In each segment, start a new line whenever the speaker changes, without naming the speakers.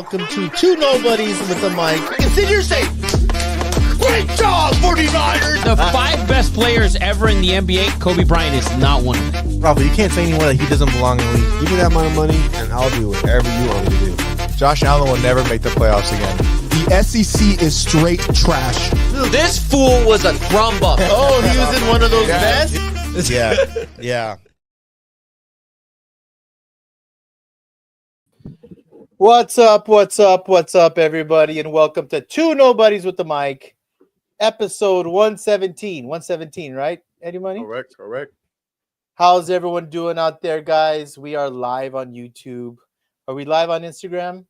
welcome to Two Nobodies with the Mic. Consider you're safe. Great job, 49ers.
The five best players ever in the NBA, Kobe Bryant is not one of them.
Rafa, you can't say anywhere that he doesn't belong in the league. Give me that amount of money, and I'll do whatever you want me to do. Josh Allen will never make the playoffs again.
The SEC is straight trash.
This fool was a crumb up.
Oh, he was in one of those vests? Yeah. What's up, everybody, and welcome to Two Nobodies with the Mic, episode 117. 117, right, Eddie Money?
Correct.
How's everyone doing out there, guys? We are live on YouTube. Are we live on Instagram?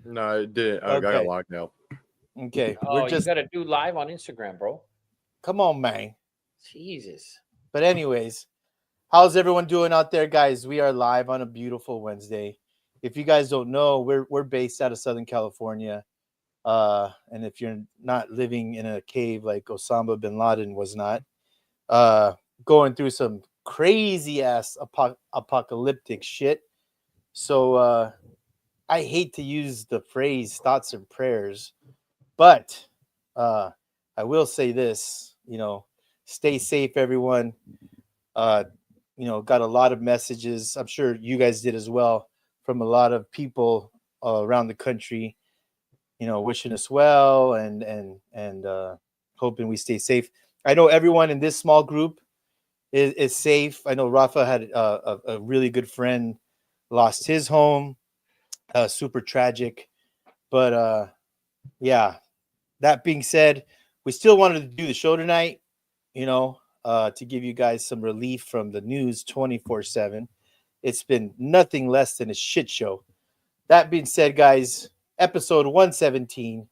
No, it didn't. I got locked out.
Okay.
You gotta do live on Instagram, bro.
Come on, man.
Jesus.
But anyways, how's everyone doing out there, guys? We are live on a beautiful Wednesday. If you guys don't know, we're based out of Southern California. And if you're not living in a cave like Osama bin Laden was not, going through some crazy ass apocalyptic shit. So I hate to use the phrase thoughts and prayers, but I will say this, stay safe, everyone. Got a lot of messages. I'm sure you guys did as well, from a lot of people around the country, wishing us well and hoping we stay safe. I know everyone in this small group is safe. I know Rafa had a really good friend lost his home, super tragic. But that being said, we still wanted to do the show tonight, to give you guys some relief from the news 24/7. It's been nothing less than a shit show. That being said, guys, episode 117,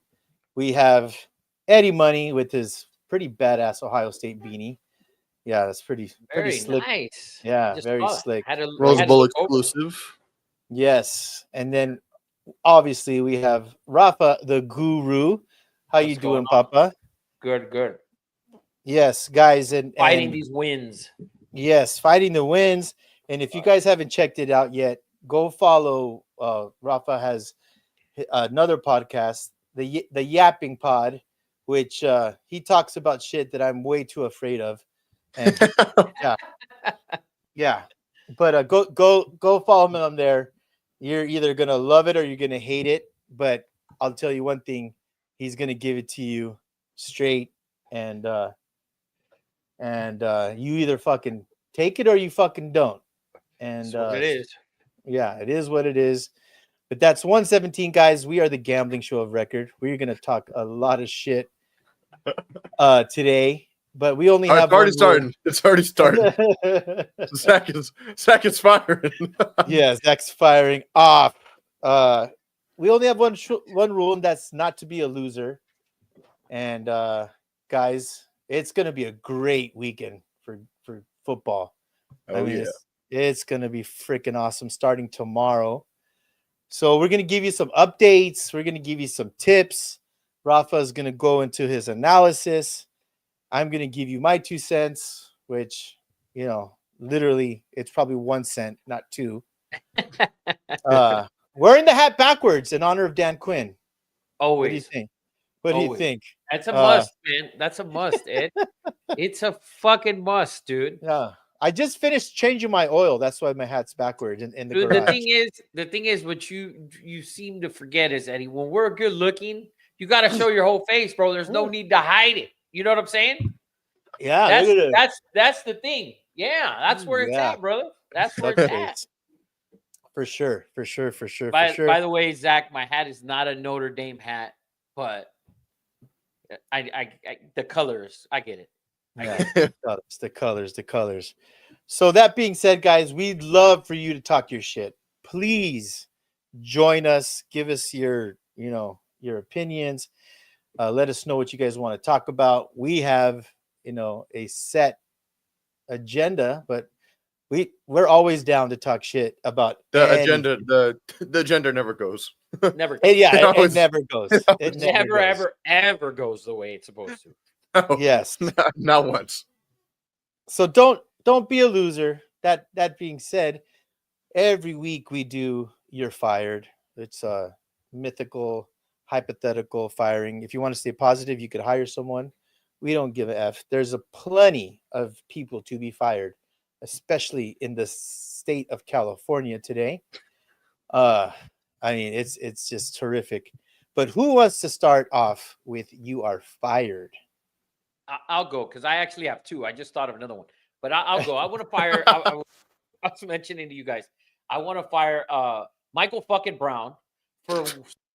we have Eddie Money with his pretty badass Ohio State beanie. Yeah, that's pretty slick.
Nice.
Yeah, very slick.
Rose Bowl exclusive.
Yes. And then obviously we have Rafa the Guru. How you doing, Papa?
Good.
Yes, guys, and
fighting these wins.
Yes, fighting the wins. And if you guys haven't checked it out yet, go follow. Rafa has another podcast, the Yapping Pod, which he talks about shit that I'm way too afraid of. And yeah. But go follow him on there. You're either gonna love it or you're gonna hate it. But I'll tell you one thing: he's gonna give it to you straight, and you either fucking take it or you fucking don't. And
that's what it is.
Yeah, it is what it is. But that's 117, guys. We are the gambling show of record. We're gonna talk a lot of shit today, but we only have.
It's already starting. Zach is firing.
Yeah, Zach's firing off. We only have one rule, and that's not to be a loser. And guys, it's gonna be a great weekend for football. It's going to be freaking awesome starting tomorrow. So we're going to give you some updates. We're going to give you some tips. Rafa is going to go into his analysis. I'm going to give you my 2 cents, which, literally it's probably 1 cent, not 2. Wearing the hat backwards in honor of Dan Quinn.
Always.
What do you think? What do you think?
That's a must, man. That's a must, Ed. It's a fucking must, dude.
Yeah. I just finished changing my oil. That's why my hat's backwards in the
Dude,
garage.
the thing is, what you seem to forget is, Eddie, when we're good looking, you got to show your whole face, bro. There's no need to hide it. You know what I'm saying?
Yeah,
that's the thing. Yeah, that's where it's at, brother. That's where it's at.
For sure.
By the way, Zach, my hat is not a Notre Dame hat, but I the colors, I get it.
The colors. So that being said, guys, we'd love for you to talk your shit. Please join us. Give us your opinions. Let us know what you guys want to talk about. We have, a set agenda, but we're always down to talk shit about
the agenda. The agenda never goes.
Never.
It never goes.
It never ever goes the way it's supposed to.
Oh,
yes,
not once.
So don't be a loser. That being said, every week we do You're Fired. It's mythical, hypothetical firing. If you want to stay positive, you could hire someone. We don't give a F. There's a plenty of people to be fired, especially in the state of California today. I mean, it's just terrific. But who wants to start off with "You are fired"?
I'll go because I actually have two. I just thought of another one, but I'll go. I want to fire. I was mentioning to you guys. I want to fire Michael fucking Brown for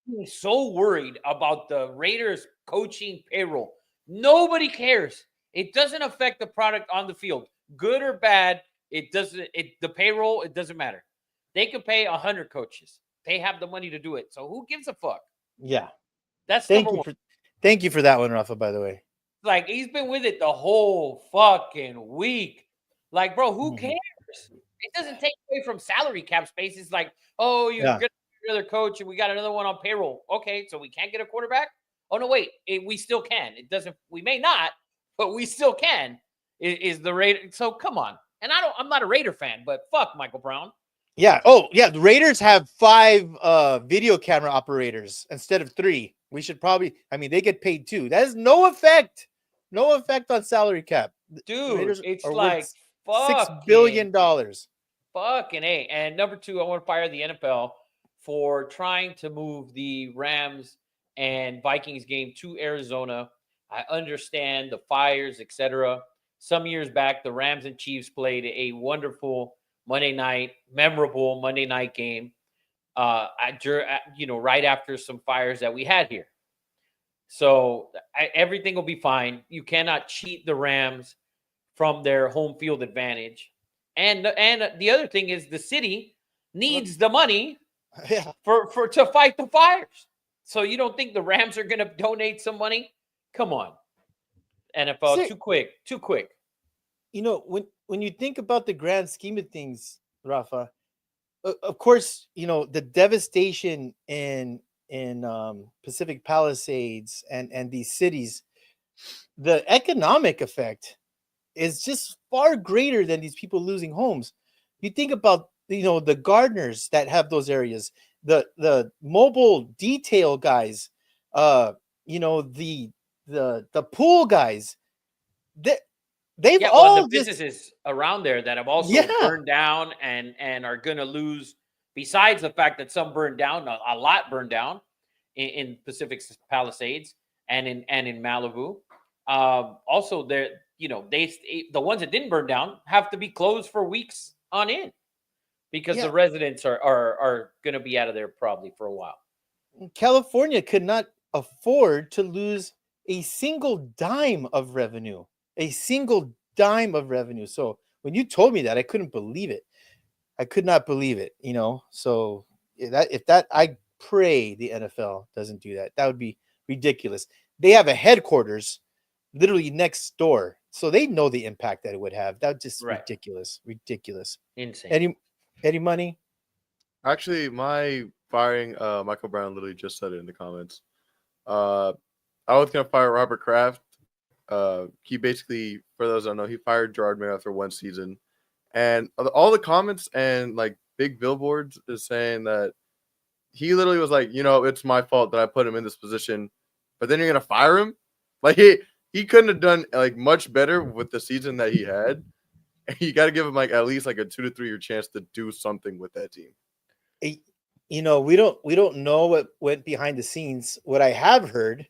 being so worried about the Raiders coaching payroll. Nobody cares. It doesn't affect the product on the field, good or bad. It doesn't. The payroll. It doesn't matter. They could pay 100 coaches. They have the money to do it. So who gives a fuck?
Yeah.
That's
Thank
number
you
one.
thank you for that one, Rafa, by the way.
Like, he's been with it the whole fucking week. Like, bro, who
Mhm.
cares? It doesn't take away from salary cap space. It's like, oh, you're
Yeah.
gonna get another coach and we got another one on payroll. Okay, so we can't get a quarterback? Oh no, wait, we still can. It doesn't, we may not, but we still can. Is the Raider. So come on. And I'm not a Raider fan, but fuck Michael Brown.
Yeah. Oh, yeah. The Raiders have 5 video camera operators instead of 3. We should probably, I mean, they get paid too. That has no effect on salary cap.
Dude,
Raiders
it's
are
like
worth $6
fucking
billion.
Fucking A. And number 2, I want to fire the NFL for trying to move the Rams and Vikings game to Arizona. I understand the fires, etc. Some years back, the Rams and Chiefs played a wonderful memorable Monday night game. Right after some fires that we had here. So everything will be fine. You cannot cheat the Rams from their home field advantage. And the other thing is the city needs the money
Yeah.
for to fight the fires. So you don't think the Rams are going to donate some money? Come on. NFL,
Sick.
too quick.
You know, when you think about the grand scheme of things, Rafa, of course, you know, the devastation in Pacific Palisades and these cities, the economic effect is just far greater than these people losing homes. You think about, you know, the gardeners that have those areas, the mobile detail guys, you know, the pool guys, they've all
the businesses around there that have also burned down and are going to lose. Besides the fact that some burned down, a lot burned down in Pacific Palisades and in Malibu. Also, the ones that didn't burn down have to be closed for weeks on end because the residents are going to be out of there probably for a while.
California could not afford to lose a single dime of revenue. So when you told me that, I couldn't believe it. I could not believe it, you know. So I pray the NFL doesn't do that. That would be ridiculous. They have a headquarters literally next door, so they know the impact that it would have. That's just ridiculous.
Insane.
Eddie Money?
Actually, my firing Michael Brown literally just said it in the comments. I was gonna fire Robert Kraft. He basically, for those that don't know, he fired Gerard Mayo after one season. And all the comments and like big billboards is saying that he literally was like, you know, it's my fault that I put him in this position, but then you're going to fire him? Like he couldn't have done like much better with the season that he had. You got to give him like at least like a 2 to 3 year chance to do something with that team.
You know, we don't know what went behind the scenes. What I have heard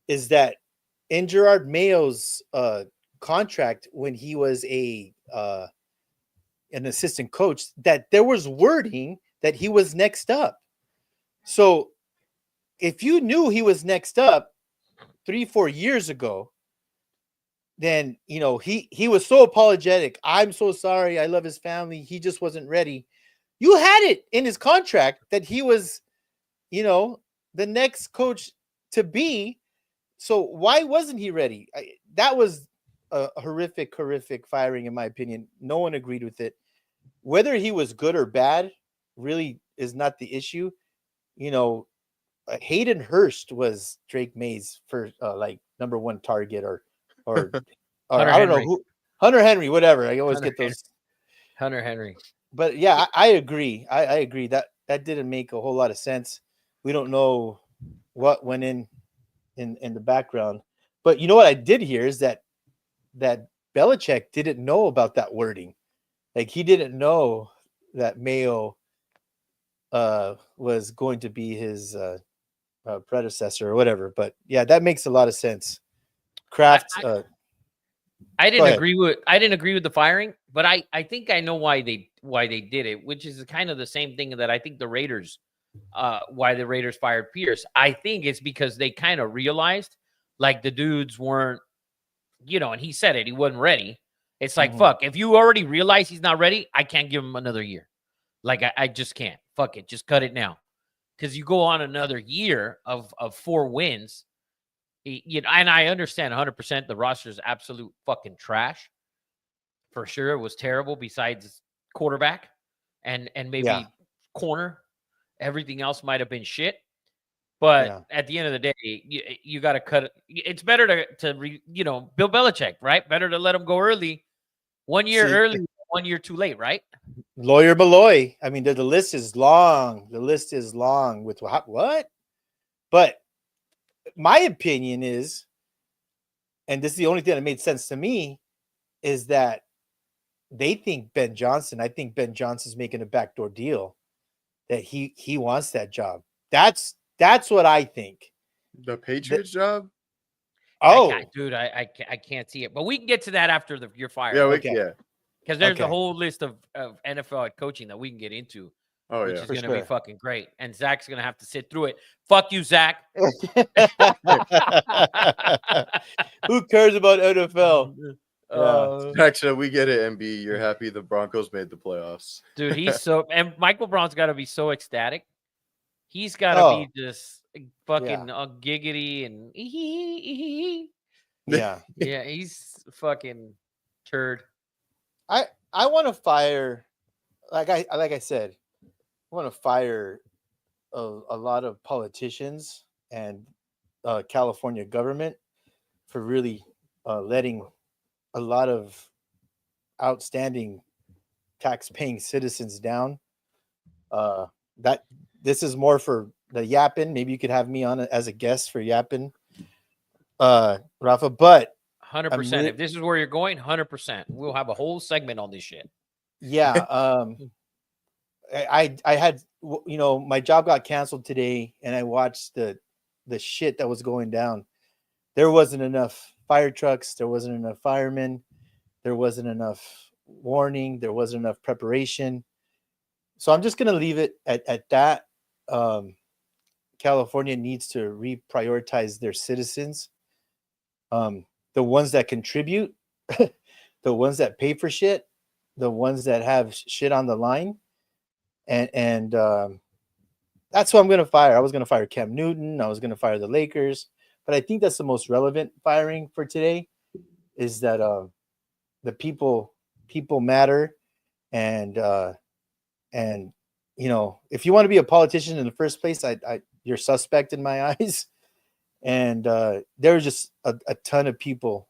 is that in Gerard Mayo's contract when he was an assistant coach, that there was wording that he was next up. So if you knew he was next up 3-4 years ago, then, you know, he was so apologetic. I'm so sorry. I love his family. He just wasn't ready. You had it in his contract that he was, you know, the next coach to be. So why wasn't he ready? That was a horrific firing, in my opinion. No one agreed with it. Whether he was good or bad really is not the issue. You know, Hayden Hurst was Drake May's first, like number 1 target, or I don't know who, Hunter Henry, whatever. I always get those.
Hunter Henry.
But yeah, I agree. I agree that didn't make a whole lot of sense. We don't know what went in the background. But you know what I did hear is that Belichick didn't know about that wording. Like he didn't know that Mayo was going to be his predecessor or whatever. But yeah, that makes a lot of sense. Kraft.
I
Go
didn't
ahead.
agree with the firing, but I think I know why they did it, which is kind of the same thing that I think the Raiders why the Raiders fired Pierce. I think it's because they kind of realized like the dudes weren't, and he said it, he wasn't ready. It's like, fuck, if you already realize he's not ready, I can't give him another year. Like I just can't. Fuck it, just cut it now. Because you go on another year of 4 wins. And I understand 100% the roster is absolute fucking trash. For sure, it was terrible. Besides quarterback and maybe corner, everything else might have been shit. But at the end of the day, you got to cut it. It's better to Bill Belichick, right? Better to let him go early, 1 year early, 1 year too late, right?
Lawyer Malloy. I mean, the list is long. The list is long with what? But my opinion is, and this is the only thing that made sense to me, is that they think Ben Johnson. I think Ben Johnson's making a backdoor deal that he wants that job. That's what I think.
The Patriots job?
Oh,
dude, I can't see it. But we can get to that after you're fired.
Yeah,
Because there's a whole list of NFL head coaching that we can get into. Which is going to be fucking great. And Zach's going to have to sit through it. Fuck you, Zach.
Who cares about NFL?
Actually, we get it, MB. You're happy the Broncos made the playoffs.
Dude, and Michael Brown's got to be so ecstatic. He's got to be just fucking giggity and
yeah.
Yeah, he's fucking turd.
I want to fire, like I said, I want to fire a lot of politicians and California government for really letting a lot of outstanding tax-paying citizens down. That this is more for the Yappin. Maybe you could have me on as a guest for Yappin, Rafa. But
100%. If this is where you're going, 100%. We'll have a whole segment on this shit.
Yeah. I had, my job got canceled today, and I watched the shit that was going down. There wasn't enough fire trucks. There wasn't enough firemen. There wasn't enough warning. There wasn't enough preparation. So I'm just going to leave it at that. California needs to reprioritize their citizens. The ones that contribute, the ones that pay for shit, the ones that have shit on the line. And that's who I'm going to fire. I was going to fire Cam Newton. I was going to fire the Lakers. But I think that's the most relevant firing for today is that the people matter. And if you want to be a politician in the first place, you're suspect in my eyes. And there were just a ton of people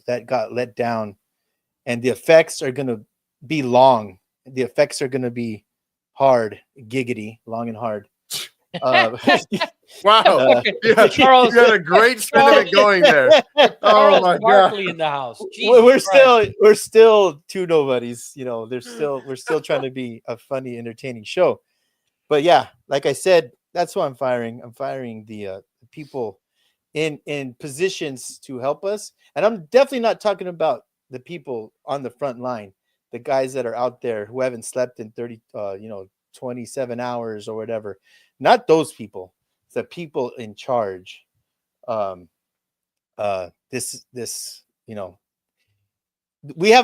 that got let down. And the effects are going to be long. The effects are going to be hard, giggity, long and hard.
Wow.
Charles,
you got a great sentiment going there. Oh my God.
in the house.
We're still two nobodies. We're still trying to be a funny, entertaining show. But yeah, like I said, that's who I'm firing. I'm firing the people in positions to help us. And I'm definitely not talking about the people on the front line, the guys that are out there who haven't slept in 27 hours or whatever. Not those people. The people in charge. We have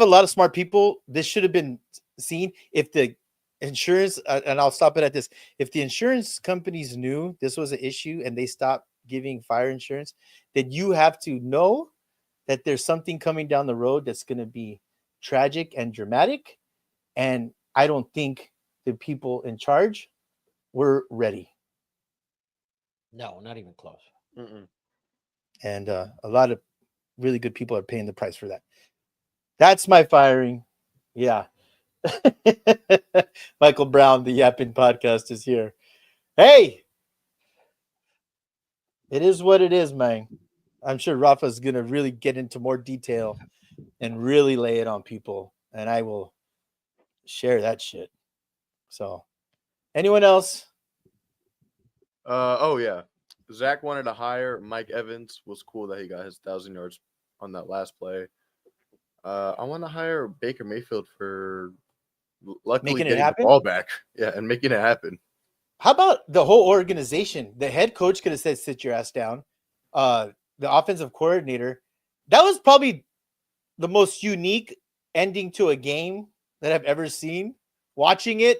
a lot of smart people. This should have been seen if the insurance, and I'll stop it at this. If the insurance companies knew this was an issue and they stopped giving fire insurance, then you have to know that there's something coming down the road that's going to be tragic and dramatic. And I don't think the people in charge were ready.
No, not even close.
Mm-mm.
And a lot of really good people are paying the price for that. That's my firing. Yeah. Michael Brown, the Yapping Podcast, is here. Hey, it is what it is, man. I'm sure Rafa's gonna really get into more detail and really lay it on people, and I will share that shit. So, anyone else?
Oh yeah, Zach wanted to hire Mike Evans. Was cool that he got his 1,000 yards on that last play. I want to hire Baker Mayfield for luckily
Making it
getting the
happen?
ball back. Yeah, and making it happen.
How about the whole organization? The head coach could have said, "Sit your ass down." The offensive coordinator. That was probably the most unique ending to a game that I've ever seen. Watching it,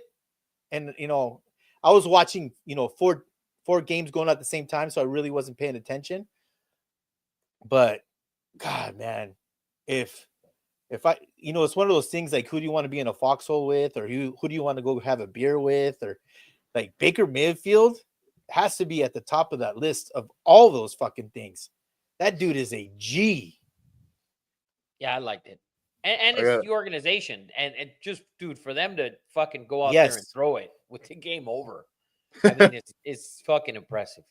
and I was watching, four games going at the same time, so I really wasn't paying attention. But God, man, if I, it's one of those things like, who do you want to be in a foxhole with, or who do you want to go have a beer with, or like Baker Mayfield has to be at the top of that list of all those fucking things. That dude is a G.
Yeah, I liked it. And
I
it's
got-
the organization. And just, dude, for them to fucking go out there and
Yes.
throw it with the game over. I mean, it's fucking impressive.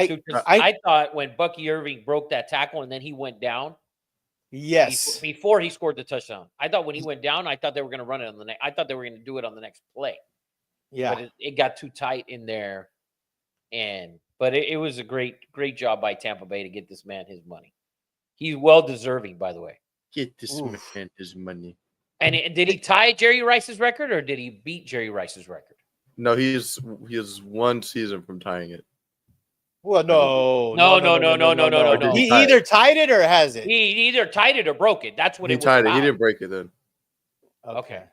Dude, 'cause I thought when Bucky Irving broke that tackle and then he went down
yes.
before he scored the touchdown. I thought when he went down, I thought they were going to run it on the next. I thought they were going to do it on the next play.
Yeah.
But it got too tight in there. But it was a great job by Tampa Bay to get this man his money. He's well deserving, by the way.
Get this
Oof.
man his money.
And did he tie Jerry Rice's record, or did he beat Jerry Rice's record?
No, he is 1 season from tying it.
Well, no.
No.
He either tied it or has it.
He either tied it or broke it. That's what
He
it was
tied it. He
about.
didn't break it then.
Okay.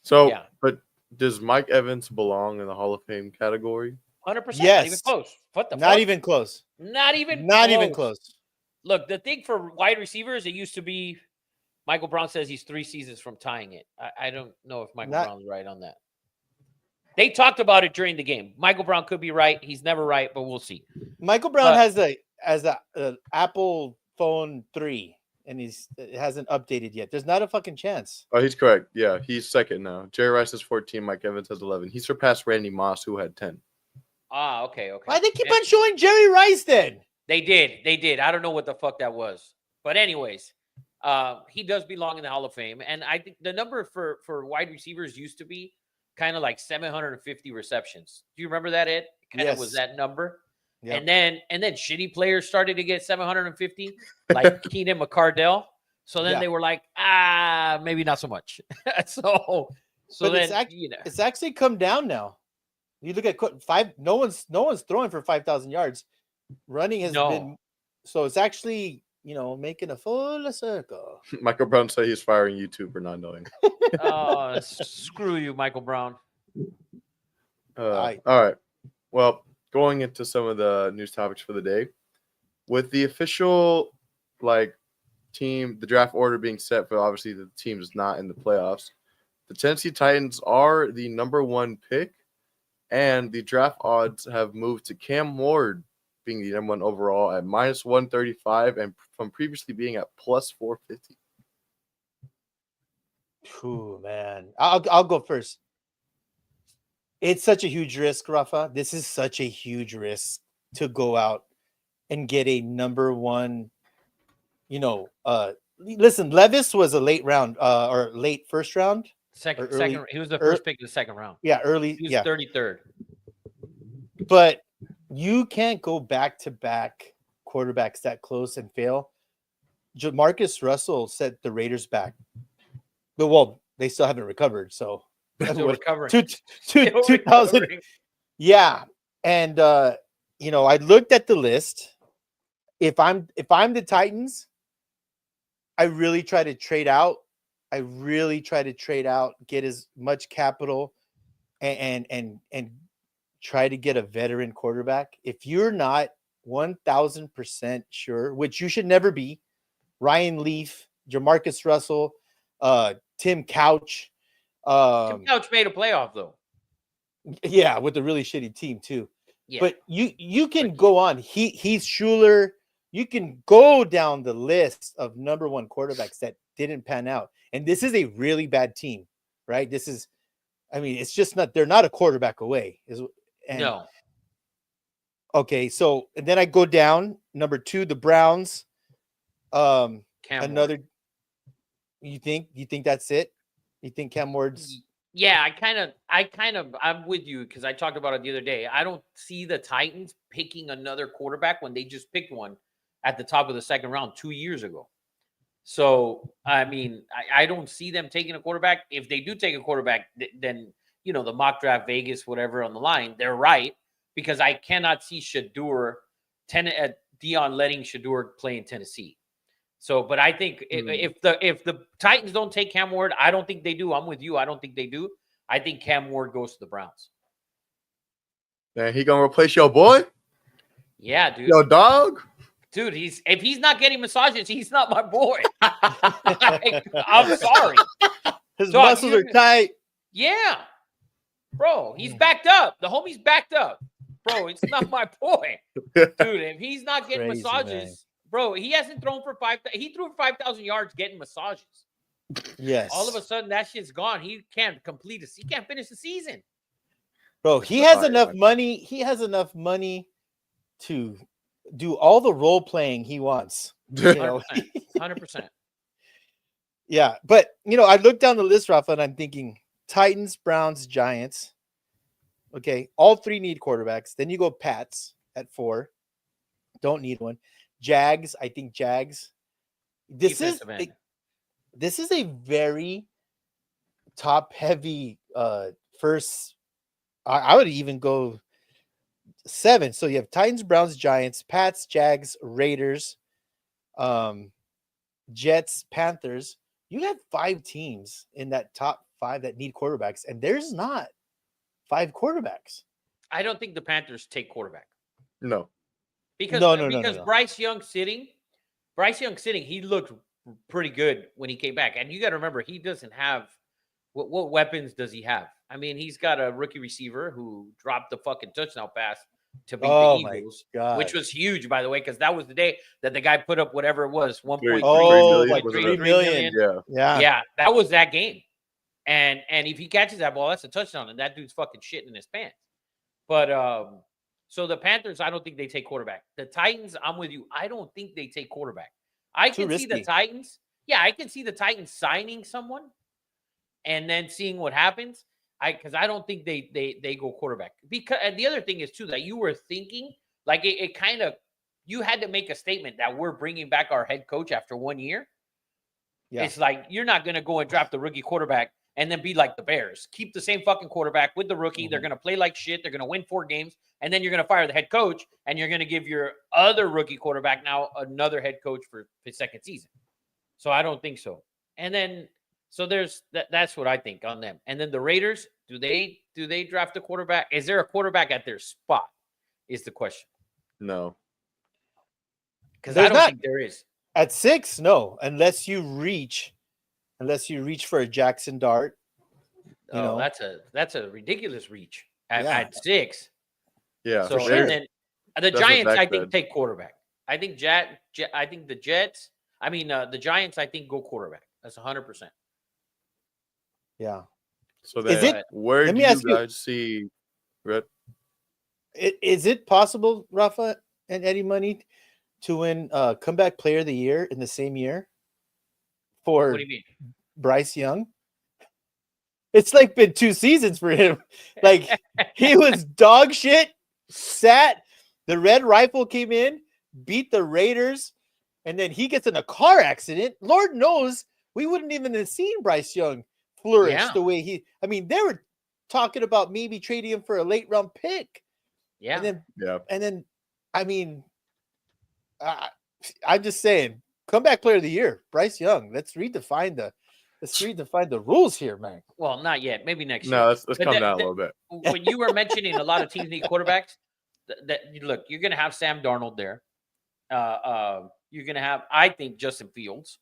So,
Yeah.
but does Mike Evans belong in the Hall of Fame category?
100%. Not even
Yes.
close. What the
Not
fuck?
even close.
Not even
close.
Look, the thing for wide receivers, it used to be Michael Brown says he's 3 seasons from tying it. I don't know if Michael Brown's right on that. They talked about it during the game. Michael Brown could be right. He's never right, but we'll see.
Michael Brown has a Apple phone 3, and it hasn't updated yet. There's not a fucking chance.
Oh, he's correct. Yeah, he's second now. Jerry Rice has 14. Mike Evans has 11. He surpassed Randy Moss, who had 10.
Ah, okay.
Why they keep on showing Jerry Rice then?
They did. I don't know what the fuck that was. But anyways, he does belong in the Hall of Fame. And I think the number for wide receivers used to be kind of like 750 receptions. Do you remember that, Ed? Kind of was
Yes.
that number.
Yep.
And then shitty players started to get 750, like Keenan McCardell. So then
Yeah.
they were like, maybe not so much. so
But
then
it's actually come down now. You look at 5. No one's throwing for 5,000 yards. Running has been, so it's actually making a full circle.
Michael Brown said he's firing YouTube for not knowing.
Oh, screw you, Michael Brown.
All right. Well, going into some of the news topics for the day, with the official team, the draft order being set for obviously the team is not in the playoffs. The Tennessee Titans are the number 1 pick, and the draft odds have moved to Cam Ward being the number 1 overall at -135, and from previously being at +450.
Ooh, man. I'll go first. It's such a huge risk, Rafa. This is such a huge risk to go out and get a number 1. Listen, Levis was a late round or late first round.
Second.
early-
He was the first pick in the second round.
Yeah, early.
He was
Yeah,
33rd.
but you can't go back-to-back quarterbacks that close and fail. Jamarcus Russell set the Raiders back. But well, they still haven't recovered. So
Still recovering.
2000.
recovering.
Yeah. And I looked at the list. If I'm the Titans, I really try to trade out. Get as much capital and try to get a veteran quarterback. If you're not 1000% sure, which you should never be, Ryan Leaf, Jamarcus Russell, Tim Couch.
Tim Couch made a playoff though.
Yeah, with a really shitty team too.
Yeah.
But you can go on. He's Schuler. You can go down the list of number 1 quarterbacks that didn't pan out. And this is a really bad team, right? It's just not, they're not a quarterback away. And
No.
Okay, so and then I go down number 2, the Browns.
Cam
Another.
Ward.
You think that's it? You think Cam Ward's?
Yeah, I'm with you because I talked about it the other day. I don't see the Titans picking another quarterback when they just picked one at the top of the second round 2 years ago. So, I mean, I don't see them taking a quarterback. If they do take a quarterback, then, the mock draft, Vegas, whatever on the line, they're right because I cannot see Dion letting Shador play in Tennessee. So, but I think if the Titans don't take Cam Ward, I don't think they do. I'm with you. I don't think they do. I think Cam Ward goes to the Browns.
Man, he gonna replace your boy?
Yeah, dude.
Your dog?
Dude, if he's not getting massages, he's not my boy. I'm sorry.
His
Dog,
muscles are tight.
Yeah. Bro, he's backed up. The homie's backed up. Bro, it's not my boy. Dude, if he's not getting
Crazy,
massages,
man.
bro, he hasn't thrown for 5,000. He threw 5,000 yards getting massages.
Yes.
All of a sudden, that shit's gone. He can't he can't finish the season.
Bro, he has enough money. He has enough money to do all the role playing he wants. You know?
100%.
Yeah, but I look down the list, Rafa, and I'm thinking Titans, Browns, Giants. Okay, all 3 need quarterbacks. Then you go Pats at 4. Don't need one. Jags, I think Jags. This is a very top heavy first. I would even go 7. So you have Titans, Browns, Giants, Pats, Jags, Raiders, Jets, Panthers. You have 5 teams in that top 5 that need quarterbacks, and there's not 5 quarterbacks.
I don't think the Panthers take quarterback.
No.
Because
No.
Bryce Young sitting, he looked pretty good when he came back. And you got to remember, he doesn't have what weapons does he have? I mean, he's got a rookie receiver who dropped the fucking touchdown pass to beat the Eagles, which was huge, by the way, because that was the day that the guy put up whatever it was,
1.3 million.
Yeah, that was that game. And if he catches that ball, that's a touchdown, and that dude's fucking shitting in his pants. But so the Panthers, I don't think they take quarterback. The Titans, I'm with you. I don't think they take quarterback. I can see the Titans. Yeah, I can see the Titans signing someone and then seeing what happens. Because I don't think they go quarterback. Because and the other thing is too that you were thinking like it kind of you had to make a statement that we're bringing back our head coach after 1 year. Yeah. It's like you're not going to go and draft the rookie quarterback and then be like the Bears. Keep the same fucking quarterback with the rookie. They're going to play like shit. They're going to win 4 games. And then you're going to fire the head coach. And you're going to give your other rookie quarterback now another head coach for his second season. So I don't think so. And then, so there's that's what I think on them. And then the Raiders, do they draft a quarterback? Is there a quarterback at their spot is the question.
No.
Because I don't think there is.
At 6, no. Unless you reach for a Jackson Dart. You know.
That's a ridiculous reach at 6.
Yeah,
so
for sure.
And then the Giants, I think, take quarterback. I think the Jets. I mean, the Giants, I think, go quarterback. That's 100%.
Yeah.
So then, where do you guys see?
Is it possible, Rafa and Eddie Money, to win comeback player of the year in the same year for
what do you mean?
Bryce Young? It's like been 2 seasons for him. Like he was dog shit, the Red Rifle came in, beat the Raiders, and then he gets in a car accident. Lord knows we wouldn't even have seen Bryce Young flourish the way they were talking about maybe trading him for a late round pick.
Yeah.
And then I mean, I'm just saying, comeback player of the year, Bryce Young. Let's redefine the rules here, man.
Well, not yet. Maybe next year.
No, let's come down a little bit.
When you were mentioning a lot of teams need quarterbacks, look, you're going to have Sam Darnold there. You're going to have, I think, Justin Fields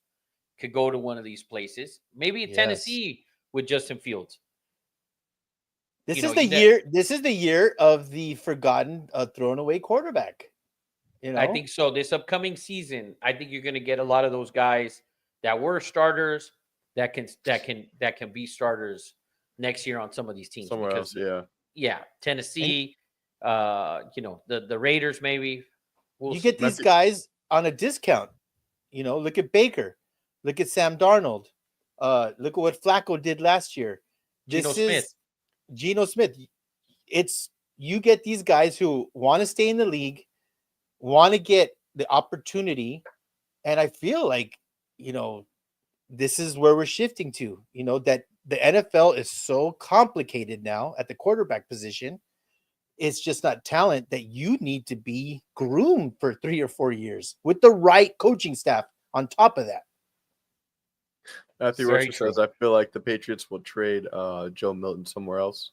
could go to one of these places. Maybe Tennessee with Justin Fields.
This is the year of the forgotten, thrown away quarterback. You know?
I think so. This upcoming season, I think you're going to get a lot of those guys that were starters that can be starters next year on some of these teams.
Somewhere else, yeah.
Yeah, Tennessee. the Raiders maybe. We'll
You
see.
get these guys on a discount. Look at Baker. Look at Sam Darnold. Look at what Flacco did last year.
Geno
This
Smith.
is Geno Smith. You get these guys who want to stay in the league, want to get the opportunity, and I feel like, this is where we're shifting to, that the NFL is so complicated now at the quarterback position. It's just not talent that you need to be groomed for 3 or 4 years with the right coaching staff on top of that.
Matthew
Very
Rusher
true.
says, I feel like the Patriots will trade Joe Milton somewhere else.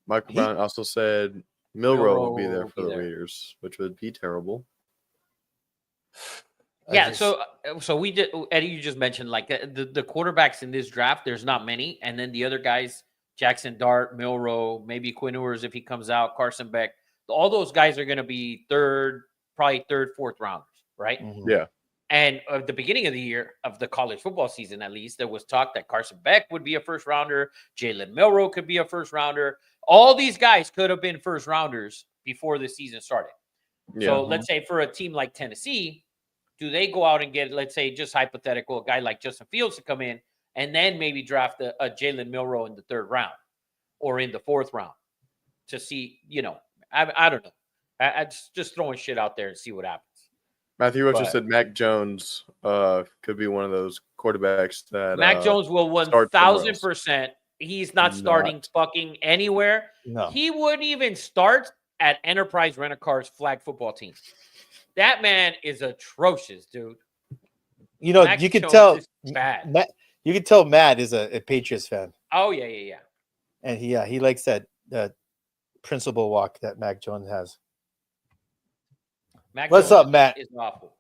Michael Brown also said Milrow will be there for the Raiders, which would be terrible.
Yeah, so we did. Eddie, you just mentioned like the quarterbacks in this draft. There's not many, and then the other guys, Jackson Dart, Milrow, maybe Quinn Ewers if he comes out, Carson Beck. All those guys are going to be probably third, fourth rounders, right?
Mhm.
Yeah.
And at the beginning of the year of the college football season, at least, there was talk that Carson Beck would be a first rounder, Jalen Milrow could be a first rounder. All these guys could have been first rounders before the season started.
Yeah.
So let's say for a team like Tennessee, do they go out and get, let's say, just hypothetical, a guy like Justin Fields to come in and then maybe draft a Jalen Milrow in the third round or in the fourth round to see, I don't know. I just throwing shit out there and see what happens.
Matthew Roach said Mac Jones could be one of those quarterbacks that
Mac Jones will 1,000%. He's not starting fucking anywhere.
No.
He wouldn't even start at Enterprise Rent-A-Car's flag football team. That man is atrocious, dude. Mac
You can
Jones
tell
is bad.
you can tell Matt is a Patriots fan.
Oh yeah.
And he likes that principal walk that Mac Jones has. What's up, Matt?
Is awful.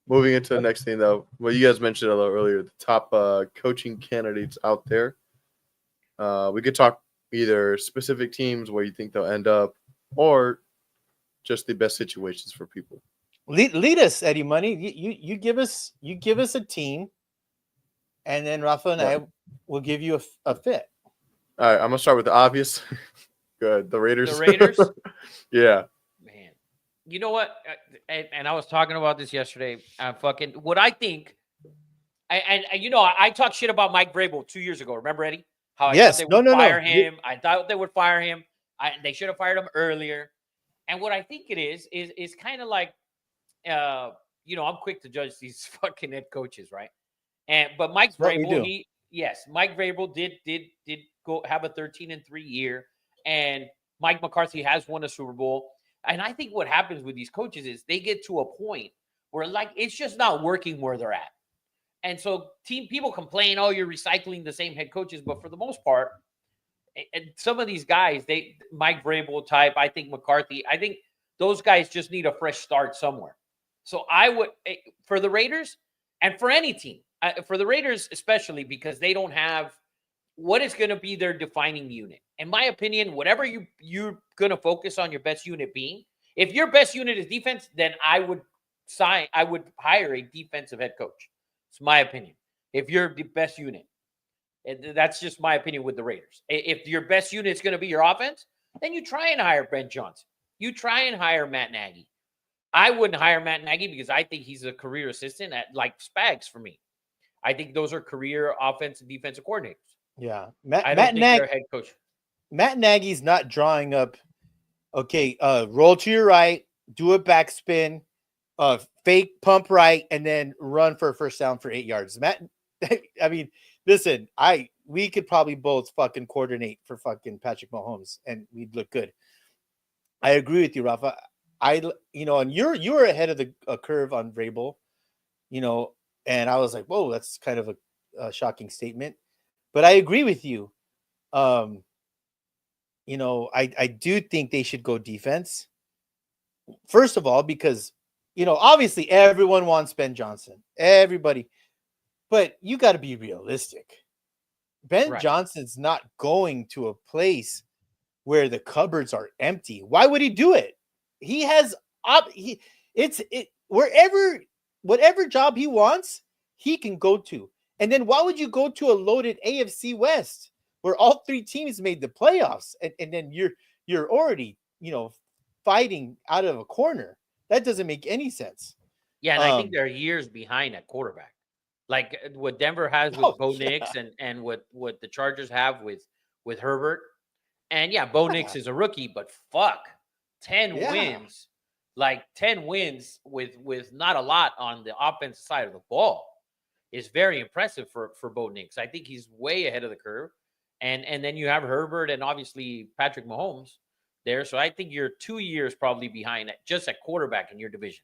Moving into the next thing, though, well, you guys mentioned a little earlier, the top coaching candidates out there. We could talk either specific teams where you think they'll end up, or just the best situations for people.
Lead us, Eddie Money. You give us a team, and then Rafa and I will give you a fit.
All right, I'm gonna start with the obvious. Good, the Raiders.
The Raiders.
Yeah.
Man, you know what? And I was talking about this yesterday. What I think, and I talked shit about Mike Vrabel 2 years ago. Remember, Eddie? How I thought they would fire him. I thought they would fire him. They should have fired him earlier. And what I think it is kind of like, I'm quick to judge these fucking head coaches, right? But Mike Vrabel, Mike Vrabel did go have a 13-3 year, and Mike McCarthy has won a Super Bowl. And I think what happens with these coaches is they get to a point where like it's just not working where they're at. And so people complain, oh, you're recycling the same head coaches, but for the most part, and some of these guys, Mike Vrabel type, I think McCarthy, I think those guys just need a fresh start somewhere. So I would, for the Raiders and for any team, for the Raiders especially, because they don't have what is going to be their defining unit. In my opinion, whatever you're going to focus on your best unit being, if your best unit is defense, then I would hire a defensive head coach. It's my opinion. If you're the best unit. That's just my opinion with the Raiders. If your best unit is going to be your offense, then you try and hire Ben Johnson. You try and hire Matt Nagy. I wouldn't hire Matt Nagy because I think he's a career assistant at like Spags for me. I think those are career offense and defensive coordinators.
Yeah.
I don't think they're head coach.
Matt Nagy's not drawing up, roll to your right, do a backspin, fake pump right, and then run for a first down for 8 yards. Matt, I mean, listen, we could probably both fucking coordinate for fucking Patrick Mahomes and we'd look good. I agree with you, Rafa. And you were ahead of the curve on Vrabel, and I was like, whoa, that's kind of a shocking statement. But I agree with you. I do think they should go defense. First of all, because, obviously everyone wants Ben Johnson. Everybody. But you got to be realistic. Ben Johnson's not going to a place where the cupboards are empty. Why would he do it? He has whatever job he wants, he can go to. And then why would you go to a loaded AFC West where all three teams made the playoffs, and then you're already fighting out of a corner. That doesn't make any sense.
Yeah, and I think they're years behind at quarterback. Like what Denver has with Bo Nix and what the Chargers have with Herbert. And yeah, Bo Nix is a rookie, but fuck, 10 wins. Like 10 wins with not a lot on the offensive side of the ball is very impressive for Bo Nix. I think he's way ahead of the curve. And then you have Herbert and obviously Patrick Mahomes there. So I think you're 2 years probably behind just at quarterback in your division.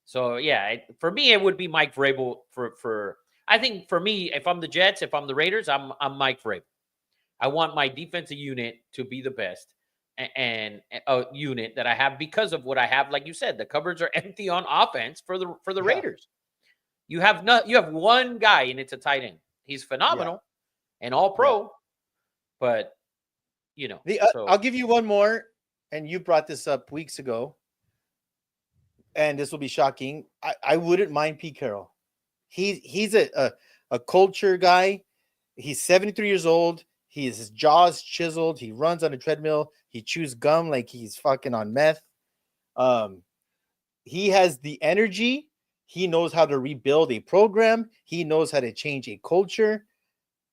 So yeah, for me it would be Mike Vrabel for I think for me, if I'm the Jets, if I'm the Raiders, I'm Mike Vrabel. I want my defensive unit to be the best and a unit that I have because of what I have. Like you said, the cupboards are empty on offense for the Raiders. You have one guy and it's a tight end. He's phenomenal and all pro, but
I'll give you one more, and you brought this up weeks ago, and this will be shocking. I wouldn't mind Pete Carroll. He's a culture guy. He's 73 years old. His jaw's chiseled. He runs on a treadmill. He chews gum like he's fucking on meth. He has the energy. He knows how to rebuild a program. He knows how to change a culture.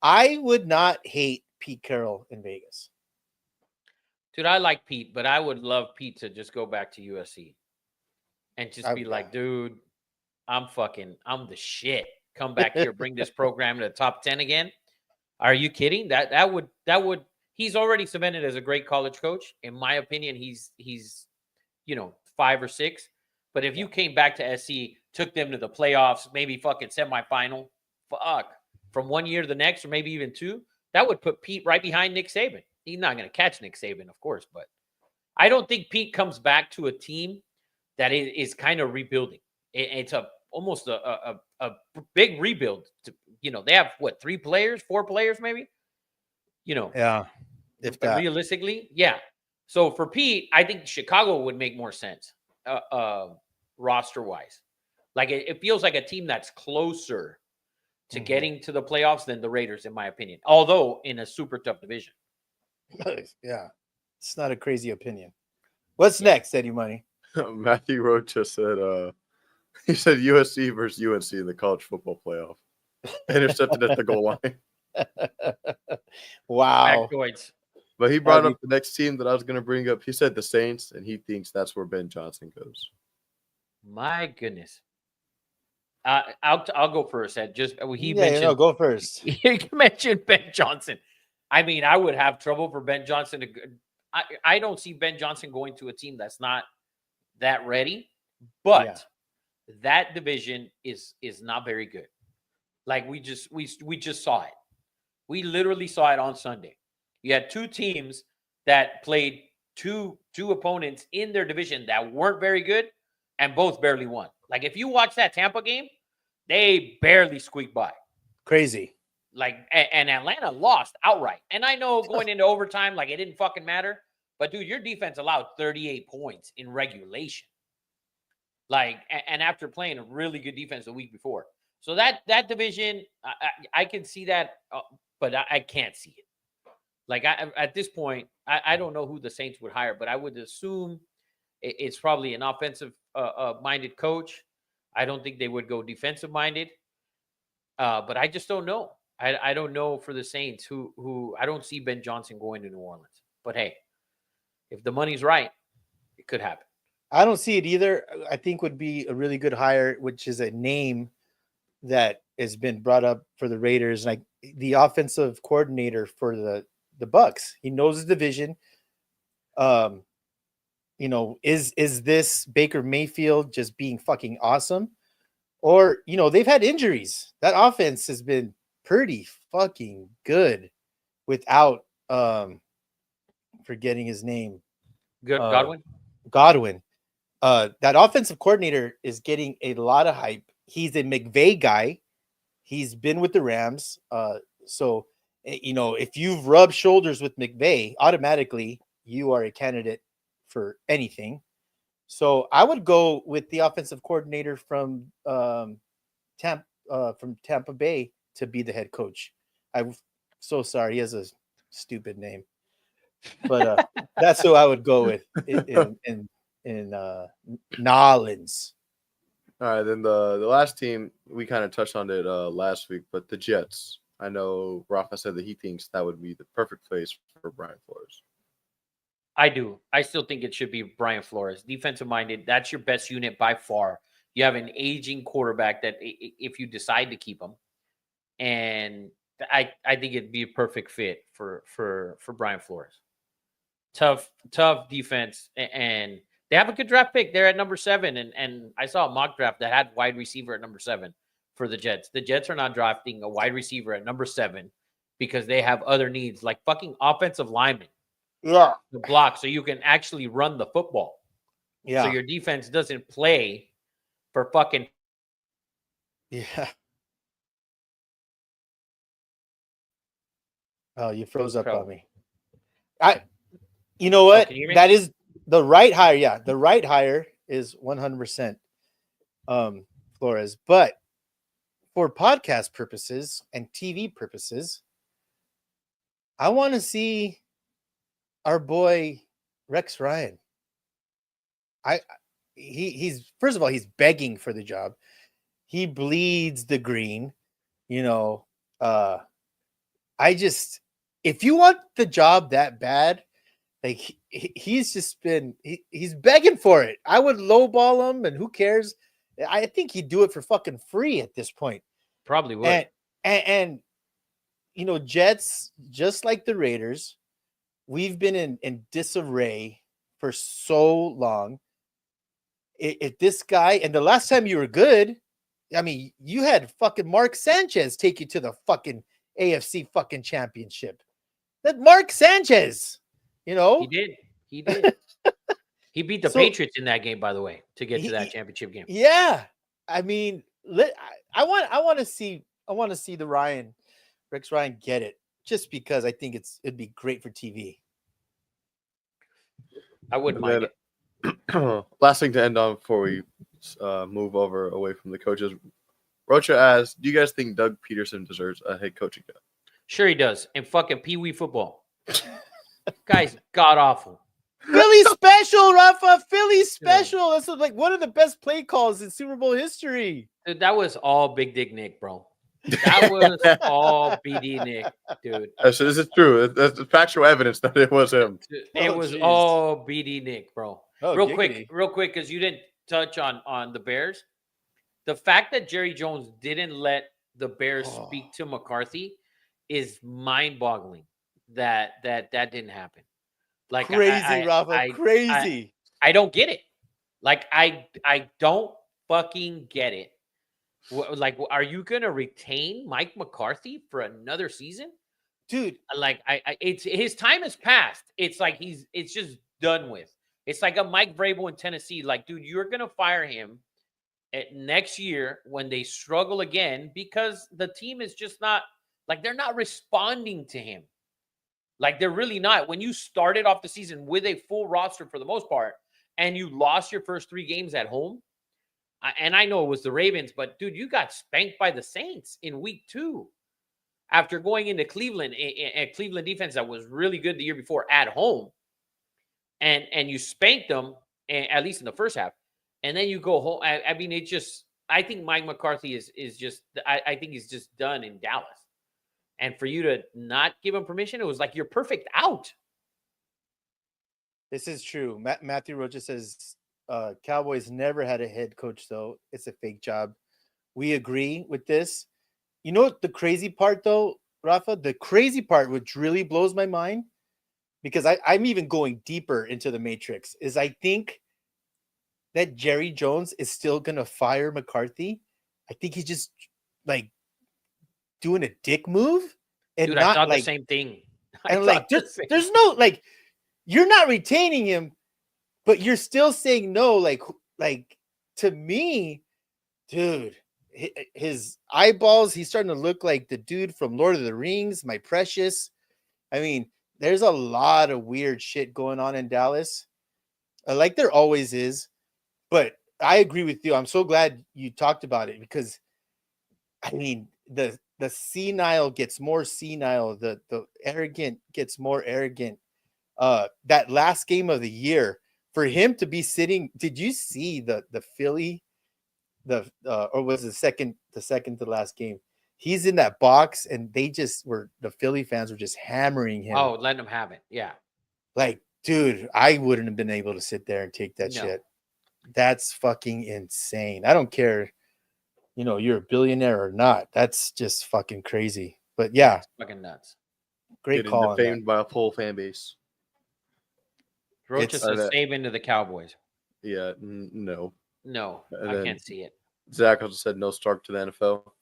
I would not hate Pete Carroll in Vegas.
Dude, I like Pete, but I would love Pete to just go back to USC and just be like, dude, I'm the shit. Come back here, bring this program to the top 10 again. Are you kidding? That would he's already cemented as a great college coach. In my opinion, he's 5 or 6. But if you came back to SC, took them to the playoffs, maybe fucking semifinal, from 1 year to the next, or maybe even 2, that would put Pete right behind Nick Saban. He's not going to catch Nick Saban, of course, but I don't think Pete comes back to a team that is kind of rebuilding. It's almost a big rebuild. They have 3 players, 4 players, maybe.
Yeah, if that.
Realistically, yeah. So for Pete, I think Chicago would make more sense, roster wise. Like it feels like a team that's closer to getting to the playoffs than the Raiders, in my opinion. Although in a super tough division.
Yeah, it's not a crazy opinion. What's next, Eddie Money?
Matthew Roach just said, he said USC versus UNC in the college football playoff. Intercepted at the goal line.
Wow.
Factoids.
But he brought up the next team that I was going to bring up. He said the Saints, and he thinks that's where Ben Johnson goes.
My goodness. I'll go first. Ed.
Go first.
He mentioned Ben Johnson. I mean, I would have trouble for Ben Johnson to. I don't see Ben Johnson going to a team that's not that ready, but that division is not very good. Like we just saw it. We literally saw it on Sunday. You had 2 teams that played two opponents in their division that weren't very good, and both barely won. Like if you watch that Tampa game, they barely squeaked by.
Crazy.
Like, and Atlanta lost outright. And I know going into overtime, like it didn't fucking matter. But dude, your defense allowed 38 points in regulation. Like, and after playing a really good defense the week before. So that division, I can see that, but I can't see it. Like at this point, I don't know who the Saints would hire, but I would assume it's probably an offensive minded coach. I don't think they would go defensive minded. But I just don't know. I don't know for the Saints who I don't see Ben Johnson going to New Orleans. But hey, if the money's right, it could happen.
I don't see it either. I think would be a really good hire, which is a name that has been brought up for the Raiders, like the offensive coordinator for the Bucs. He knows his division. Is this Baker Mayfield just being fucking awesome? Or, they've had injuries. That offense has been pretty fucking good without forgetting his name.
Godwin?
Godwin. That offensive coordinator is getting a lot of hype. He's a McVay guy. He's been with the Rams. So, if you've rubbed shoulders with McVay, automatically you are a candidate for anything. So I would go with the offensive coordinator from Tampa Bay to be the head coach. I'm so sorry. He has a stupid name. But that's who I would go with in Nolans.
All right, then the last team we kind of touched on it last week, but the Jets. I know Rafa said that he thinks that would be the perfect place for Brian Flores.
I do. I still think it should be Brian Flores, defensive minded. That's your best unit by far. You have an aging quarterback that if you decide to keep him, and I think it'd be a perfect fit for Brian Flores. Tough defense, and they have a good draft pick. They're at number 7, and I saw a mock draft that had wide receiver at number 7 for the Jets. The Jets are not drafting a wide receiver at number 7 because they have other needs like fucking offensive linemen.
Yeah.
The block so you can actually run the football.
Yeah.
So your defense doesn't play for fucking.
Yeah. Oh, you froze up on me. You know what?
can you hear me?
That is the right hire. Yeah, the right hire is 100% Flores. But for podcast purposes and TV purposes, I want to see our boy Rex Ryan. He's first of all, he's begging for the job. He bleeds the green, you know. If you want the job that bad, like he's just been he's begging for it. I would lowball him, and who cares? I think he'd do it for fucking free at this point.
Probably would.
And you know, Jets, just like the Raiders, we've been in disarray for so long. If this guy, and the last time you were good, I mean, you had fucking Mark Sanchez take you to the fucking AFC fucking championship. That Mark Sanchez, you know,
He did. He beat the Patriots in that game, by the way, to get to that championship game.
Yeah, I mean, I want to see the Rex Ryan get it, just because I think it'd be great for TV.
I wouldn't mind it.
Last thing to end on before we move away from the coaches. Rocha asks, do you guys think Doug Peterson deserves a head coaching job?
Sure he does. And fucking Pee Wee football. Guy's god awful.
Philly special, Rafa. Philly special. That's like one of the best play calls in Super Bowl history.
Dude, that was all Big Dick Nick, bro. That was all BD Nick, dude.
So this is true. That's factual evidence that it was him.
It was all BD Nick, bro.
Oh,
real
giggity.
quick, because you didn't touch on the Bears. The fact that Jerry Jones didn't let the Bears speak to McCarthy is mind-boggling. That didn't happen. Like
Crazy, Rafa. Crazy.
I don't get it. Like I don't fucking get it. Like, are you gonna retain Mike McCarthy for another season,
dude?
Like, it's his time has passed. It's like it's just done with. It's like a Mike Vrabel in Tennessee. Like, dude, you're gonna fire him at next year when they struggle again because the team is just not like they're not responding to him. Like, they're really not. When you started off the season with a full roster for the most part, and you lost your first 3 games at home. And I know it was the Ravens, but dude, you got spanked by the Saints in week 2 after going into Cleveland, a Cleveland defense that was really good the year before at home. And you spanked them, at least in the first half. And then you go home. I mean, it just, I think Mike McCarthy is just, I think he's just done in Dallas. And for you to not give him permission, it was like, you're perfect out.
This is true. Matthew Rocha says, Cowboys never had a head coach, though. It's a fake job. We agree with this. You know what the crazy part, though, Rafa? The crazy part, which really blows my mind, because I'm even going deeper into the matrix, is I think that Jerry Jones is still going to fire McCarthy. I think he's just, like, doing a dick move. And
Dude,
not,
I thought
like,
the same thing.
And, like, there's no, like, you're not retaining him, but you're still saying no. Like to me, dude, his eyeballs, he's starting to look like the dude from Lord of the Rings, my precious. I mean, there's a lot of weird shit going on in Dallas. Like there always is. But I agree with you. I'm so glad you talked about it because, I mean, the senile gets more senile, the arrogant gets more arrogant. That last game of the year, for him to be sitting, did you see the Philly, or was it the second to last game? He's in that box, and the Philly fans were just hammering him.
Oh, letting him have it. Yeah.
Like, dude, I wouldn't have been able to sit there and take that
No.
shit. That's fucking insane. I don't care, you're a billionaire or not. That's just fucking crazy. But yeah,
Fucking nuts.
great
Getting
call on that.
defamed by a full fan base.
Roach
It's-
says save into the Cowboys.
Yeah, no.
No,
And
I
then-
can't see it.
Zach also said no Stark to the NFL.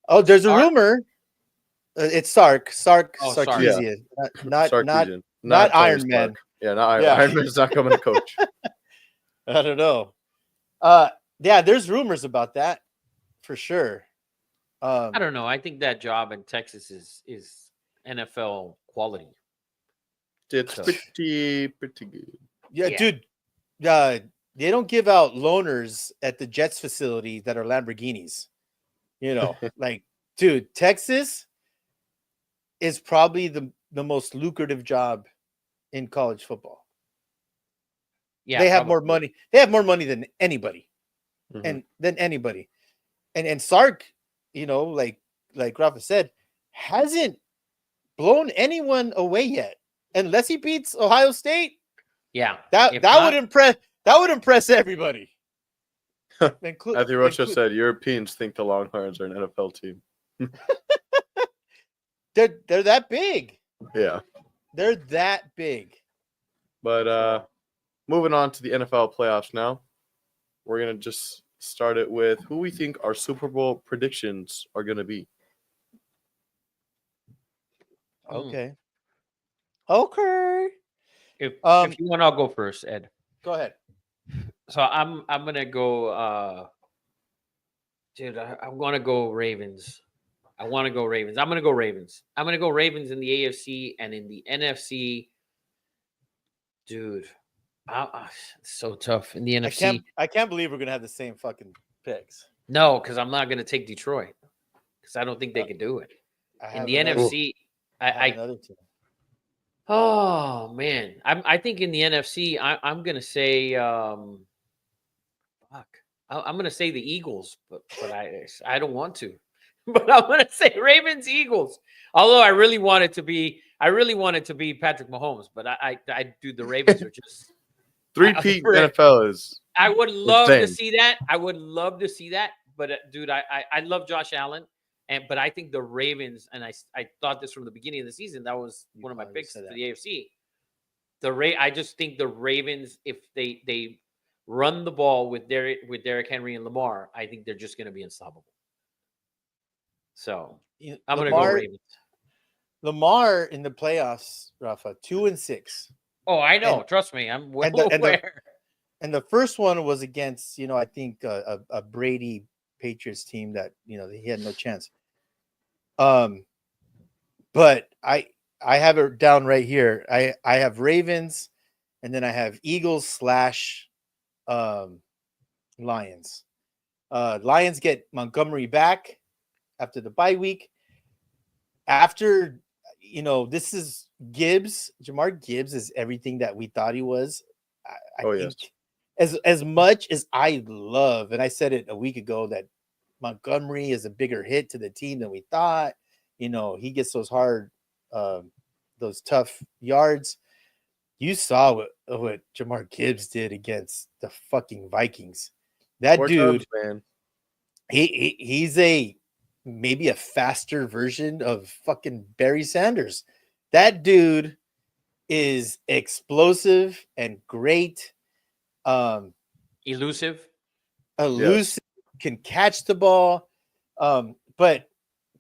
Oh, there's a
Sark?
rumor. It's Sark
Oh, Sark.
Sarkisian. Not
Sarkisian.
not
Tony
Iron Man.
Stark. Yeah, not Iron
Yeah.
Man. Iron Man's not coming to coach.
I don't know. Yeah, there's rumors about that for sure.
I don't know. I think that job in Texas is NFL quality.
It's
So-
pretty good.
Yeah,
Yeah.
dude. They don't give out loaners at the Jets facility that are Lamborghinis. Like, dude, Texas is probably the most lucrative job in college football.
Yeah,
They have more
probably.
money. They have more money than anybody.
Mhm.
And than anybody. And Sark, like Rafa said, hasn't blown anyone away yet. Unless he beats Ohio State.
Yeah.
That
If
that
not-
would impress everybody.
Matthew Rocha said Europeans think the Longhorns are an NFL team.
they're that big.
Yeah.
They're that big.
But moving on to the NFL playoffs now. We're going to just start it with who we think our Super Bowl predictions are going to be.
Okay. Okay.
If
Um,
you want, I'll go first, Ed.
Go ahead.
So I'm gonna go. Dude, I'm gonna go Ravens. I want to go Ravens. I'm gonna go Ravens. I'm gonna go Ravens in the AFC and in the NFC. Dude, it's so tough in the NFC.
I can't believe we're gonna have the same fucking picks.
No, because I'm not gonna take Detroit because I don't think they can do it.
I
In
have
the
another-
NFC,
I have
I
another team.
oh man, I think in the NFC, I'm gonna say fuck. I'm gonna say the Eagles, but I don't want to. But I'm gonna say Ravens Eagles. Although I really want it to be Patrick Mahomes, but I do the Ravens are just.
Three-peat
for it.
NFL is
I would love to
Insane.
see that. I would love to see that. But dude, I love Josh Allen, but I think the Ravens, and I thought this from the beginning of the season. That was
You
one of my
probably
picks
said
for
that.
the AFC. I just think the Ravens, if they run the ball with Derrick Henry and Lamar, I think they're just going to be unstoppable. So I'm going to go Ravens.
Lamar in the playoffs, Rafa, 2-6.
Oh, I know.
And-
Trust me, I'm well
and the-
aware.
And the first one was against, I think a Brady Patriots team that, he had no chance. But I have it down right here. I have Ravens, and then I have Eagles / Lions. Lions get Montgomery back after the bye week. After, this is Gibbs. Jamar Gibbs is everything that we thought he was. I
Oh,
think
yes.
as much as I love, and I said it a week ago, that Montgomery is a bigger hit to the team than we thought. He gets those hard, those tough yards. You saw what Jamar Gibbs did against the fucking Vikings. That
Four
dude,
times, man.
he's maybe a faster version of fucking Barry Sanders. That dude is explosive and great.
Elusive.
Elusive, can catch the ball. But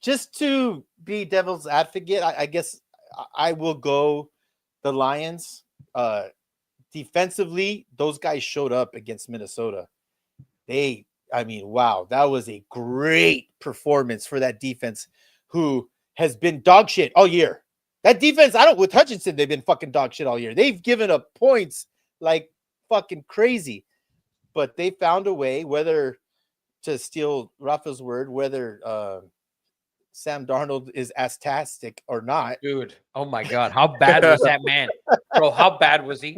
just to be devil's advocate, I guess I will go the Lions. Defensively, those guys showed up against Minnesota. Wow, that was a great performance for that defense, who has been dog shit all year. That defense, with Hutchinson, they've been fucking dog shit all year. They've given up points like fucking crazy, but they found a way, whether to steal Rafa's word, whether Sam Darnold is astastic or not.
Dude, oh my God, how bad was that man, bro? How bad was he?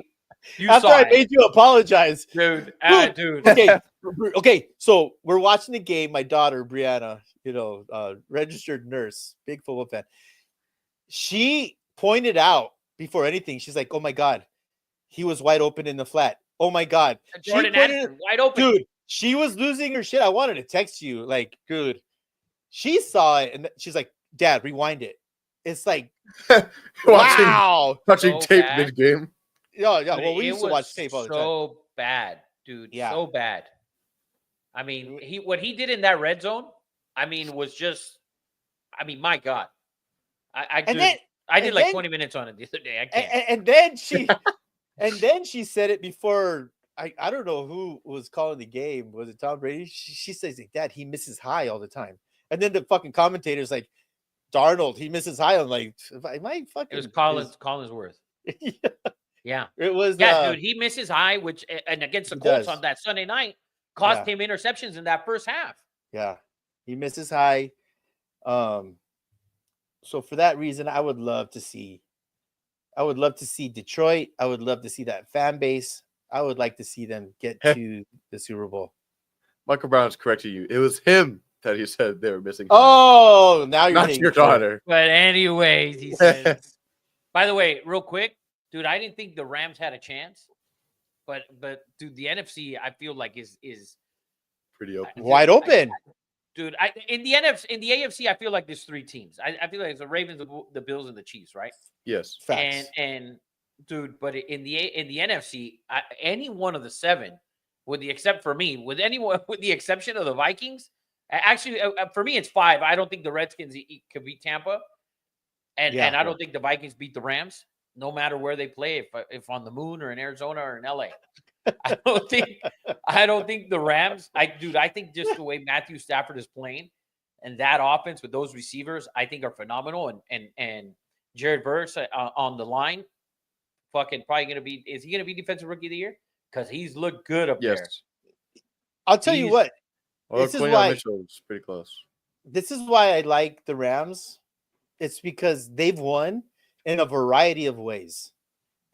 You
After
saw
I
it,
made you apologize,
dude. Dude,
okay, okay. So we're watching the game. My daughter Brianna, registered nurse, big football fan. She pointed out before anything. She's like, "Oh my God, he was wide open in the flat. Oh my God,
Jordan
pointed-
Addison, wide open,
dude." She was losing her shit. I wanted to text you, like, dude. She saw it and she's like, "Dad, rewind it." It's like, wow.
watching
So
tape
bad.
mid game.
Yeah.
Dude,
Well, we
it
used to
was
watch tape all the time.
So bad, dude.
Yeah.
So bad. I mean, what he did in that red zone, I mean, was just, I mean, my God. I did like 20 minutes on it the other day. I can't.
And then she, and then she said it before. I don't know who was calling the game. Was it Tom Brady? She says, like, "Dad, he misses high all the time." And then the fucking commentator's like, "Darnold, he misses high." I'm like, "Am I fucking?"
It was Collinsworth. Yeah.
It was.
Yeah, dude, he misses high, which and against the
He
Colts
does.
on that Sunday night cost
Yeah.
him interceptions in that first half.
Yeah, he misses high. So for that reason, I would love to see Detroit. I would love to see that fan base. I would like to see them get to the Super Bowl.
Michael Brown's correcting you. It was him that he said they were missing.
Oh, now you're
not
taking
your
credit.
daughter.
But anyways, he says. By the way, real quick, dude, I didn't think the Rams had a chance, but dude, the NFC I feel like is
Pretty open.
Wide open.
dude. In the AFC, I feel like there's three teams. I feel like it's the Ravens, the Bills, and the Chiefs, right?
Yes.
Facts.
And dude, but in the NFC, any one of the seven, with the except for me, with the exception of the Vikings, actually, for me, it's five. I don't think the Redskins could beat Tampa, and I don't think the Vikings beat the Rams, no matter where they play, if on the moon or in Arizona or in LA. I don't think the Rams. I think just the way Matthew Stafford is playing and that offense with those receivers, I think are phenomenal. And Jared Verse on the line, fucking probably gonna be. Is he gonna be defensive rookie of the year? Because he's looked good up there.
I'll tell you what.
Well,
This is why
Mitchell's pretty close.
This is why I like the Rams. It's because they've won in a variety of ways.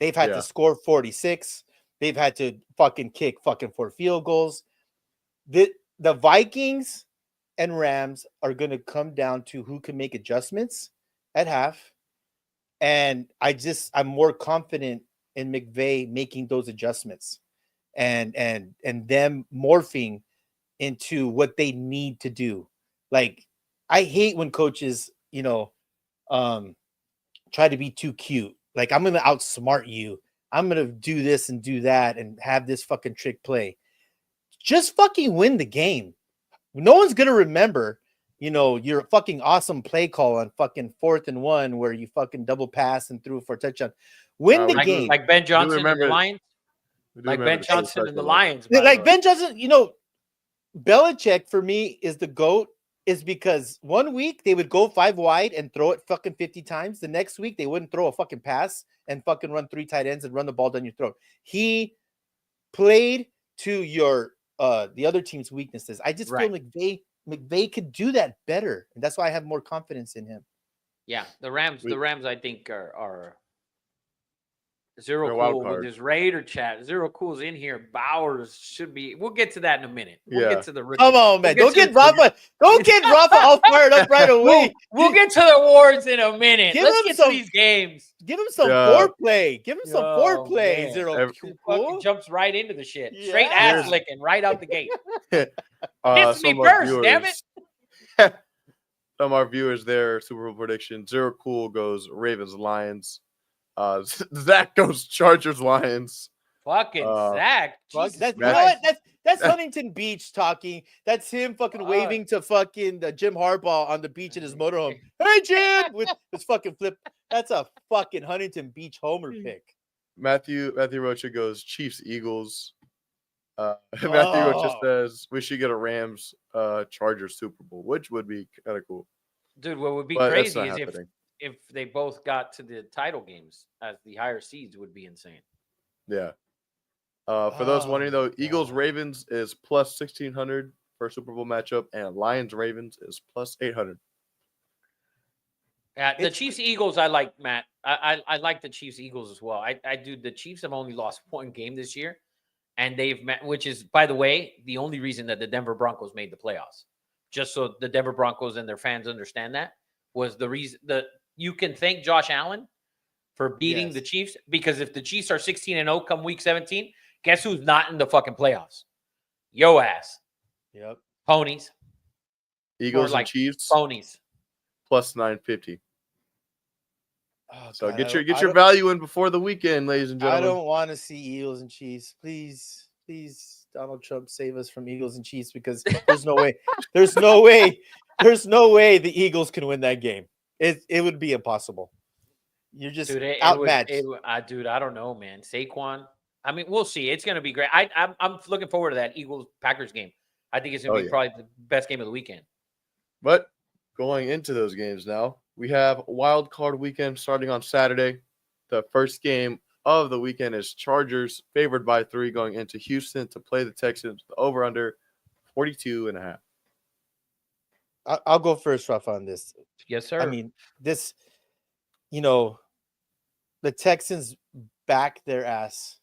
They've had to score 46. They've had to fucking kick 4 field goals. The Vikings and Rams are going to come down to who can make adjustments at half. And I'm more confident in McVay making those adjustments and them morphing into what they need to do. Like, I hate when coaches, try to be too cute. Like, I'm going to outsmart you. I'm going to do this and do that and have this fucking trick play. Just fucking win the game. No one's going to remember, your fucking awesome play call on fucking 4th and 1 where you fucking double pass and threw for a touchdown. Win the game.
Like Ben Johnson and the Lions. Like Ben Johnson and the Lions.
Like Ben Johnson, Belichick for me is the GOAT. Is because 1 week they would go 5 wide and throw it fucking 50 times. The next week they wouldn't throw a fucking pass and fucking run 3 tight ends and run the ball down your throat. He played to your the other team's weaknesses. I just feel McVay could do that better, and that's why I have more confidence in him.
Yeah, the Rams I think are Zero
wild
Cool
card.
with his Raider chat. Zero Cool's in here. Bowers should be. We'll get to that in a minute. We'll get to the rookie.
Come on, man.
We'll
Don't get Rafa all fired up right away.
We'll get to the awards in a minute. Let's get to these games.
Give him some foreplay. Give him some foreplay.
Man.
Zero
Fucking jumps right into the shit.
Yeah.
Straight ass licking right out the gate. Hits me
Some of our
first, damn it.
Some of our viewers, their Super Bowl prediction: Zero Cool goes Ravens Lions. Zach goes Chargers Lions.
Fucking Zach.
That's Huntington Beach talking. That's him fucking waving to fucking Jim Harbaugh on the beach in his motorhome. Hey, Jim, with his fucking flip. That's a fucking Huntington Beach homer pick.
Matthew Rocha goes Chiefs Eagles. Matthew Rocha says we should get a Rams Chargers Super Bowl, which would be kind of cool.
Dude, what would be
But
crazy
that's
is
not happening.
if they both got to the title games as the higher seeds would be insane.
Yeah. For those wondering though, Eagles Ravens is plus 1,600 for a Super Bowl matchup, and Lions Ravens is plus 800.
Yeah, the Chiefs Eagles, I like, Matt. I like the Chiefs Eagles as well. I do. The Chiefs have only lost one game this year, and they've met, which is, by the way, the only reason that the Denver Broncos made the playoffs. Just so the Denver Broncos and their fans understand that was the reason that you can thank Josh Allen for beating the Chiefs, because if the Chiefs are 16-0 come week 17, guess who's not in the fucking playoffs? Yo ass.
Yep.
Ponies.
Eagles
like
and Chiefs
Ponies.
plus 950.
Oh,
So
God,
get
I
your
don't-
value in before the weekend, ladies and
I
gentlemen.
don't want to see Eagles and Chiefs. Please, please, Donald Trump, save us from Eagles and Chiefs, because there's no way. There's no way. There's no way the Eagles can win that game. It would be impossible. You're just
Dude,
outmatched.
Dude, I don't know, man. Saquon. I mean, we'll see. It's going to be great. I'm looking forward to that Eagles Packers game. I think it's going to be probably the best game of the weekend.
But going into those games now, we have wild card weekend starting on Saturday. The first game of the weekend is Chargers favored by 3 going into Houston to play the Texans. The over under 42.5.
I'll go first, Rafa, on this.
Yes, sir.
I mean, this, the Texans back their ass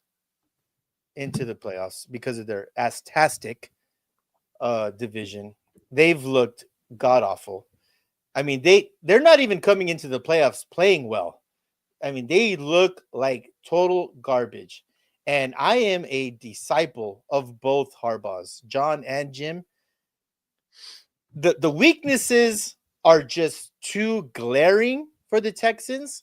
into the playoffs because of their ass-tastic division. They've looked god awful. I mean, they're not even coming into the playoffs playing well. I mean, they look like total garbage. And I am a disciple of both Harbaughs, John and Jim. The weaknesses are just too glaring for the Texans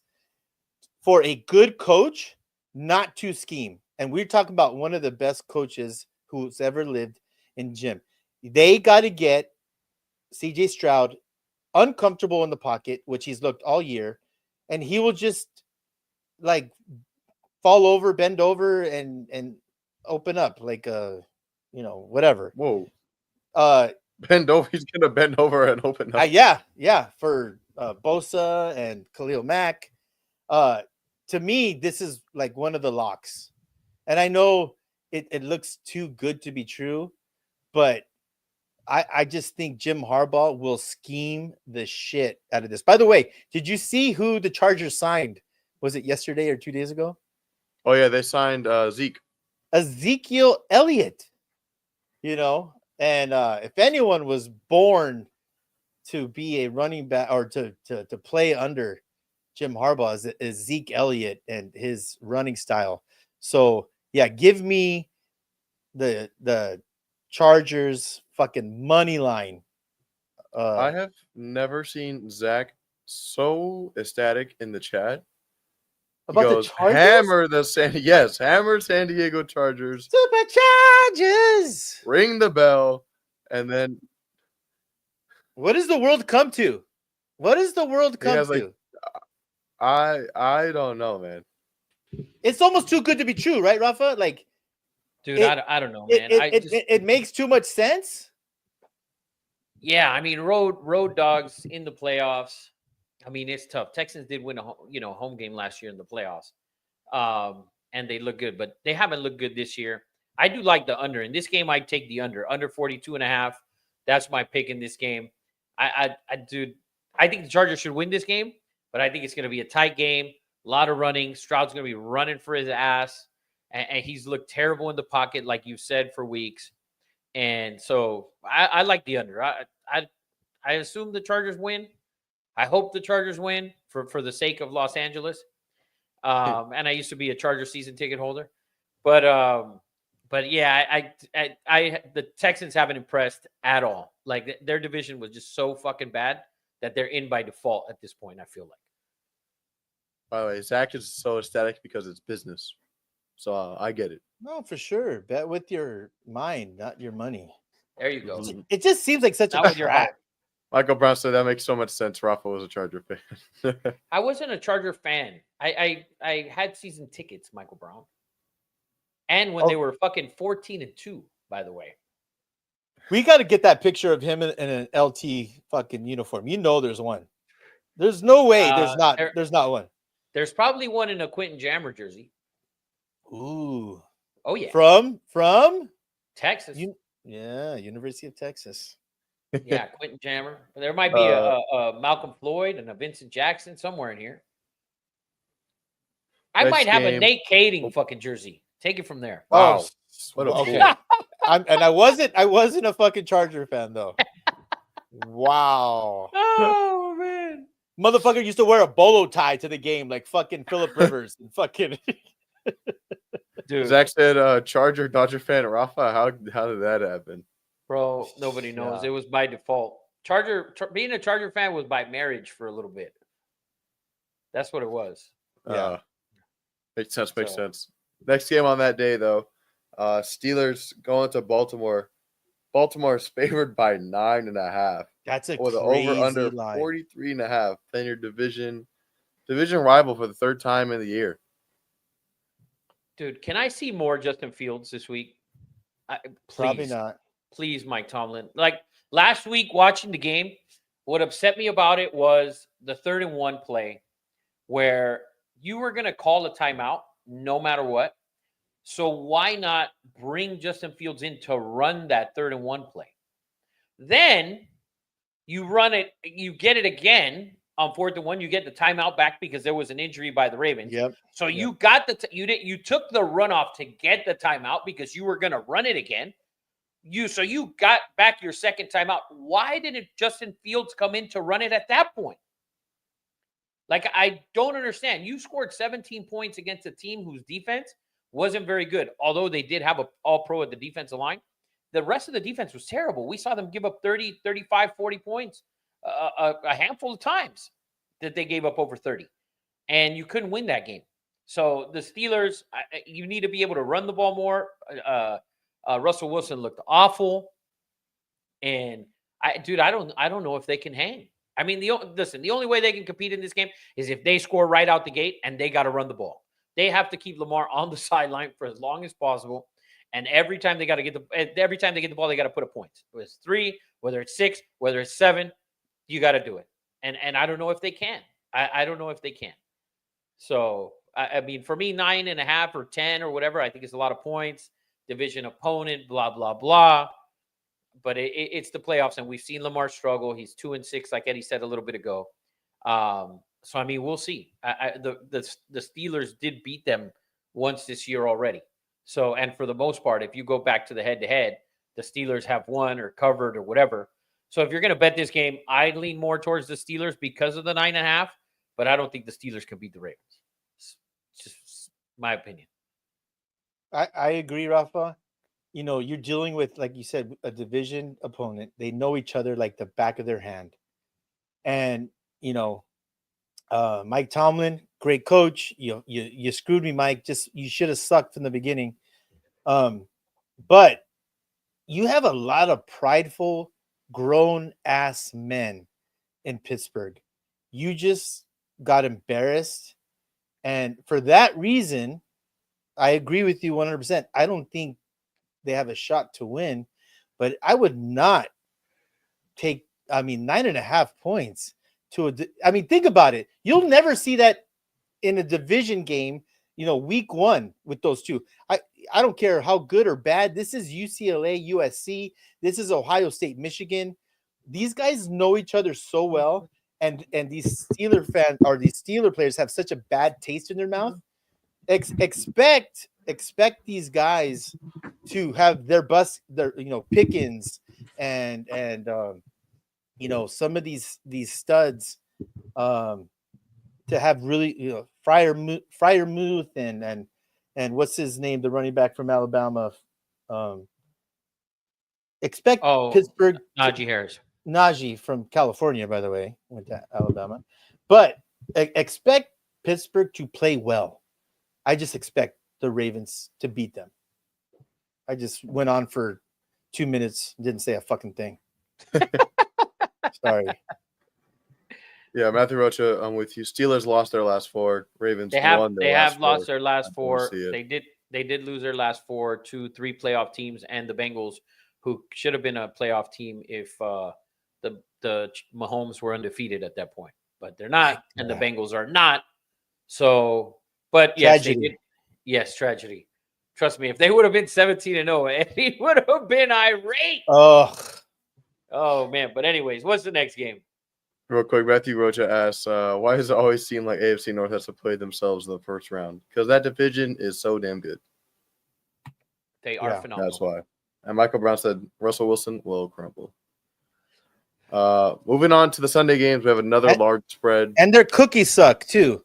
for a good coach not to scheme. And we're talking about one of the best coaches who's ever lived in Jim. They got to get CJ Stroud uncomfortable in the pocket, which he's looked all year, and he will just like fall over, bend over, and open up like whatever.
Whoa.
Uh
Bend over. He's going to bend over and open up.
yeah, for Bosa and Khalil Mack. To me, this is like one of the locks. And I know it looks too good to be true, but I just think Jim Harbaugh will scheme the shit out of this. By the way, did you see who the Chargers signed? Was it yesterday or 2 days ago?
Oh, yeah. They signed Zeke.
Ezekiel Elliott. And if anyone was born to be a running back or to play under Jim Harbaugh, is Zeke Elliott and his running style. So yeah, give me the Chargers fucking money line.
I have never seen Zach so ecstatic in the chat. He
about
goes,
the Chargers.
hammer San Diego Chargers.
Super Chargers.
Ring the bell, and then
What does the world come to? What does the world
He has,
come
like,
to?
I don't know, man.
It's almost too good to be true, right, Rafa? Like,
Dude,
it-
I don't know, man.
it makes too much sense.
Yeah, I mean, road dogs in the playoffs. I mean, it's tough. Texans did win a home game last year in the playoffs, and they look good, but they haven't looked good this year. I do like the under in this game. I take the under 42.5. That's my pick in this game. I think the Chargers should win this game, but I think it's going to be a tight game. A lot of running. Stroud's going to be running for his ass, and he's looked terrible in the pocket, like you said, for weeks. And so I like the under. I assume the Chargers win. I hope the Chargers win for the sake of Los Angeles. And I used to be a Charger season ticket holder, but yeah, the Texans haven't impressed at all. Like their division was just so fucking bad that they're in by default at this point. I feel like.
By the way, Zach is so ecstatic because it's business. So I get it.
No, for sure. Bet with your mind, not your money.
There you go.
It just seems like such
Not
a
with your
trap.
heart.
Michael Brown said that makes so much sense. Rafa was a Charger fan.
I wasn't a Charger fan. I had season tickets, Michael Brown, and when they were fucking 14-2, by the way.
We got to get that picture of him in an LT fucking uniform. There's one. There's no way there's not. There's not one.
There's probably one in a Quentin Jammer jersey.
Ooh.
Oh yeah.
From
Texas.
Yeah, University of Texas.
Yeah, Quentin Jammer. There might be a Malcolm Floyd and a Vincent Jackson somewhere in here. I
Next
might have a
game.
Nate Kading fucking jersey. Take it from there.
Wow.
Oh,
What a
okay.
fool.
I wasn't a fucking Charger fan though. Wow.
Oh man.
Motherfucker used to wear a bolo tie to the game like fucking Phillip Rivers and fucking
Dude,
Zach said Charger Dodger fan. Rafa, how did that happen?
bro, nobody knows.
Yeah.
It was by default. Being a Charger fan was by marriage for a little bit. That's what it was.
Yeah.
Makes sense. Makes
So-
sense. Next game on that day, though, Steelers going to Baltimore. Baltimore's favored by 9.5.
That's a
With the
crazy
over under
line.
43.5. Playing your division rival for the third time in the year.
Dude, can I see more Justin Fields this week?
Probably
Please.
not.
Please, Mike Tomlin. Like last week watching the game, what upset me about it was the 3rd and 1 play where you were going to call a timeout no matter what. So why not bring Justin Fields in to run that 3rd and 1 play? Then you run it, you get it again on 4th and 1. You get the timeout back because there was an injury by the Ravens.
Yep.
So you got you took the runoff to get the timeout because you were going to run it again. You got back your second timeout. Why didn't Justin Fields come in to run it at that point? Like, I don't understand. You scored 17 points against a team whose defense wasn't very good, although they did have an all-pro at the defensive line. The rest of the defense was terrible. We saw them give up 30, 35, 40 points a handful of times that they gave up over 30. And you couldn't win that game. So the Steelers, you need to be able to run the ball more. Russell Wilson looked awful. And, I don't know if they can hang. I mean, the only way they can compete in this game is if they score right out the gate and they got to run the ball. They have to keep Lamar on the sideline for as long as possible. And every time they get the ball, they got to put a point. Whether it's 3, whether it's 6, whether it's 7, you got to do it. And I don't know if they can. I don't know if they can. So, I mean, for me, 9.5 or 10 or whatever, I think it's a lot of points. Division opponent, blah, blah, blah. But it's the playoffs, and we've seen Lamar struggle. He's 2-6, like Eddie said a little bit ago. So, I mean, we'll see. The Steelers did beat them once this year already. So, and for the most part, if you go back to the head-to-head, the Steelers have won or covered or whatever. So, if you're going to bet this game, I'd lean more towards the Steelers because of the 9.5, but I don't think the Steelers can beat the Ravens. It's just my opinion.
I agree, Rafa. You know, you're dealing with, like you said, a division opponent. They know each other like the back of their hand. And, you know, Mike Tomlin, great coach. You screwed me, Mike. You should have sucked from the beginning. But you have a lot of prideful, grown-ass men in Pittsburgh. You just got embarrassed. And for that reason, I agree with you 100%. I don't think they have a shot to win, but I would not take, 9.5 points think about it. You'll never see that in a division game, week 1 with those two. I don't care how good or bad. This is UCLA, USC. This is Ohio State, Michigan. These guys know each other so well. And these Steeler fans or these Steeler players have such a bad taste in their mouth. Expect these guys to have their Pickens and some of these studs to have really Freiermuth and what's his name, the running back from Alabama. Expect Pittsburgh.
Najee Harris.
Najee from California, by the way, went to Alabama. But expect Pittsburgh to play well. I just expect the Ravens to beat them. I just went on for 2 minutes, didn't say a fucking thing. Sorry.
Yeah, Matthew Rocha, I'm with you. Steelers lost their last 4. Ravens won their last 4.
Lost their last 4.
See it.
They did lose their last 4 to 3 playoff teams and the Bengals, who should have been a playoff team if the Mahomes were undefeated at that point. But they're not, and the Bengals are not. So, but yes,
tragedy.
they did. Yes, tragedy. Trust me, if they would have been 17-0, Eddie would have been irate.
Oh,
Oh man. But anyways, what's the next game?
Real quick, Matthew Rocha asks, why does it always seem like AFC North has to play themselves in the first round? Because that division is so damn good.
They are
Yeah,
phenomenal.
That's why. And Michael Brown said Russell Wilson will crumble. Moving on to the Sunday games, we have another
And-
large spread.
and their cookies suck too.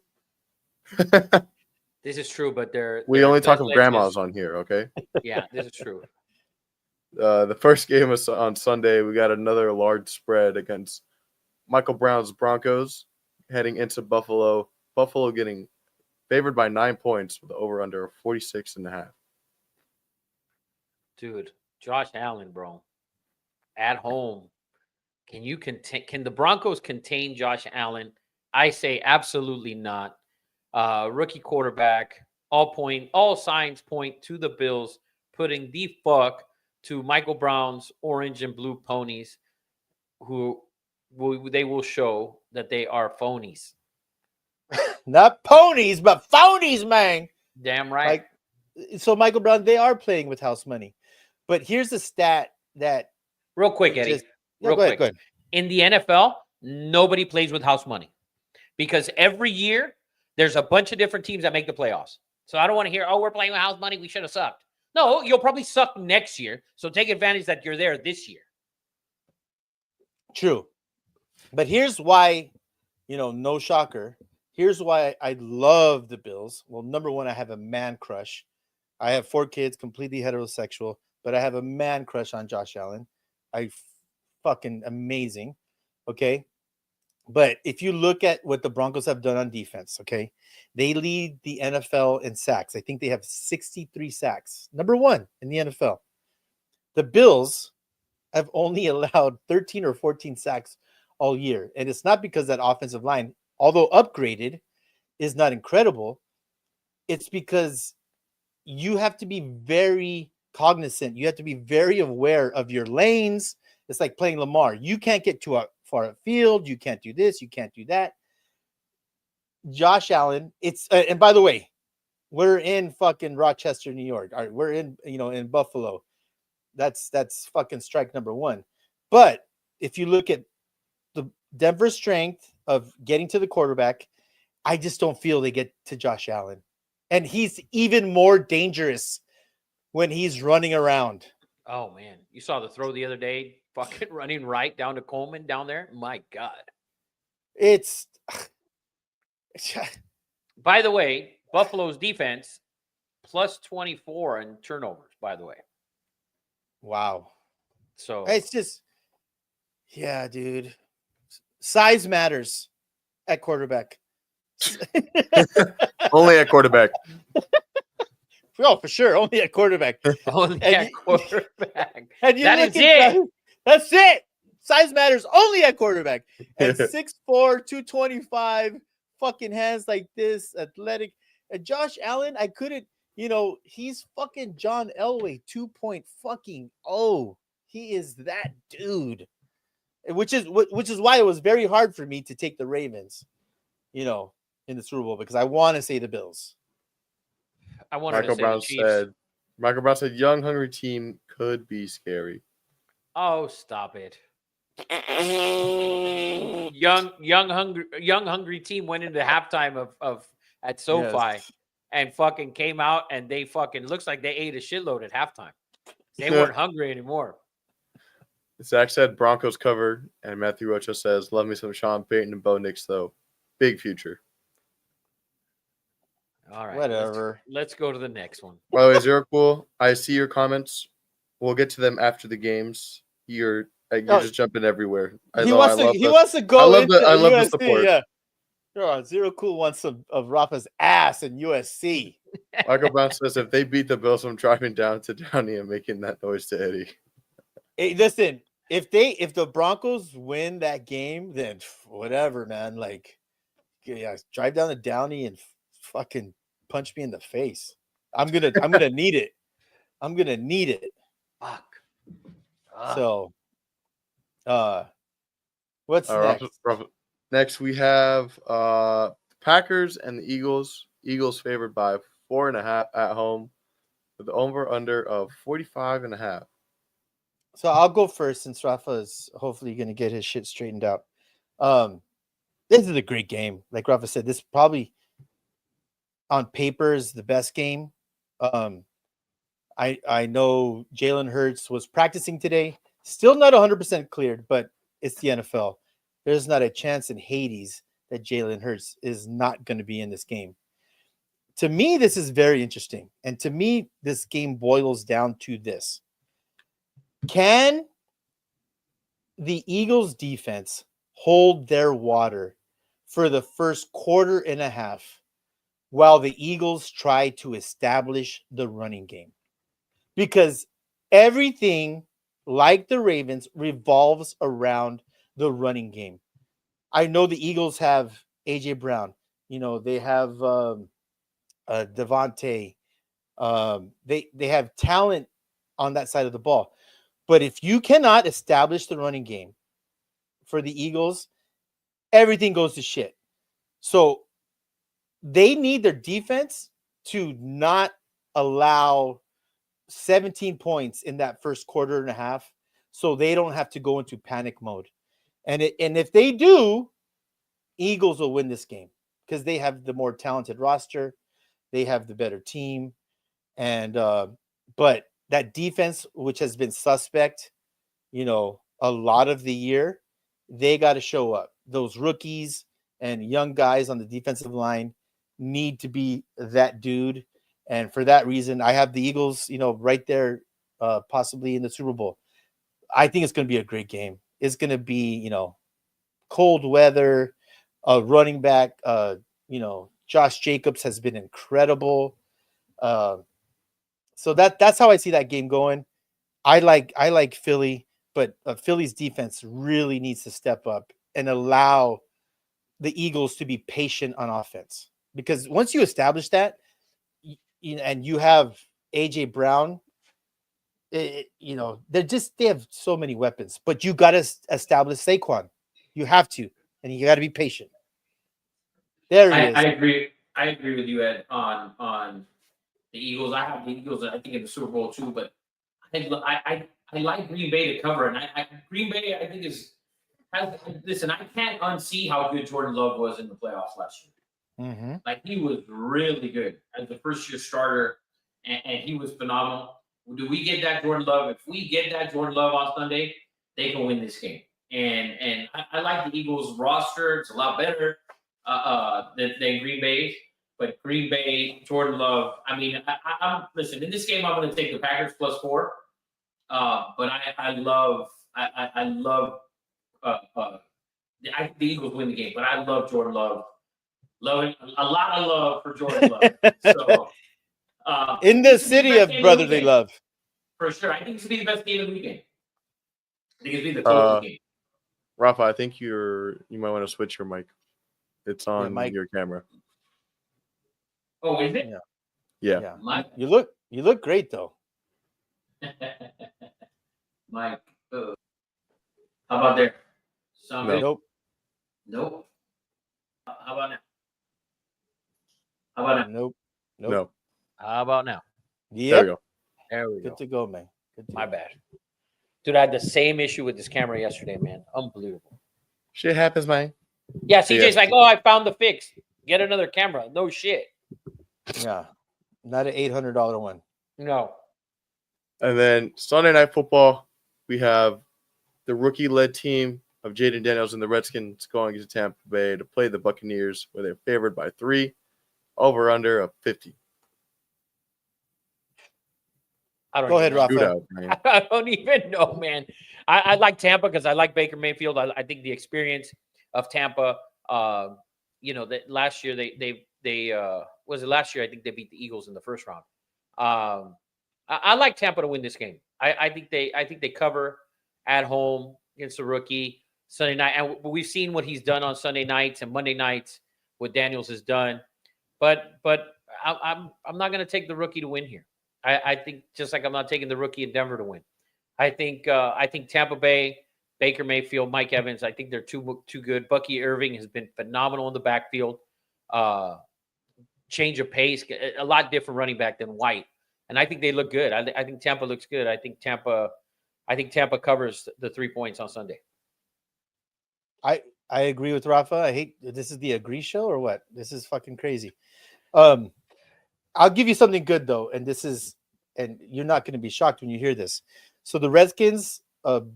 This is true, but
We
their
only talk
best
of
leg
grandmas
is-
on here, okay?
Yeah, this is true.
The first game was on Sunday. We got another large spread against Michael Brown's Broncos heading into Buffalo. Buffalo getting favored by 9 points with over under 46.5.
Dude, Josh Allen, bro. At home. Can the Broncos contain Josh Allen? I say absolutely not. Rookie quarterback, all signs point to the Bills putting the fuck to Michael Brown's orange and blue ponies, who they will show that they are phonies.
Not ponies, but phonies, man.
Damn right.
So Michael Brown, they are playing with house money. But here's the stat that
Real quick, Eddie.
just yeah,
real
go ahead,
quick. In the NFL, nobody plays with house money because every year there's a bunch of different teams that make the playoffs. So I don't want to hear, oh, we're playing with house money. We should have sucked. No, you'll probably suck next year. So take advantage that you're there this year.
True. But here's why, no shocker. Here's why I love the Bills. Well, number one, I have a man crush. I have 4 kids, completely heterosexual, but I have a man crush on Josh Allen. Fucking amazing. Okay. But if you look at what the Broncos have done on defense, okay, they lead the NFL in sacks. I think they have 63 sacks. Number one in the NFL. The Bills have only allowed 13 or 14 sacks all year. And it's not because that offensive line, although upgraded, is not incredible. It's because you have to be very cognizant. You have to be very aware of your lanes. It's like playing Lamar. You can't get too far field. You can't do this. You can't do that. Josh Allen, and by the way, we're in fucking Rochester, New York. All right, we're in Buffalo. That's fucking strike number one. But if you look at the Denver strength of getting to the quarterback, I just don't feel they get to Josh Allen. And he's even more dangerous when he's running around.
Oh, man. You saw the throw the other day, fucking running right down to Coleman down there. My God.
It's
By the way, Buffalo's defense plus 24 in turnovers, by the way.
wow.
So
It's just, yeah, dude. Size matters at quarterback.
Only at quarterback.
Oh, for sure. Only at quarterback.
only
and
at
you-
quarterback.
And you
That
look
is
at
it.
size- That's it. Size matters only at quarterback. And 6'4", 225, fucking hands like this, athletic. And Josh Allen, I couldn't, he's fucking John Elway 2.0. He is that dude. Which is why it was very hard for me to take the Ravens, in the Super Bowl, because I want to say the Bills.
I wanted
Michael
to say
Brown
the Chiefs.
Michael Brown said young hungry team could be scary.
Oh, stop it. Young hungry team went into halftime of at SoFi
Yes.
and fucking came out and they fucking looks like they ate a shitload at halftime. They weren't hungry anymore.
Zach said Broncos cover, and Matthew Rocha says, love me some Sean Payton and Bo Nix, though. Big future.
All right.
Whatever.
Let's go to the next one.
By the way, Zero Cool, I see your comments. We'll get to them after the games. You're just jumping everywhere.
He wants to go
I love
into
I love the
USC.
support.
Yeah. Oh, Zero Cool wants some of Rafa's ass in USC.
Michael Brown says if they beat the Bills, I'm driving down to Downey and making that noise to Eddie.
Hey, listen, if the Broncos win that game, then whatever, man. Like, yeah, drive down to Downey and fucking punch me in the face. I'm gonna need it. I'm gonna need it.
Fuck.
So, what's next?
Next, we have Packers and the Eagles. Eagles favored by 4.5 at home. with the over under of 45.5.
So I'll go first since Rafa is hopefully going to get his shit straightened out. This is a great game. Like Rafa said, this probably on paper is the best game. I know Jalen Hurts was practicing today. Still not 100% cleared, but it's the NFL. There's not a chance in Hades that Jalen Hurts is not going to be in this game. To me, this is very interesting. And to me, this game boils down to this. Can the Eagles defense hold their water for the first quarter and a half while the Eagles try to establish the running game? Because everything, like the Ravens, revolves around the running game. I know the Eagles have A.J. Brown. You know, they have Devontae. They have talent on that side of the ball. But if you cannot establish the running game for the Eagles, everything goes to shit. So they need their defense to not allow 17 points in that first quarter and a half so they don't have to go into panic mode. And if they do, Eagles will win this game because they have the more talented roster. They have the better team. And but that defense, which has been suspect, you know, a lot of the year, they got to show up. Those rookies and young guys on the defensive line need to be that dude. And for that reason, I have the Eagles, you know, right there, possibly in the Super Bowl. I think it's going to be a great game. It's going to be, you know, cold weather, running back, you know, Josh Jacobs has been incredible. So that's how I see that game going. I like Philly, but Philly's defense really needs to step up and allow the Eagles to be patient on offense. Because once you establish that, and you have AJ Brown, you know, they have so many weapons, but you got to establish Saquon. You have to, and you got to be patient. There he is.
I agree. I agree with you, Ed, on the Eagles. I have the Eagles, I think, in the Super Bowl too. But I like Green Bay to cover, and Green Bay I think listen. I can't unsee how good Jordan Love was in the playoffs last year.
Mm-hmm.
Like, he was really good as the first year starter, and he was phenomenal. Do we get that Jordan Love? If we get that Jordan Love on Sunday, they can win this game. And I like the Eagles roster. It's a lot better than Green Bay. But Green Bay, Jordan Love. I mean, I'm listen. In this game, I'm going to take the Packers +4. But I love the Eagles win the game. But I love Jordan Love. Loving a lot of love for Jordan Love. So
in the city of brotherly love,
for sure. I think it's gonna be the best game of the weekend. I think it's gonna be the closest game.
Rafa, I think you might want to switch your mic. It's on your camera.
Oh, is it?
Yeah.
You look great though.
Mike, how about there? Sound good? Nope. How about now? How about now?
Nope.
No.
How about now?
Yep.
There we go.
There we go.
Good to go, man.
My bad. Dude, I had the same issue with this camera yesterday, man. Unbelievable.
Shit happens, man.
Yeah, CJ's like, oh, I found the fix. Get another camera. No shit.
Yeah. Not an $800 one.
No.
And then Sunday Night Football, we have the rookie-led team of Jaden Daniels and the Redskins going to Tampa Bay to play the Buccaneers, where they're favored by 3, over under of 50.
Go ahead, Rafa.
Shootout,
I don't even know, man. I like Tampa because I like Baker Mayfield. I think the experience of Tampa. You know, that last year they was it last year? I think they beat the Eagles in the first round. I like Tampa to win this game. I think they cover at home against the rookie Sunday night, and we've seen what he's done on Sunday nights and Monday nights. What Daniels has done, but I'm not going to take the rookie to win here. I think just like I'm not taking the rookie in Denver to win. I think Tampa Bay, Baker Mayfield, Mike Evans. I think they're too good. Bucky Irving has been phenomenal in the backfield. Change of pace, a lot different running back than White. and I think they look good. I think Tampa looks good. I think Tampa covers the 3 points on Sunday.
I agree with Rafa. I hate this is the agree show or what? This is fucking crazy. I'll give you something good though, and you're not going to be shocked when you hear this. So the Redskins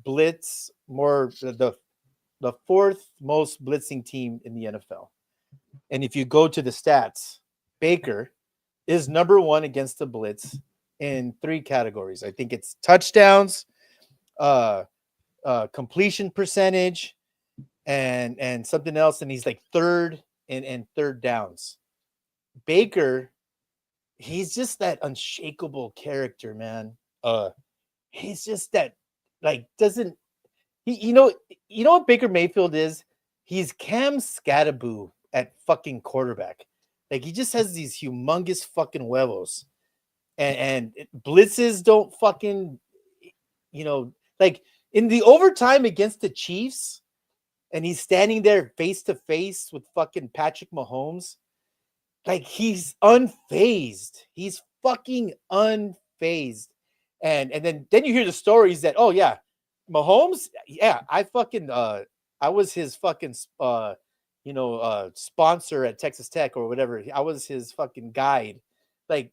blitz more the fourth most blitzing team in the NFL. And if you go to the stats, Baker is number 1 against the blitz in 3 categories. I think it's touchdowns, completion percentage, and something else. And he's like third in third downs. Baker, he's just that unshakable character, man. He's just that doesn't he? You know what Baker Mayfield is? He's Cam Scattaboo at fucking quarterback. Like he just has these humongous fucking huevos, and blitzes don't fucking, like in the overtime against the Chiefs, and he's standing there face to face with fucking Patrick Mahomes. Like he's unfazed. He's fucking unfazed. And then you hear the stories that, oh yeah, Mahomes, yeah, I was his fucking sponsor at Texas Tech or whatever. I was his fucking guide. Like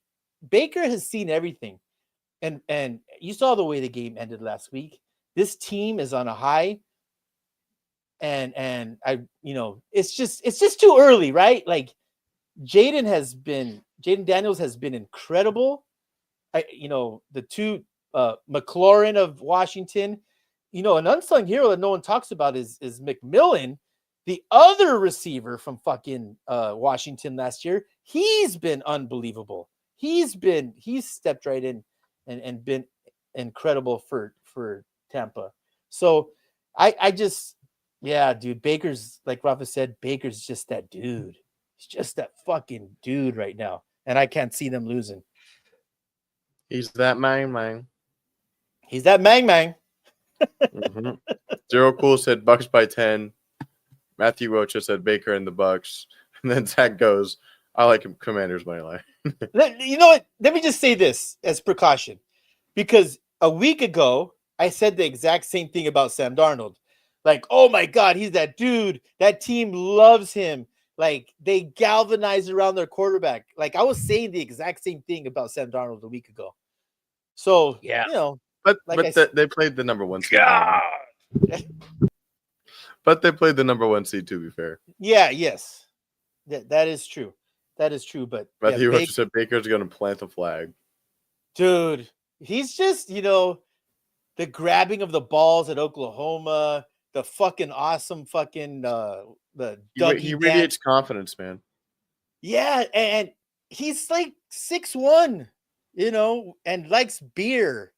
Baker has seen everything. And you saw the way the game ended last week. This team is on a high. And I, it's just too early, right? Like Jaden Daniels has been incredible. The two McLaurin of Washington, an unsung hero that no one talks about is McMillan, the other receiver from fucking Washington last year. He's been unbelievable. He's stepped right in and been incredible for Tampa. So I just, yeah, dude, Baker's, like Rafa said, Baker's just that dude. He's just that fucking dude right now. And I can't see them losing.
He's that man.
He's that mang.
Mm-hmm. Zero Cool said Bucks by 10. Matthew Rocha said Baker and the Bucks. And then Zach goes, I like him Commanders money line.
You know what? Let me just say this as precaution. Because a week ago, I said the exact same thing about Sam Darnold. Like, oh my God, he's that dude. That team loves him. Like, they galvanize around their quarterback. Like, I was saying the exact same thing about Sam Darnold a week ago. So,
yeah.
But
they played the number 1 seed. But they played the number 1 seed, to be fair.
Yeah, yes. That is true. That is true. But
Matthew Rocha said Baker's going to plant the flag.
Dude, he's just, the grabbing of the balls at Oklahoma, the fucking awesome fucking
he radiates confidence, man.
Yeah, and he's like 6'1", and likes beer,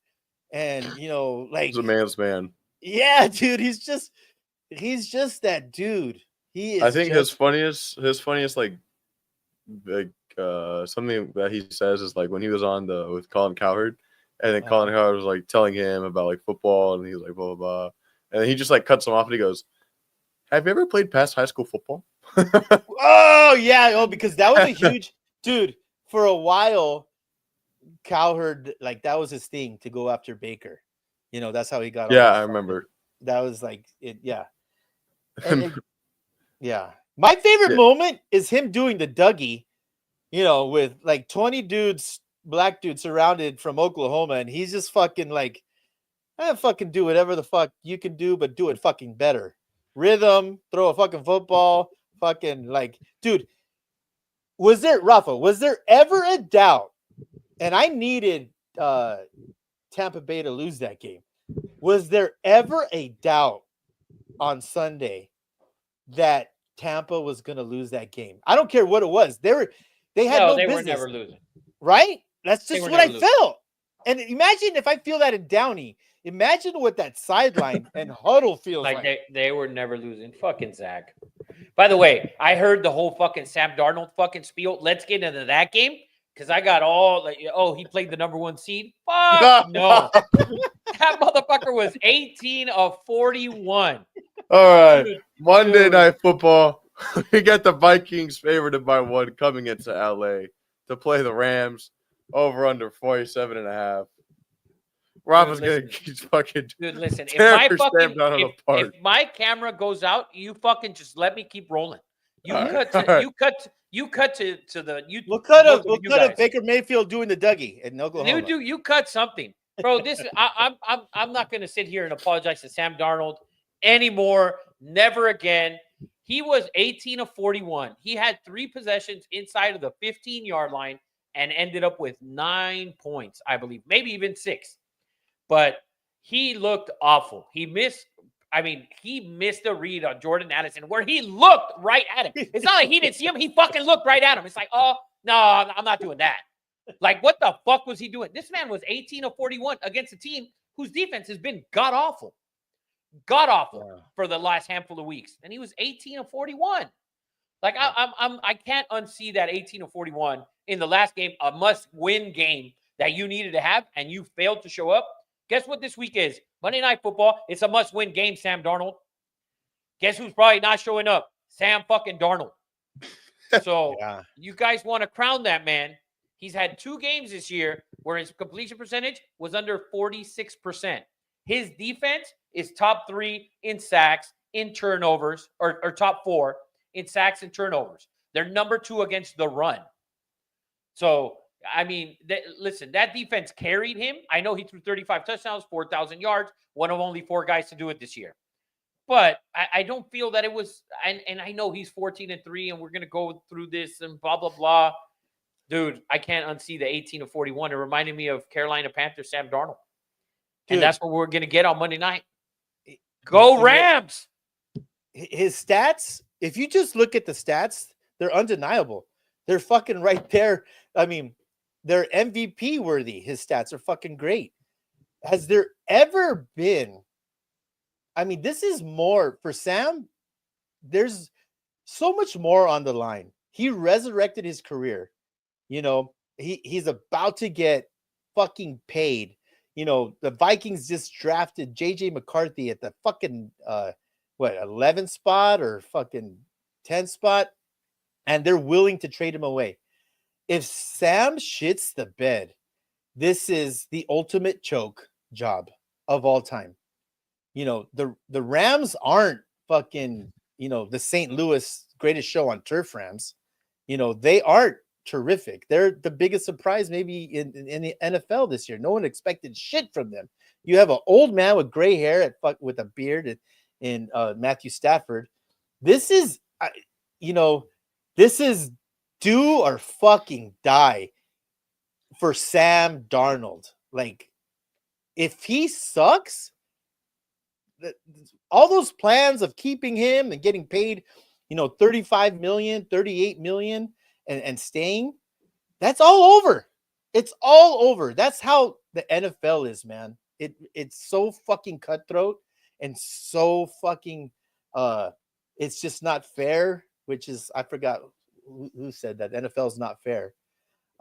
and like
He's a man's man.
Yeah, dude, he's just that dude. He is.
I think his funniest like something that he says is like when he was on with Colin Cowherd, and then Colin Cowherd was like telling him about like football, and he was like blah blah blah, and then he just like cuts him off and he goes, "Have you ever played past high school football?"
Oh yeah, because that was a huge dude for a while. Cowherd, like that was his thing to go after Baker. That's how he got.
Yeah, I remember.
That was like it. Yeah, yeah. My favorite moment is him doing the Dougie, with like 20 dudes, black dudes surrounded from Oklahoma, and he's just fucking like, I fucking do whatever the fuck you can do, but do it fucking better. Rhythm, throw a fucking football, fucking like, dude. Was there ever a doubt? And I needed Tampa Bay to lose that game. Was there ever a doubt on Sunday that Tampa was going to lose that game? I don't care what it was. They had no business.
Were never losing.
Right? That's just what I felt. And imagine if I feel that in Downey. Imagine what that sideline and huddle feels like.
They were never losing. Fucking Zach. By the way, I heard the whole fucking Sam Darnold fucking spiel. Let's get into that game. Because I got all like, he played the number 1 seed. Fuck no. That motherfucker was 18 of 41.
All right. Monday Night Football. We got the Vikings favored by 1 coming into LA to play the Rams. over under 47.5. Rafa's gonna
listen.
fucking
Dude, listen.
tear Sam Darnold apart.
If my camera goes out, you fucking just let me keep rolling. You
All
cut
right,
to
all right.
you cut to the you.
We'll cut
both
up.
of
We'll
you
cut up
guys.
Baker Mayfield doing the Dougie in Oklahoma.
You cut something, bro. This I'm not gonna sit here and apologize to Sam Darnold anymore. Never again. He was 18 of 41. He had 3 possessions inside of the 15-yard line and ended up with 9 points, I believe, maybe even 6. But he looked awful. He missed a read on Jordan Addison where he looked right at him. It's not like he didn't see him. He fucking looked right at him. It's like, oh, no, I'm not doing that. Like, what the fuck was he doing? This man was 18 of 41 against a team whose defense has been god-awful for the last handful of weeks. And he was 18 of 41. Like, I can't unsee that 18 of 41 in the last game, a must-win game that you needed to have, and you failed to show up. Guess what this week is? Monday Night Football. It's a must-win game, Sam Darnold. Guess who's probably not showing up? Sam fucking Darnold. So you guys want to crown that man. He's had 2 games this year where his completion percentage was under 46%. His defense is top 3 in sacks, in turnovers, or top 4 in sacks and turnovers. They're number 2 against the run. So, I mean, listen, that defense carried him. I know he threw 35 touchdowns, 4,000 yards, one of only 4 guys to do it this year. But I don't feel that it was, and I know he's 14-3, and we're going to go through this and blah, blah, blah. Dude, I can't unsee the 18 of 41. It reminded me of Carolina Panthers, Sam Darnold.
Dude,
and that's what we're going to get on Monday night. Go Rams!
His stats, if you just look at the stats, they're undeniable. They're fucking right there. I mean, they're MVP worthy. His stats are fucking great. Has there ever been, I mean, this is more for Sam. There's so much more on the line. He resurrected his career. You know, he's about to get fucking paid. You know, the Vikings just drafted JJ McCarthy at the fucking 11th spot or fucking 10th spot, and they're willing to trade him away. If Sam shits the bed, this is the ultimate choke job of all time. You know, the Rams aren't fucking, you know, the St. Louis greatest show on turf Rams. You know, they aren't terrific. They're the biggest surprise maybe in the NFL this year. No one expected shit from them. You have an old man with gray hair with a beard and Matthew Stafford. This is, you know, this is do or fucking die for Sam Darnold. Like, if he sucks, all those plans of keeping him and getting paid, you know, 35 million, 38 million and staying, that's all over. It's all over. That's how the NFL is, man. It's so fucking cutthroat and so fucking it's just not fair, which is, I forgot who said that. The NFL is not fair.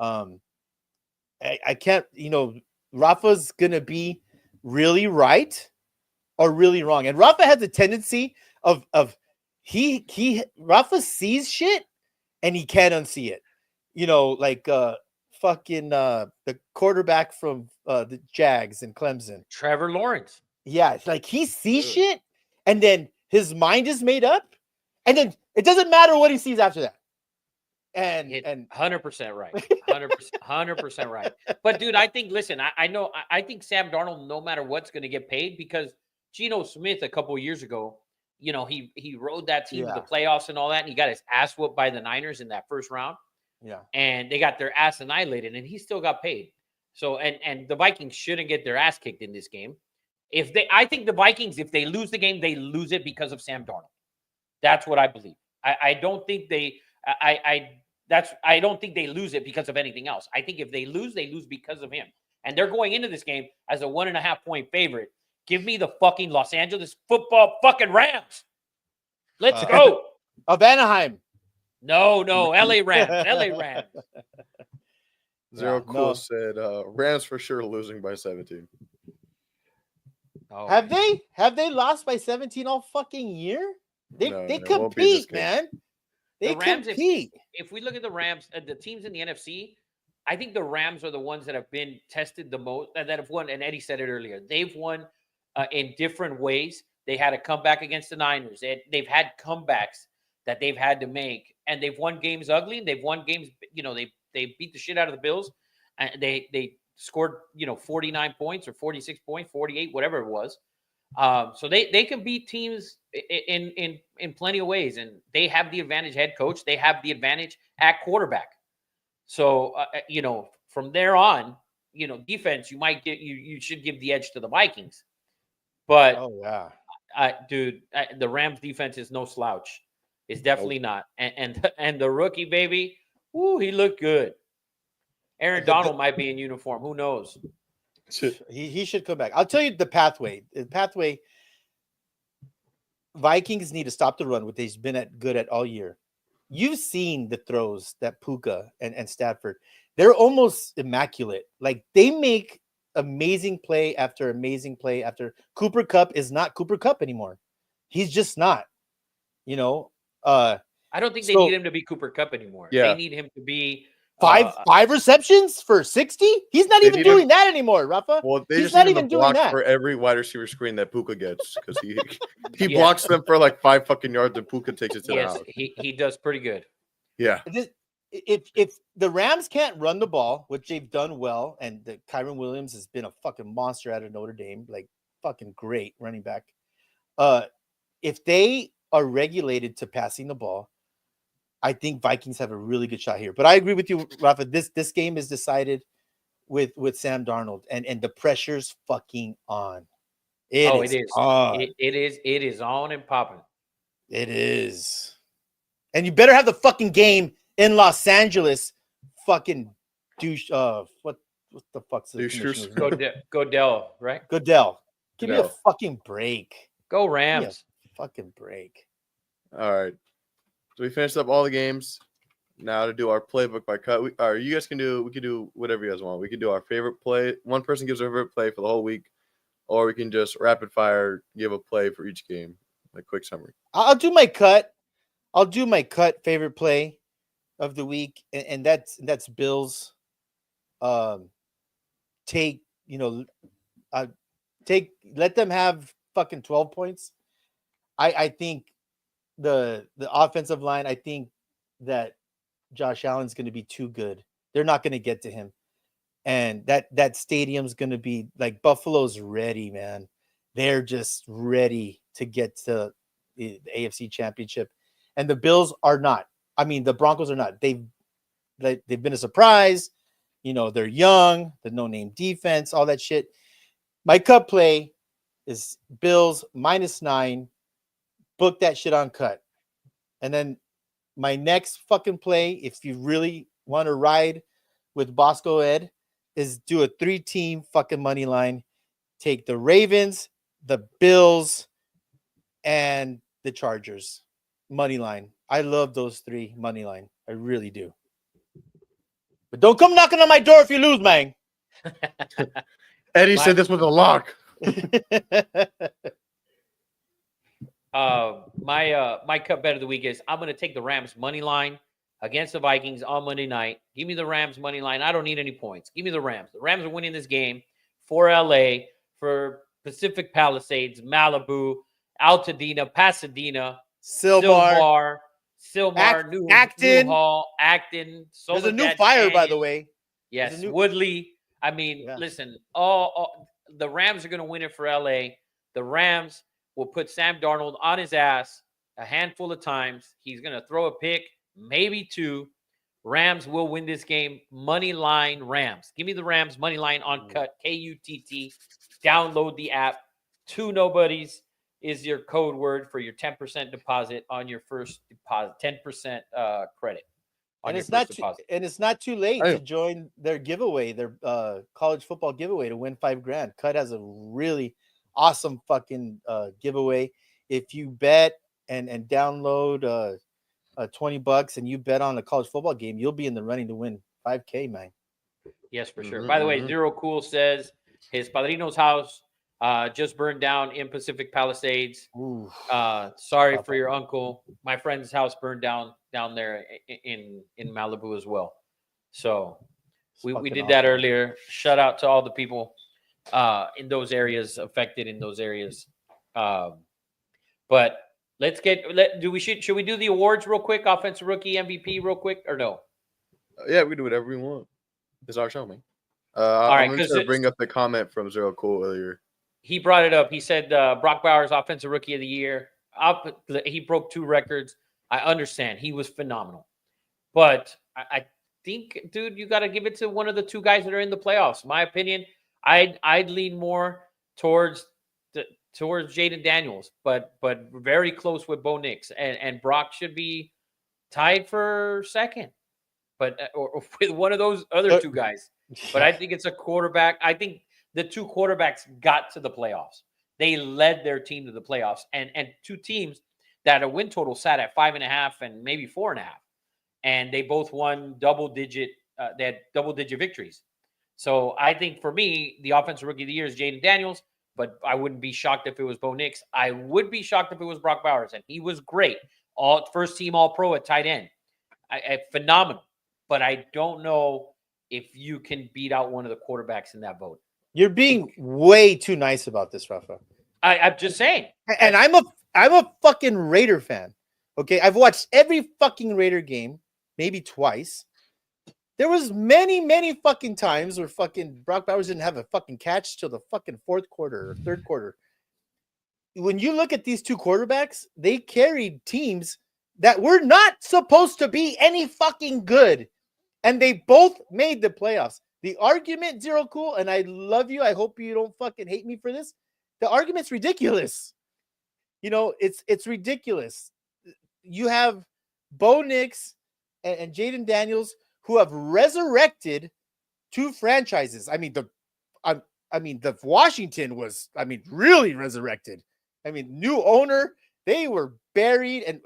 I can't, you know, Rafa's gonna be really right or really wrong. And Rafa has a tendency of Rafa sees shit and he can't unsee it. You know, like fucking the quarterback from the Jags and Clemson.
Trevor Lawrence.
Yeah, it's like he sees shit and then his mind is made up and then it doesn't matter what he sees after that. And
100% right. 100% right. But dude, I think, listen, I think Sam Darnold, no matter what's going to get paid, because Geno Smith a couple of years ago, you know, he rode that team to the playoffs and all that, and he got his ass whooped by the Niners in that first round.
Yeah.
And they got their ass annihilated, and he still got paid. So, and the Vikings shouldn't get their ass kicked in this game. I think the Vikings, if they lose the game, they lose it because of Sam Darnold. That's what I believe. I don't think they lose it because of anything else. I think if they lose because of him. And they're going into this game as a 1.5 point favorite. Give me the fucking Los Angeles football fucking Rams. Let's go.
Of Anaheim.
No, LA Rams. LA Rams.
Zero Cool said Rams for sure losing by 17.
Oh.
Have they lost by 17 all fucking year? They compete, man. They
The Rams,
compete.
if we look at the Rams, the teams in the NFC, I think the Rams are the ones that have been tested the most, and that have won. And Eddie said it earlier. They've won in different ways. They had a comeback against the Niners. They've had comebacks that they've had to make, and they've won games ugly. And they've won games. They beat the shit out of the Bills, and they scored 49 points or 46 points, 48, whatever it was. So they can beat teams in plenty of ways, and they have the advantage head coach. They have the advantage at quarterback. So from there on, defense, you should give the edge to the Vikings. But
Oh yeah.
dude, the Rams defense is no slouch. It's definitely not. And the rookie baby, he looked good. Aaron Donald might be in uniform. Who knows?
He should come back. I'll tell you the pathway. The pathway. Vikings need to stop the run, what they've been good at all year. You've seen the throws that Puka and Stafford. They're almost immaculate. Like they make amazing play after amazing play after. Cooper Kupp is not Cooper Kupp anymore. He's just not.
I don't think they need him to be Cooper Kupp anymore.
Yeah.
They need him to be
five receptions for 60. He's not even doing that anymore, Rafa.
Well,
he's just not even doing that
for every wide receiver screen that Puka gets because he blocks them for like 5 fucking yards and Puka takes it to the house.
He does pretty good.
Yeah.
If the Rams can't run the ball, which they've done well, and the Kyron Williams has been a fucking monster out of Notre Dame, like fucking great running back. If they are regulated to passing the ball, I think Vikings have a really good shot here. But I agree with you, Rafa. This game is decided with Sam Darnold, and the pressure's fucking on. It is on.
It is on and popping.
It is. And you better have the fucking game in Los Angeles. Fucking douche. What the fuck's the
Goodell, right?
Goodell. Give me a fucking break.
Go Rams.
Fucking break.
All right. So we finished up all the games. Now to do our playbook by cut. We can do whatever you guys want. We can do our favorite play. One person gives their favorite play for the whole week, or we can just rapid fire give a play for each game, like quick summary.
I'll do my cut. Favorite play of the week, and that's Bills. Let them have fucking 12 points. I think the offensive line, I think that Josh Allen's going to be too good. They're not going to get to him. And that stadium's going to be like Buffalo's ready, man. They're just ready to get to the AFC Championship. And the Bills are not. I mean, the Broncos are not. They've been a surprise. They're young, the no-name defense, all that shit. My cut play is Bills -9. Book that shit on cut. And then my next fucking play, if you really want to ride with Bosco Ed, is do a 3-team fucking money line. Take the Ravens, the Bills, and the Chargers money line. I love those 3 money line. I really do. But don't come knocking on my door if you lose, man.
Eddie said this was a lock.
My cut bet of the week is I'm going to take the Rams money line against the Vikings on Monday night. Give me the Rams money line. I don't need any points. Give me the Rams. The Rams are winning this game for LA, for Pacific Palisades, Malibu, Altadena, Pasadena, Sylmar,
Acton.
Newhall, Acton.
There's a new fire, by the way.
Yes, Woodley. I mean, listen, all the Rams are going to win it for LA. The Rams will put Sam Darnold on his ass a handful of times. He's going to throw a pick, maybe 2. Rams will win this game. Money line Rams. Give me the Rams money line on cut. KUTT. Download the app. 2 nobodies is your code word for your 10% deposit on your first deposit. 10% credit.
And it's not too late to join their giveaway, their college football giveaway to win $5,000. Cut has a really awesome fucking giveaway. If you bet and download $20 and you bet on a college football game, you'll be in the running to win $5,000, man.
Yes, for sure. By the way, Zero Cool says his padrino's house just burned down in Pacific Palisades. Sorry for your uncle. My friend's house burned down there in Malibu as well. So We
fucking
did that
awful.
earlier. Shout out to all the people in those areas, affected in those areas. But let's should we do the awards real quick? Offensive rookie, MVP real quick, or no?
Yeah, we can do whatever we want. It's our show, man.
right,
I'm
'cause
just gonna bring up the comment from Zero Cool earlier.
He brought it up. He said Brock Bowers, offensive rookie of the year. He broke 2 records. I understand. He was phenomenal. But I think, dude, you got to give it to one of the 2 guys that are in the playoffs. My opinion, I'd lean more towards Jaden Daniels, but very close with Bo Nix. And Brock should be tied for second. But or with one of those other 2 guys. But I think it's a quarterback. I think the 2 quarterbacks got to the playoffs. They led their team to the playoffs, and 2 teams that a win total sat at 5.5 and maybe 4.5, and they both won double digit. They had double digit victories. So I think for me, the offensive rookie of the year is Jaden Daniels, but I wouldn't be shocked if it was Bo Nix. I would be shocked if it was Brock Bowers, and he was great. First team All Pro at tight end, phenomenal. But I don't know if you can beat out one of the quarterbacks in that vote.
You're being way too nice about this, Rafa.
I'm just saying.
And I'm a fucking Raider fan. Okay, I've watched every fucking Raider game, maybe twice. There was many fucking times where fucking Brock Bowers didn't have a fucking catch till the fucking 4th quarter or 3rd quarter. When you look at these 2 quarterbacks, they carried teams that were not supposed to be any fucking good. And they both made the playoffs. The argument, Zero Cool, and I love you. I hope you don't fucking hate me for this. The argument's ridiculous. You know, it's ridiculous. You have Bo Nix and Jaden Daniels who have resurrected 2 franchises. I mean, the Washington was, really resurrected. New owner. They were buried and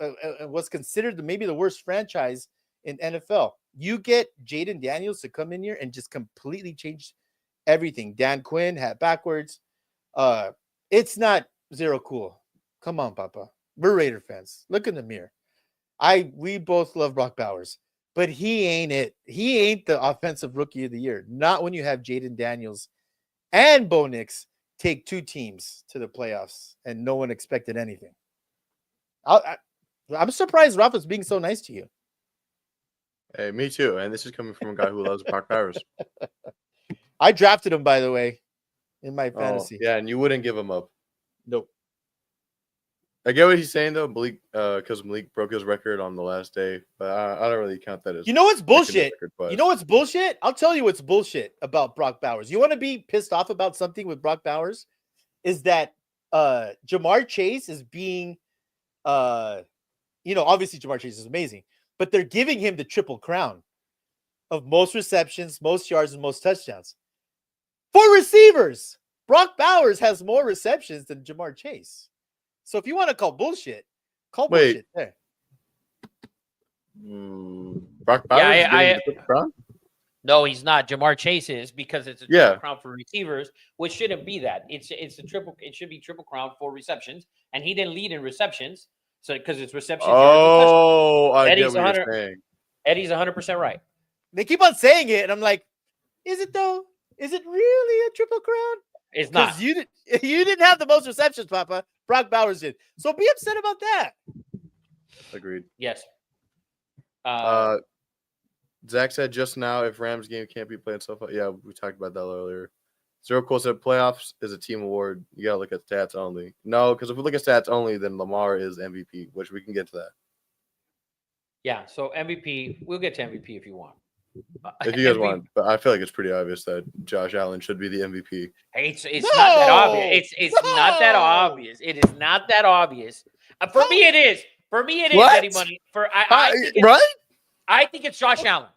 was considered maybe the worst franchise in NFL. You get Jaden Daniels to come in here and just completely change everything. Dan Quinn hat backwards. It's not Zero Cool. Come on, Papa. We're Raider fans. Look in the mirror. We both love Brock Bowers, but he ain't it. He ain't the offensive rookie of the year. Not when you have Jaden Daniels and Bo Nix take 2 teams to the playoffs and no one expected anything. I'm surprised Rafa's being so nice to you.
Hey, me too. And this is coming from a guy who loves Brock Bowers.
I drafted him, by the way, in my fantasy.
Yeah, and you wouldn't give him up.
Nope.
I get what he's saying though, Malik, because Malik broke his record on the last day, but I don't really count that as.
You know what's bullshit?
Record,
you know what's bullshit? I'll tell you what's bullshit about Brock Bowers. You want to be pissed off about something with Brock Bowers? Is that Jamar Chase is being, obviously Jamar Chase is amazing, but they're giving him the triple crown of most receptions, most yards, and most touchdowns. For receivers, Brock Bowers has more receptions than Jamar Chase. So if you want to call bullshit, bullshit there.
Brock Bowers is getting the triple crown?
No, he's not. Jamar Chase is, because it's a triple crown for receivers, which shouldn't be that. It's a triple. It should be triple crown for receptions, and he didn't lead in receptions, so because it's receptions.
Oh, I get what you're saying.
Eddie's 100% right.
They keep on saying it, and I'm like, is it though? Is it really a triple crown?
It's not.
You didn't have the most receptions, Papa. Brock Bowers did. So be upset about that.
Agreed.
Yes.
Zach said just now, if Rams game can't be played so far. Yeah, we talked about that earlier. Zero Cool said playoffs is a team award. You gotta look at stats only. No, because if we look at stats only, then Lamar is MVP, which we can get to that.
Yeah. So MVP, we'll get to MVP if you want.
If you guys want, but I feel like it's pretty obvious that Josh Allen should be the MVP.
It's not that obvious. It's not that obvious. It is not that obvious. For me, it is. For me, it is. Eddie Money. I think it's Josh Allen.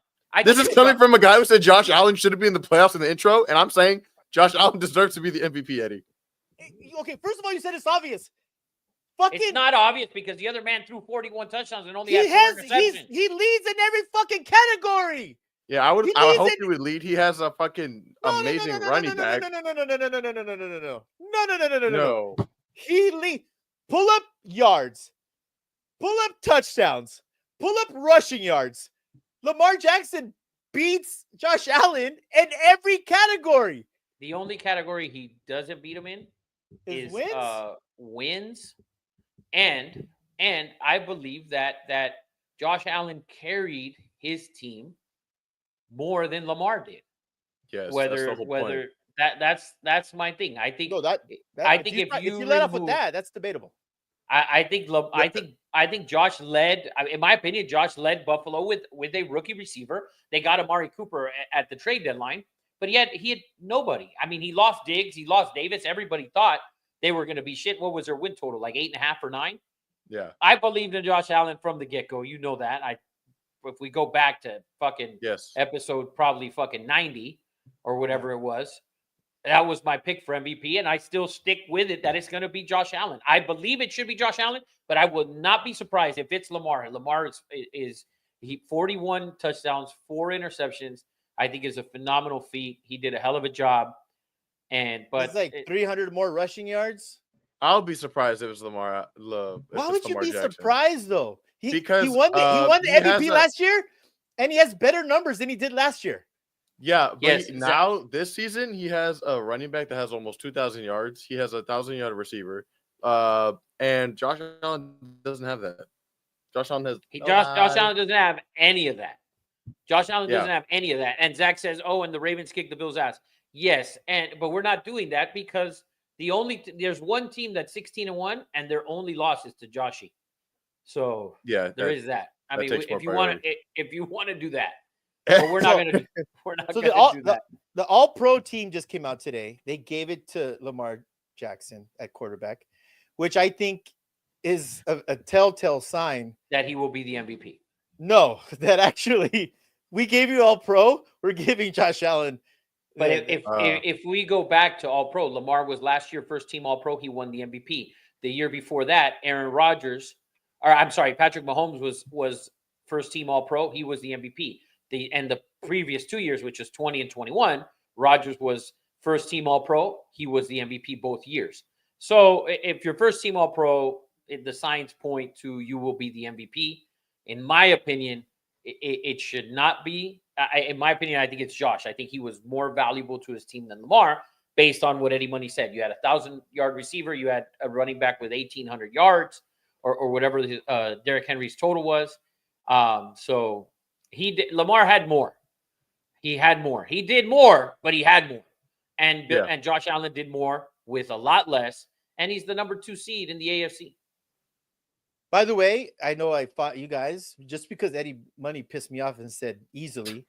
This is coming from a guy who said Josh Allen shouldn't be in the playoffs in the intro, and I'm saying Josh Allen deserves to be the MVP, Eddie.
Okay, first of all, you said it's obvious.
It's not obvious because the other man threw 41 touchdowns and only had 4 receptions.
He leads in every fucking category.
Yeah, I hope he would lead. He has a fucking amazing running back. No.
He leads. Pull up yards. Pull up touchdowns. Pull up rushing yards. Lamar Jackson beats Josh Allen in every category.
The only category he doesn't beat him in
Is
is
wins?
wins, and I believe that Josh Allen carried his team more than Lamar did.
Yes, that's the whole point.
That's my thing. I think
No, that
I think if
if
you
you let off with
remove-
that, that's debatable.
I think Josh led. In my opinion, Josh led Buffalo with a rookie receiver. They got Amari Cooper at the trade deadline, but he had nobody. I mean, he lost Diggs, he lost Davis. Everybody thought they were going to be shit. What was their win total? Like 8.5 or 9?
Yeah.
I believed in Josh Allen from the get go. You know that. If we go back to fucking
Yes.
episode probably fucking 90 or whatever it was, that was my pick for MVP, and I still stick with it that it's going to be Josh Allen. I believe it should be Josh Allen, but I would not be surprised if it's Lamar. Lamar is 41 touchdowns, 4 interceptions. I think is a phenomenal feat. He did a hell of a job, but
It's like 300 more rushing yards.
I'll be surprised if it's Lamar.
Why would you
Lamar
be
Jackson.
surprised though? He
Because,
won the
he has
MVP
a-
last year, and he has better numbers than he did last year.
Yeah, but
Yes,
now this season he has a running back that has almost 2,000 yards. He has a 1,000-yard receiver. And Josh Allen doesn't have that. Josh Allen has
Josh Allen doesn't have any of that. Josh Allen doesn't
Yeah.
have any of that. And Zach says, "Oh, and the Ravens kicked the Bills' ass." Yes, but we're not doing that because there's one team that's 16-1, and their only loss is to Joshy. So
Yeah,
there is that. I
that
mean,
takes more
if you want to do that, but we're not
So-
going to. We're not
So
going
the
to do that.
the All Pro team just came out today. They gave it to Lamar Jackson at quarterback, which I think is a telltale sign.
That he will be the MVP.
No, that actually we gave you All Pro. We're giving Josh Allen.
But
the-
if we go back to All Pro, Lamar was last year first team All Pro. He won the MVP. The year before that, Patrick Mahomes was first team All Pro. He was the MVP. The previous 2 years, which is 20 and 21, Rodgers was first team All Pro. He was the MVP both years. So if you're first team All Pro, the signs point to you will be the MVP. In my opinion, it should not be. In my opinion, I think it's Josh. I think he was more valuable to his team than Lamar, based on what Eddie Money said. You had a 1,000-yard receiver. You had a running back with 1,800 yards, or whatever Derrick Henry's total was. So Lamar had more. He had more. He did more, but he had more. And Josh Allen did more with a lot less. And he's the number 2 seed in the AFC.
By the way, I know I fought you guys just because Eddie Money pissed me off and said easily,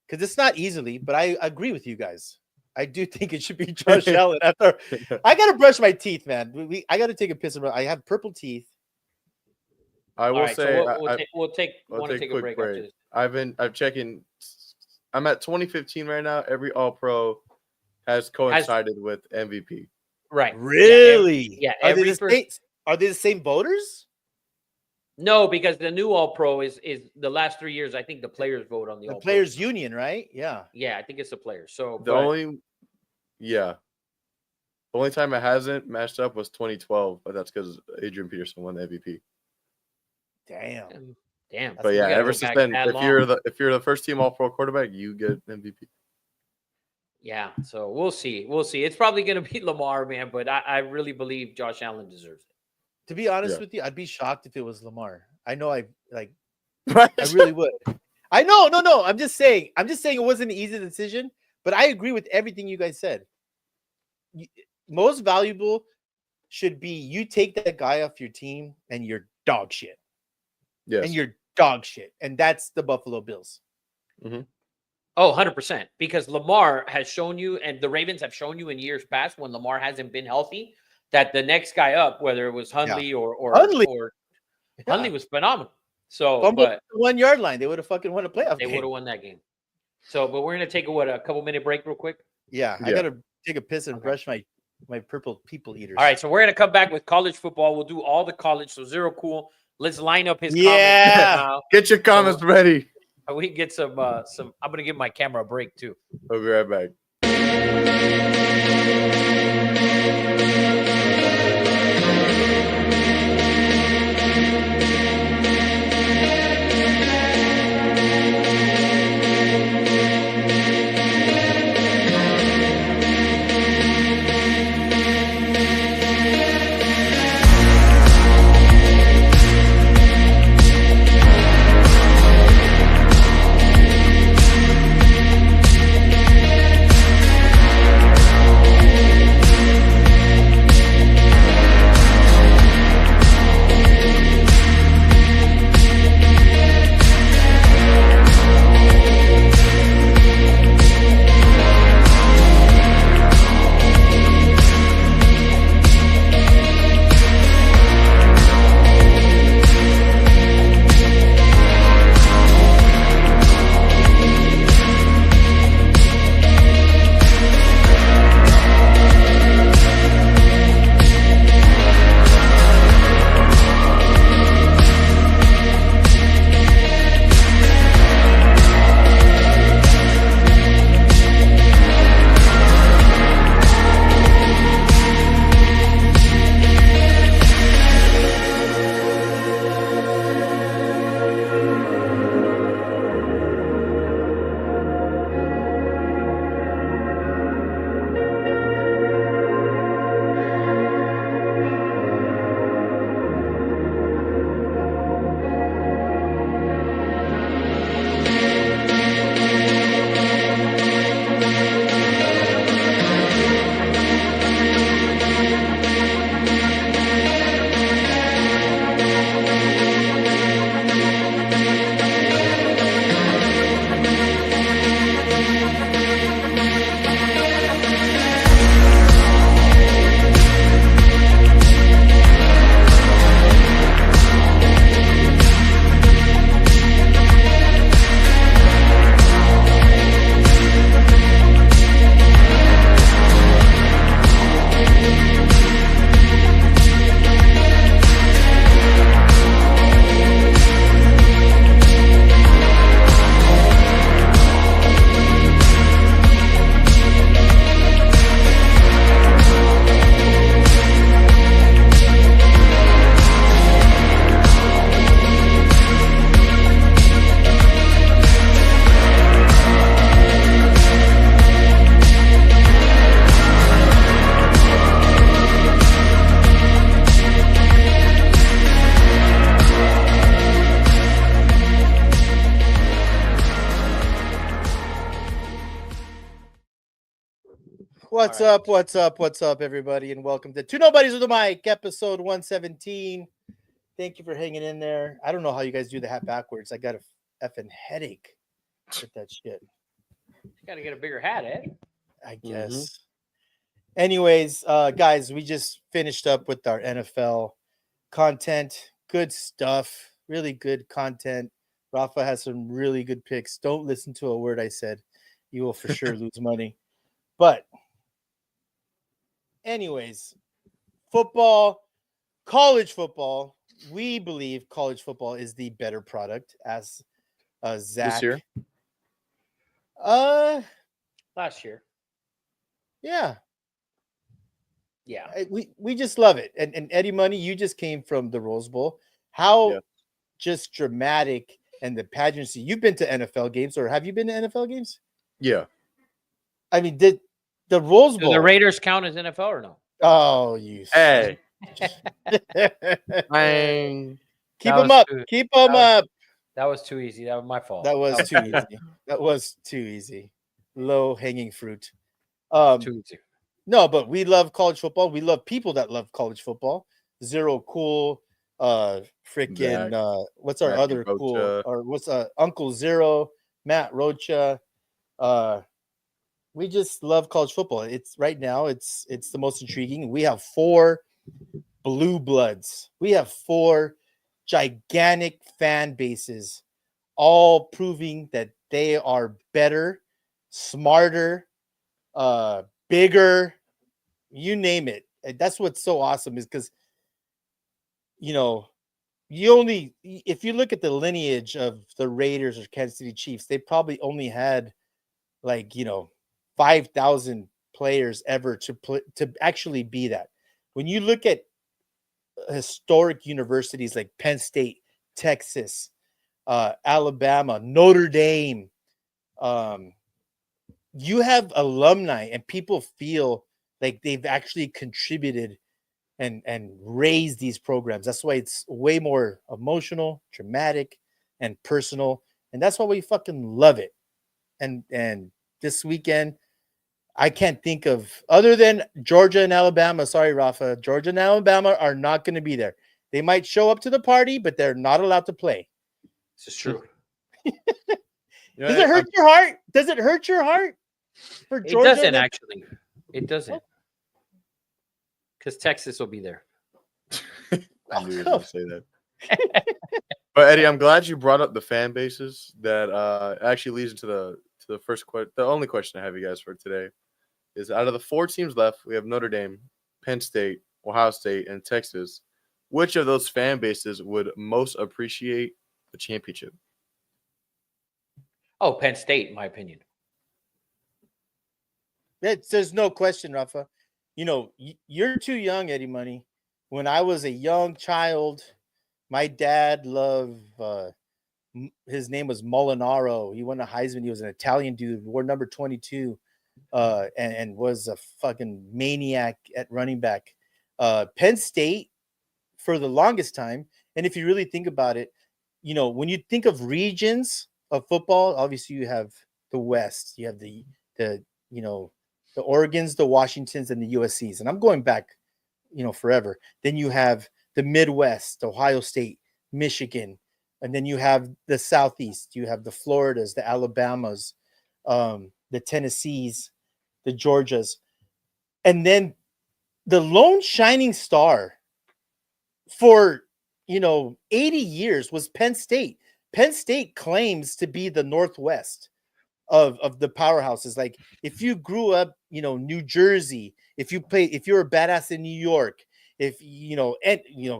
because it's not easily, but I agree with you guys. I do think it should be Josh Allen. After I gotta brush my teeth, man. I gotta take a piss. I have purple teeth.
I will
All right,
say
so we'll take a
quick
break
break.
after this.
I'm checking. I'm at 2015 right now. Every All Pro has coincided with MVP.
Right.
Really?
Yeah.
Are they
Every
are they the same voters?
No, because the new All Pro is the last 3 years. I think the players vote on the
The
All
Players
Pro.
Union, right? Yeah.
Yeah, I think it's the players. So
The only time it hasn't matched up was 2012, but that's because Adrian Peterson won the MVP.
Damn.
damn.
But
we
yeah,
gotta
ever
go
since
back
then,
that
if
long.
you're the first team All Pro quarterback, you get MVP.
Yeah, so we'll see. We'll see. It's probably going to be Lamar, man, but I really believe Josh Allen deserves it.
To be honest
Yeah.
with you, I'd be shocked if it was Lamar. I know I
Right?
really would. I know, no. I'm just saying it wasn't an easy decision, but I agree with everything you guys said. Most valuable should be you take that guy off your team and you're dog shit.
Yes.
And you're dog shit. And that's the Buffalo Bills.
Oh, 100%. Because Lamar has shown you, and the Ravens have shown you in years past when Lamar hasn't been healthy, that the next guy up, whether it was Hundley or Hundley was phenomenal. So,
Fumbled
but
at the 1 yard line. They would have fucking won a playoff
they
game.
would have won that game. So, but we're going to take a couple-minute break real quick.
Yeah, I
Yeah.
gotta take a piss and
Okay.
brush my purple people eaters.
All right, so we're going to come back with college football. We'll do all the college. So, Zero Cool, let's line up his
Yeah.
comments
Get your comments ready.
now. We can get some. I'm going to give my camera a break, too.
We'll be right back.
What's
All right.
up? What's up? What's up, everybody? And welcome to Two Nobodies with a Mic, episode 117. Thank you for hanging in there. I don't know how you guys do the hat backwards. I got a effing headache with that shit,
You got to get a bigger hat, Ed.
I guess. Anyways, guys, we just finished up with our NFL content. Good stuff. Really good content. Rafa has some really good picks. Don't listen to a word I said. You will for sure lose money. But anyways, football, college football. We believe college football is the better product, as Zach.
This year?
Last year.
Yeah.
Yeah.
We just love it. And Eddie Money, you just came from the Rose Bowl. How
Yeah.
just dramatic and the pageantry. You've been to NFL games, or have you been to NFL games?
Yeah.
I mean, did the Rose
Do
Bowl?
the Raiders count as NFL or no?
Oh, you.
Hey.
Keep
Bang.
That
them
was
up.
too-
Keep them
that
up.
That was too easy. That was my fault.
That was too easy. That was too easy. Low hanging fruit.
too easy.
No, but we love college football. We love people that love college football. Zero Cool, freaking
Zach.
what's our
Matthew
other cool,
Rocha.
or what's Uncle Zero, Matt Rocha. We just love college football. It's right now, it's the most intriguing. We have 4 blue bloods. We have 4 gigantic fan bases, all proving that they are better, smarter, bigger, you name it. And that's what's so awesome, is because, you know, if you look at the lineage of the Raiders or Kansas City Chiefs, they probably only had 5,000 players ever to actually be that. When you look at historic universities like Penn State, Texas, Alabama, Notre Dame, you have alumni and people feel like they've actually contributed and raised these programs. That's why it's way more emotional, dramatic, and personal. And that's why we fucking love it. And this weekend, I can't think of, other than Georgia and Alabama. Sorry, Rafa. Georgia and Alabama are not going to be there. They might show up to the party, but they're not allowed to play.
This is true.
Does it hurt your heart? Does it hurt your heart for
It
Georgia?
doesn't actually. It doesn't. Because Texas will be there.
I knew you were going to say that. But Eddie, I'm glad you brought up the fan bases. That actually leads into the first question. The only question I have you guys for today is, out of the 4 teams left, we have Notre Dame, Penn State, Ohio State, and Texas. Which of those fan bases would most appreciate the championship?
Oh, Penn State, in my opinion.
There's no question, Rafa. You know, you're too young, Eddie Money. When I was a young child, my dad loved, his name was Molinaro. He won a Heisman. He was an Italian dude, wore number 22, and was a fucking maniac at running back. Penn State, for the longest time, and if you really think about it, you know, when you think of regions of football, obviously you have the West, you have the the Oregons, the Washingtons, and the USCs. And I'm going back, forever. Then you have the Midwest, Ohio State, Michigan. And then you have the Southeast. You have the Floridas, the Alabamas, the Tennessees, the Georgias. And then the lone shining star for, 80 years was Penn State. Penn State claims to be the Northwest of the powerhouses. Like, if you grew up, New Jersey, if you're a badass in New York, if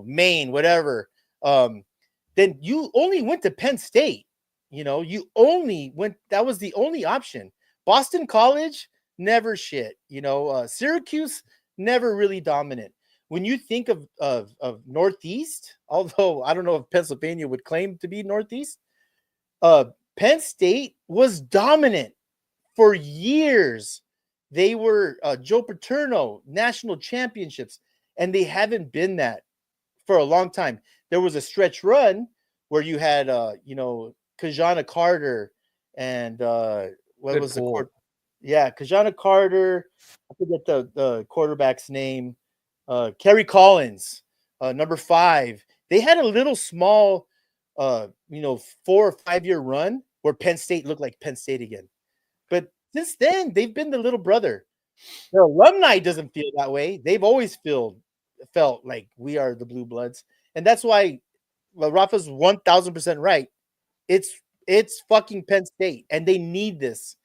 Maine, whatever, then you only went to Penn State. You only went, that was the only option. Boston College, never shit. Syracuse, never really dominant. When you think of Northeast, although I don't know if Pennsylvania would claim to be Northeast, Penn State was dominant for years. They were Joe Paterno, national championships, and they haven't been that for a long time. There was a stretch run where you had, Kajana Carter and what
Good
was
pool.
Yeah, Kajana Carter. I forget the quarterback's name. Kerry Collins, number 5. They had a little small, 4 or 5 year run where Penn State looked like Penn State again. But since then, they've been the little brother. The alumni doesn't feel that way. They've always felt like we are the Blue Bloods, and that's why Rafa's 1,000% right. It's fucking Penn State, and they need this.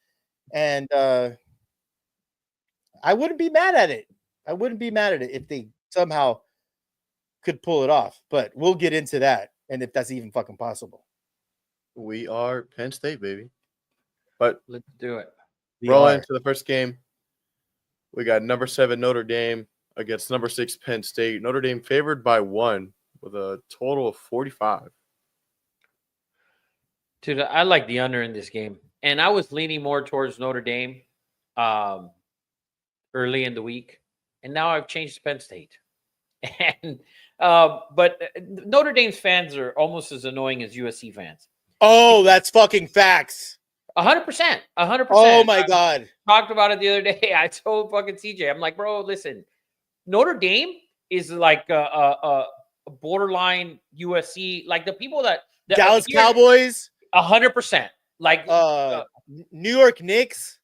And I wouldn't be mad at it. I wouldn't be mad at it if they somehow could pull it off. But we'll get into that, and if that's even fucking possible.
We are Penn State, baby. But
Let's do it.
We
roll
are.
into the first game. We got number 7 Notre Dame against number 6 Penn State. Notre Dame favored by 1 with a total of 45.
Dude, I like the under in this game, and I was leaning more towards Notre Dame early in the week, and now I've changed to Penn State. And but Notre Dame's fans are almost as annoying as USC fans.
Oh, that's fucking facts.
100%. 100%.
Oh my god.
Talked about it the other day. I told fucking CJ, I'm like, bro, listen, Notre Dame is like a borderline USC, like the people that
Dallas Cowboys,
100%. Like
New York Knicks.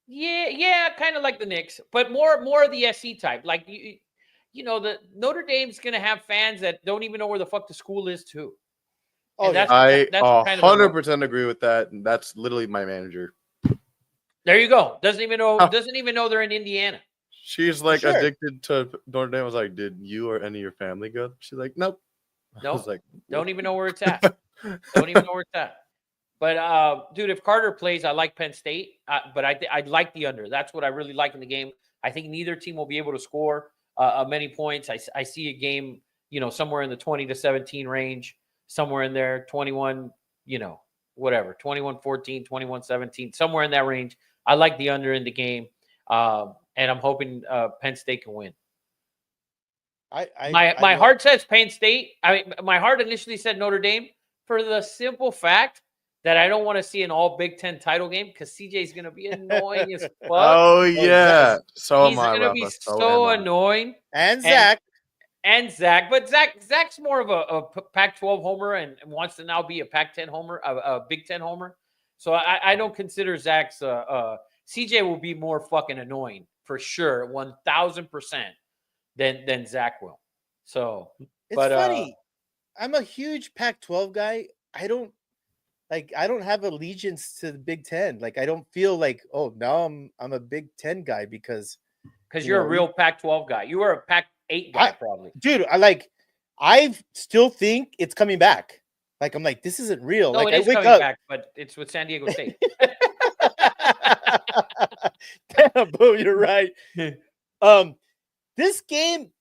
yeah, kind of like the Knicks, but more of the SC type. Like the Notre Dame's gonna have fans that don't even know where the fuck the school is too.
Oh,
And that's
I
kind of
100% agree with that, and that's literally my manager.
there you go. Doesn't even know
Oh.
they're in Indiana.
She's like
Sure.
addicted to Notre Dame. I was like, did you or any of your family go? She's like, nope. I
Nope.
was like,
Don't even know where it's at. Don't even know where it's at. But dude, if Carter plays, I like Penn State, but I like the under. That's what I really like in the game. I think neither team will be able to score many points. I see a game, somewhere in the 20 to 17 range, somewhere in there, 21, whatever, 21-14, 21-17, somewhere in that range. I like the under in the game, and I'm hoping Penn State can win. My heart says Penn State. I mean, my heart initially said Notre Dame for the simple fact that I don't want to see an all Big Ten title game because CJ's going to be annoying as fuck.
oh yeah. So
He's
am I,
going to be
Rafa.
so
am I.
annoying.
And Zach.
And Zach, but Zach's more of a Pac-12 homer and wants to now be a Pac-10 homer, a Big Ten homer. So I don't consider Zach's. CJ will be more fucking annoying for sure, 1,000% than Zach will. So
It's
but,
funny. I'm a huge Pac-12 guy. I don't have allegiance to the Big Ten. Like I don't feel like, oh, now I'm a Big Ten guy because
you're a real Pac-12 guy. You are a Pac-8 guy, probably.
Dude, I still think it's coming back. Like I'm like, this isn't real.
No,
like
it is
I wake
coming
up.
back, but it's with San Diego State.
Damn, boo, you're right. This game,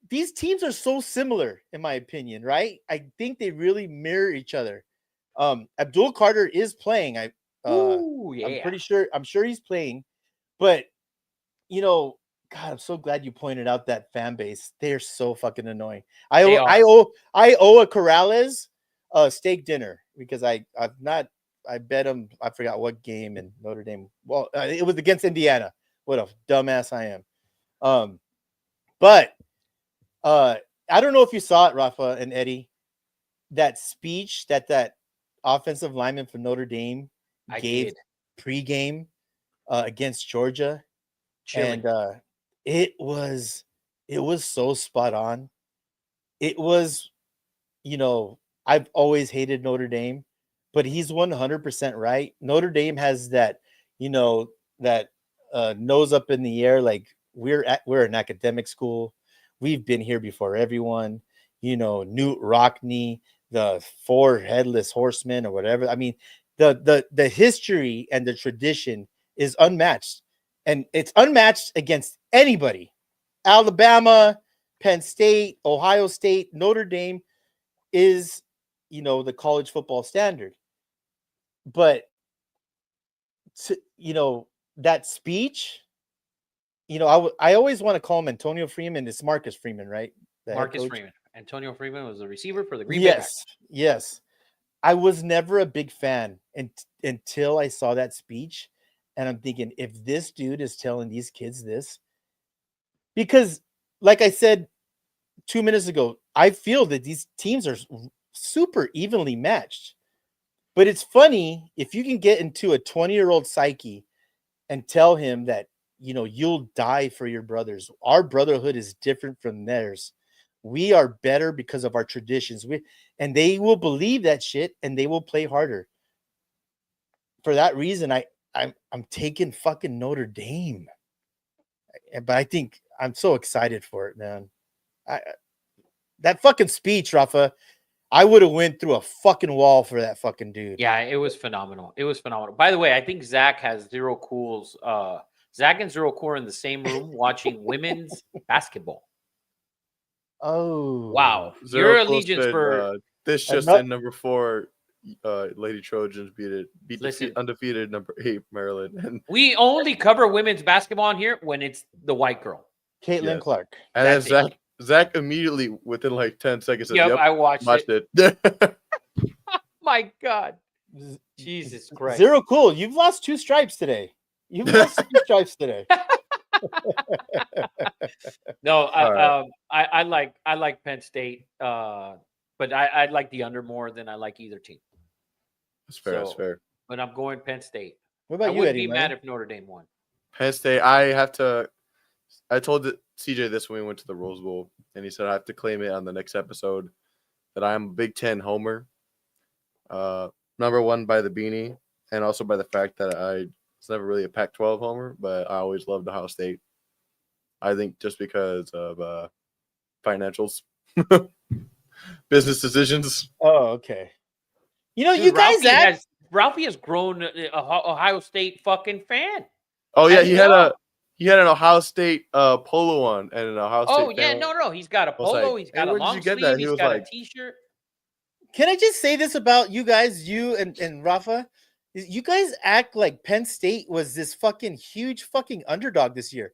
these teams are so similar, in my opinion, right? I think they really mirror each other. Abdul Carter is playing.
Ooh, yeah.
I'm sure he's playing, but God, I'm so glad you pointed out that fan base. They're so fucking annoying. I owe a Corrales steak dinner because I bet him. I forgot what game in Notre Dame. Well, it was against Indiana. What a dumbass I am. But I don't know if you saw it, Rafa and Eddie. That speech that offensive lineman for Notre Dame gave pregame against Georgia.
Chilling.
And it was so spot on. It was, I've always hated Notre Dame, but he's 100% right. Notre Dame has that, that nose up in the air, like we're an academic school. We've been here before everyone. Newt Rockne, the 4 headless horsemen or whatever. I mean, the history and the tradition is unmatched. And it's unmatched against anybody. Alabama, Penn State, Ohio State, Notre Dame is, the college football standard. But, that speech, I always want to call him Antonio Freeman. It's Marcus Freeman, right?
Marcus Freeman. Antonio Freeman was the receiver for the Green Bay Packers.
Yes. I was never a big fan until I saw that speech. And I'm thinking, if this dude is telling these kids this, because like I said 2 minutes ago, I feel that these teams are super evenly matched. But it's funny if you can get into a 20-year-old psyche and tell him that, you'll die for your brothers. Our brotherhood is different from theirs. We are better because of our traditions. And they will believe that shit and they will play harder. For that reason, I'm taking fucking Notre Dame. But I think I'm so excited for it, man. That fucking speech, Rafa, I would have went through a fucking wall for that fucking dude.
Yeah, it was phenomenal. It was phenomenal. By the way, I think Zach has Zero Cool's. Zach and Zero Cool are in the same room watching women's basketball.
Oh,
Wow,
Zero
your
Cool
allegiance
said,
for
this just
Ano-
in, number 4, Lady Trojans beat
Listen.
undefeated number 8 Maryland. And
we only cover women's basketball on here when it's the white girl.
Caitlin
Yes.
Clark.
then
That's
Zach immediately within like 10 seconds said,
Yep,
"Yep,
I watched it.
it."
My God, Jesus Christ.
Zero Cool. You've lost 2 stripes today. You've lost 2 stripes today.
No,
All
I like Penn State, but I like the under more than I like either team.
That's fair. That's
So-
fair.
But I'm going Penn State.
What
I
about you,
wouldn't
Eddie?
be
man?
mad if Notre Dame won.
Penn State. I told CJ this when we went to the Rose Bowl, and he said I have to claim it on the next episode that I am a Big Ten homer. Number 1 by the beanie, and also by the fact that I was never really a Pac-12 homer, but I always loved Ohio State. I think just because of financials, business decisions.
Oh, okay.
Dude,
you guys
Ralphie has grown an Ohio State fucking fan.
Oh yeah,
I
he
know.
had an Ohio State polo on and an Ohio State.
Oh yeah,
fan.
no, he's got a
was
polo,
like,
he's
"Hey,
got a
where did you
long
get
sleeve,
that?" He
he's
was
got
like-
a t-shirt.
Can I just say this about you guys, you and Rafa? You guys act like Penn State was this fucking huge fucking underdog this year.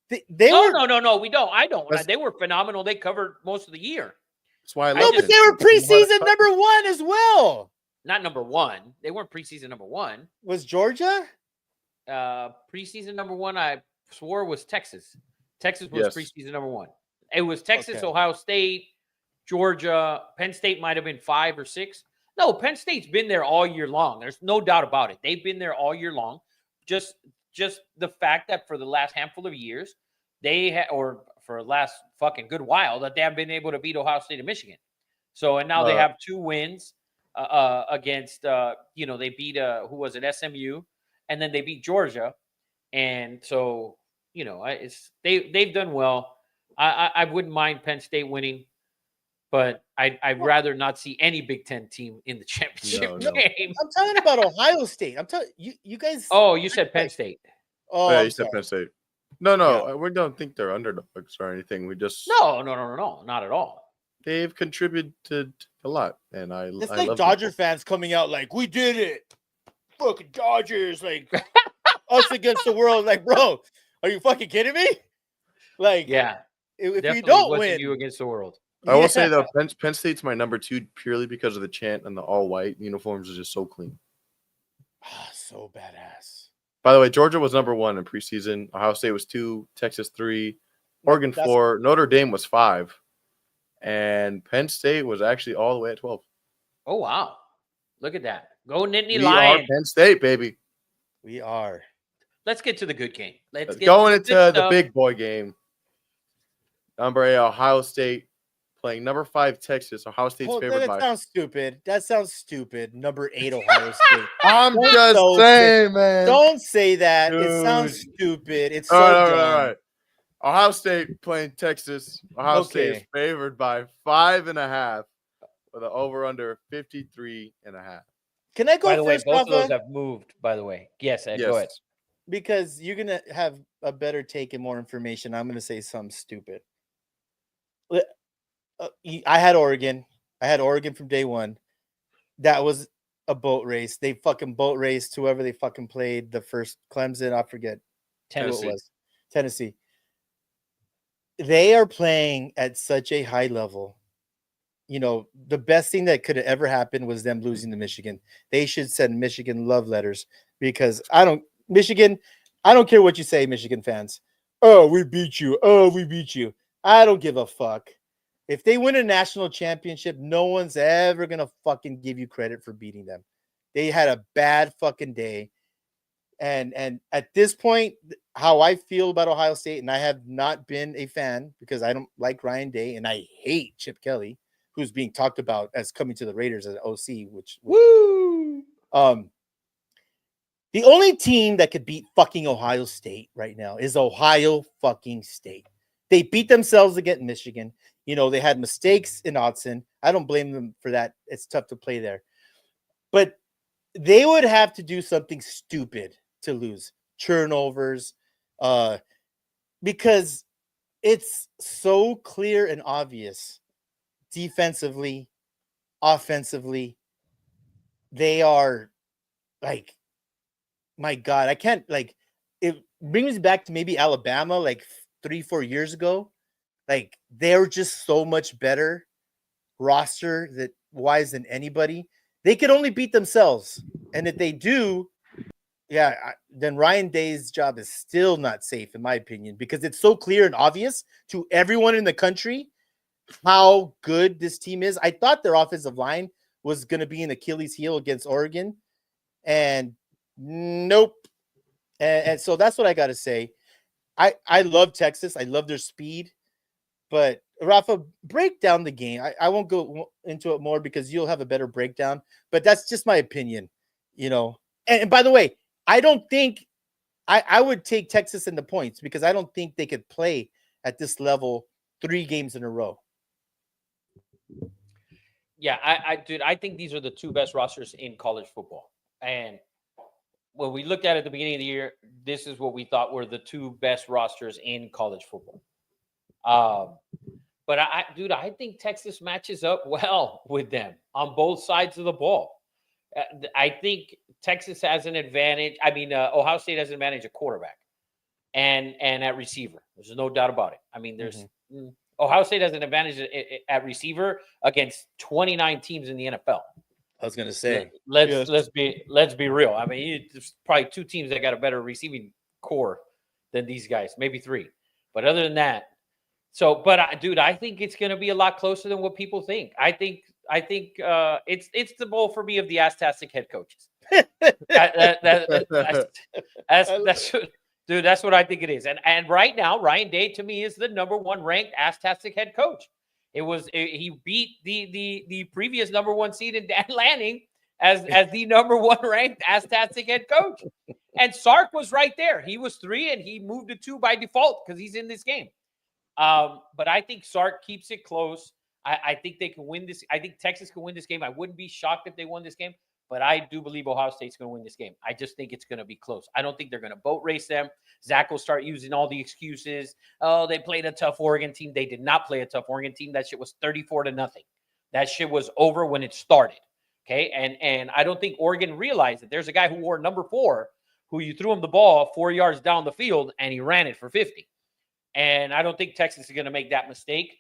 They were
No, we don't. I don't.
That's-
They were phenomenal. They covered most of the year.
That's why I
No,
love
but
it.
they were
You know how to
preseason
cut
number 1 as well.
Not number 1. They weren't preseason number 1.
Was Georgia?
Preseason number 1, I swore was Texas. Texas was
Yes.
preseason number 1. It was Texas,
Okay.
Ohio State, Georgia. Penn State might have been 5 or 6. No, Penn State's been there all year long. There's no doubt about it. They've been there all year long. Just the fact that for the last handful of years, or for the last fucking good while, that they have been able to beat Ohio State and Michigan. So, and now they have 2 wins against, they beat, who was it, SMU, and then they beat Georgia. And so, they've done well. I wouldn't mind Penn State winning, but I'd rather not see any Big Ten team in the championship
No.
game.
I'm talking about Ohio State. I'm telling you guys.
Oh, you said Penn State.
Oh,
Yeah,
I'm
you said
sorry.
Penn State. No, we don't think they're underdogs or anything. We just
No, not at all.
they've contributed a lot, and
It's
I
like
love
Dodger
them.
fans coming out like, we did it. Fucking Dodgers, like us against the world. Like, bro, are you fucking kidding me? Like,
Yeah,
if you
definitely
don't
wasn't
win,
you against the world.
I will say
Yeah.
though, Penn State's my number 2 purely because of the chant and the all white uniforms are just so clean.
So badass.
By the way, Georgia was number 1 in preseason. Ohio State was 2, Texas 3, Oregon
That's-
4, Notre Dame was 5, and Penn State was actually all the way at 12.
Oh wow, look at that. Go Nittany
We are
Lions.
Penn State, baby.
We are.
Let's get to the good game. Let's get
Going
to
into
good
the
stuff.
big boy game. Number 8, Ohio State playing number 5, Texas. Ohio State's favored
That
by.
sounds stupid. That sounds stupid. Number 8, Ohio State.
I'm
Don't
just
so
saying, man.
Don't say that. It sounds
Dude.
stupid. It's so
All
dumb.
right. Ohio State playing Texas. Ohio State is
Okay.
favored by 5.5 with an over/under 53.5.
Can I go
By the way,
first,
both of those
Rafa?
have moved. By the way, yes, Ed,
Yes.
go ahead.
Because you're gonna have a better take and more information. I'm gonna say something stupid. I had Oregon. I had Oregon from day one. That was a boat race. They fucking boat raced whoever they fucking played the first Clemson. I forget who
Tennessee.
it was. Tennessee. They are playing at such a high level. The best thing that could have ever happened was them losing to Michigan. They should send Michigan love letters because Michigan, I don't care what you say, Michigan fans. Oh, we beat you. Oh, we beat you. I don't give a fuck. If they win a national championship, no one's ever going to fucking give you credit for beating them. They had a bad fucking day. And at this point, how I feel about Ohio State, and I have not been a fan because I don't like Ryan Day and I hate Chip Kelly, who's being talked about as coming to the Raiders as an OC, which
Woo!
the only team that could beat fucking Ohio State right now is Ohio fucking State. They beat themselves against Michigan. You know, they had mistakes in Autzen. I don't blame them for that. It's tough to play there. But they would have to do something stupid to lose. Turnovers. Because it's so clear and obvious defensively, offensively. They are like, my God, I can't, like, it brings me back to maybe Alabama like 3-4 years ago. Like, they're just so much better roster that wise than anybody. They could only beat themselves. And if they do, then Ryan Day's job is still not safe, in my opinion, because it's so clear and obvious to everyone in the country how good this team is. I thought their offensive line was going to be an Achilles heel against Oregon. And nope. And so that's what I got to say. I love Texas. I love their speed. But Rafa, break down the game. I won't go into it more because you'll have a better breakdown. But that's just my opinion, you know. And by the way, I don't think I would take Texas in the points because I don't think they could play at this level 3 games in a row.
Yeah, dude, I think these are the 2 best rosters in college football. And when we looked at it at the beginning of the year, this is what we thought were the 2 best rosters in college football. But I think Texas matches up well with them on both sides of the ball. I think Texas has an advantage. I mean, Ohio State has an advantage at quarterback and at receiver. There's no doubt about it. I mean, there's Ohio State has an advantage at receiver against 29 teams in the NFL.
I was gonna say,
let's be real. I mean, there's probably 2 teams that got a better receiving core than these guys, maybe 3. But other than that, dude, I think it's going to be a lot closer than what people think. I think it's the bowl for me of the Aztastic head coaches. That's what I think it is. And right now, Ryan Day to me is the number 1 ranked Aztastic head coach. He beat the previous number 1 seed in Dan Lanning as the number 1 ranked Aztastic head coach. And Sark was right there. He was 3 and he moved to 2 by default because he's in this game. But I think Sark keeps it close. I think they can win this. I think Texas can win this game. I wouldn't be shocked if they won this game, but I do believe Ohio State's going to win this game. I just think it's going to be close. I don't think they're going to boat race them. Zach will start using all the excuses. Oh, they played a tough Oregon team. They did not play a tough Oregon team. That shit was 34-0. That shit was over when it started. Okay. And I don't think Oregon realized that there's a guy who wore number 4 who you threw him the ball 4 yards down the field and he ran it for 50. And I don't think Texas is going to make that mistake.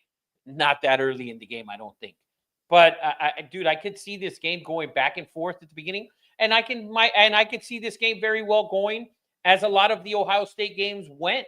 Not that early in the game, I don't think. But dude, I could see this game going back and forth at the beginning, and I could see this game very well going as a lot of the Ohio State games went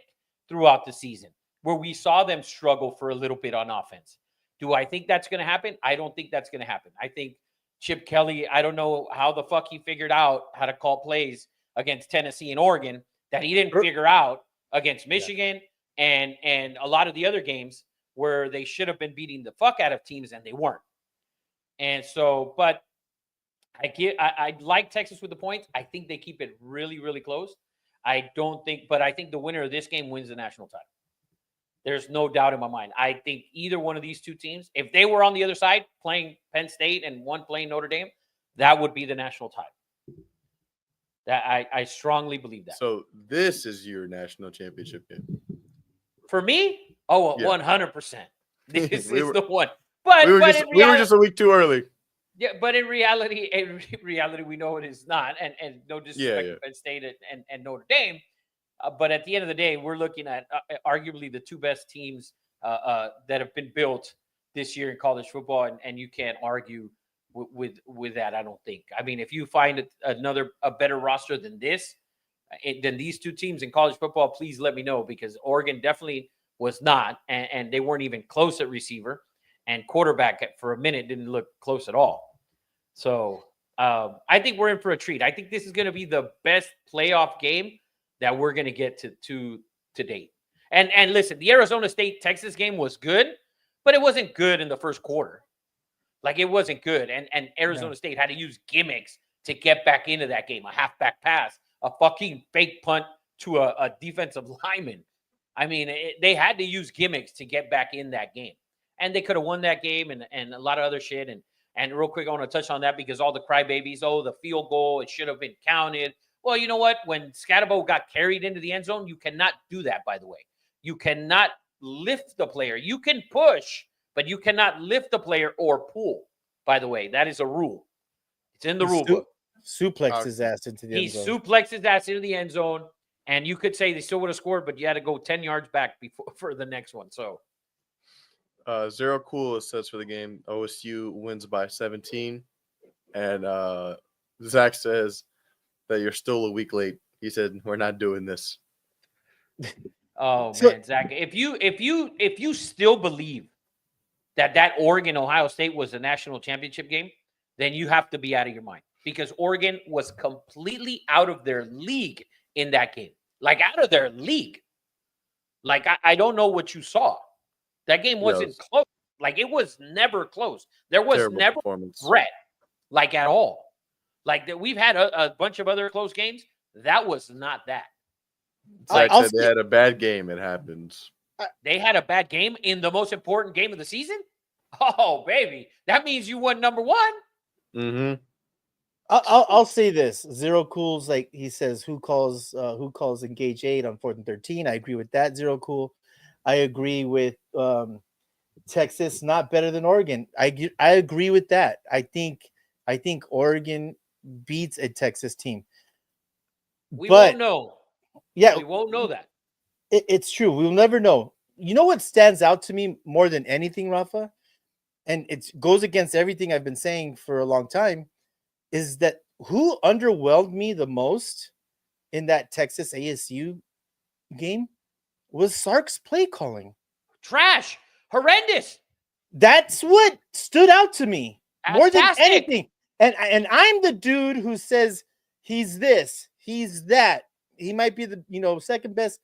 throughout the season, where we saw them struggle for a little bit on offense. Do I think that's going to happen? I don't think that's going to happen. I think Chip Kelly, I don't know how the fuck he figured out how to call plays against Tennessee and Oregon that he didn't figure out against Michigan and a lot of the other games where they should have been beating the fuck out of teams and they weren't. And so, but I like Texas with the points. I think they keep it really, really close. I think the winner of this game wins the national title. There's no doubt in my mind. I think either one of these 2 teams, if they were on the other side playing Penn State and one playing Notre Dame, that would be the national title. That I strongly believe that.
So this is your national championship game.
For me, 100%. This
We
is
were-
the one. But
we were just a week too early.
Yeah, but in reality, we know it is not, and no disrespect to Penn State and Notre Dame, but at the end of the day, we're looking at arguably the 2 best teams that have been built this year in college football, and you can't argue with that. I don't think. I mean, if you find a better roster than this, than these two teams in college football, please let me know, because Oregon definitely was not, and they weren't even close at receiver, and quarterback for a minute didn't look close at all. So I think we're in for a treat. I think this is going to be the best playoff game that we're going to get to date. And listen, the Arizona State-Texas game was good, but it wasn't good in the first quarter. Like, it wasn't good. And Arizona State had to use gimmicks to get back into that game. A halfback pass, a fucking fake punt to a defensive lineman. I mean, they had to use gimmicks to get back in that game. And they could have won that game and a lot of other shit. And real quick, I want to touch on that because all the crybabies, the field goal, it should have been counted. Well, you know what? When Scatterbo got carried into the end zone, you cannot do that, by the way. You cannot lift the player. You can push, but you cannot lift the player or pull, by the way. That is a rule. It's in the rule book.
Suplex his ass into the end zone.
He suplexed his ass into the end zone, and you could say they still would have scored, but you had to go 10 yards back for the next one. So,
Zero Cool says for the game, OSU wins by 17. And Zach says that you're still a week late. He said, we're not doing this.
Oh, man, Zach, if you still believe that Oregon Ohio State was a national championship game, then you have to be out of your mind, because Oregon was completely out of their league in that game. Like, out of their league. Like, I don't know what you saw. That game wasn't close. Like, it was never close. There was never threat, like, at all. Like, we've had a bunch of other close games. That was not that.
Zach said they had a bad game. It happens.
They had a bad game in the most important game of the season? Oh, baby. That means you won number one.
Mm-hmm.
I'll say this. Zero Cool's like, he says, who calls engage 8 on 4th and 13. I agree with that. Zero Cool. I agree with Texas not better than Oregon. I agree with that. I think Oregon beats a Texas team.
We won't know.
Yeah,
we won't know that.
It's true. We'll never know. You know what stands out to me more than anything, Rafa? And it goes against everything I've been saying for a long time, is that who underwhelmed me the most in that Texas ASU game was Sark's play calling.
Trash. Horrendous.
That's what stood out to me more than
Fantastic.
anything. And I'm the dude who says he's this, he's that. He might be the second best.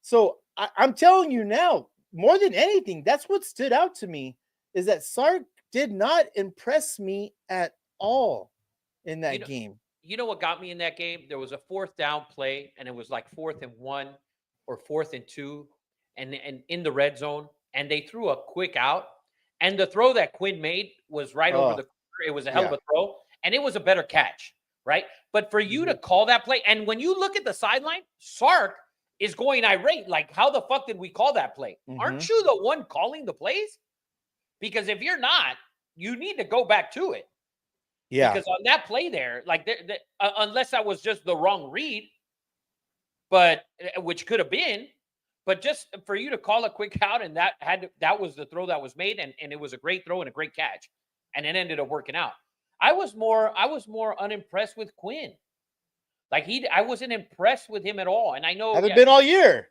So I'm telling you now, more than anything, that's what stood out to me, is that Sark did not impress me at all in that game.
You know what got me in that game? There was a 4th down play, and it was like 4th and 1 or 4th and 2, and in the red zone, and they threw a quick out, and the throw that Quinn made was right over the corner. It was a hell of a throw, and it was a better catch, right? But for you to call that play, and when you look at the sideline, Sark is going irate, like, how the fuck did we call that play? Aren't you the one calling the plays? Because if you're not, you need to go back to it.
Yeah.
Because on that play there, like, unless that was just the wrong read, but which could have been, but just for you to call a quick out, and that was the throw that was made, and it was a great throw and a great catch, and it ended up working out. I was more unimpressed with Quinn. Like, I wasn't impressed with him at all, and I know
haven't been all year.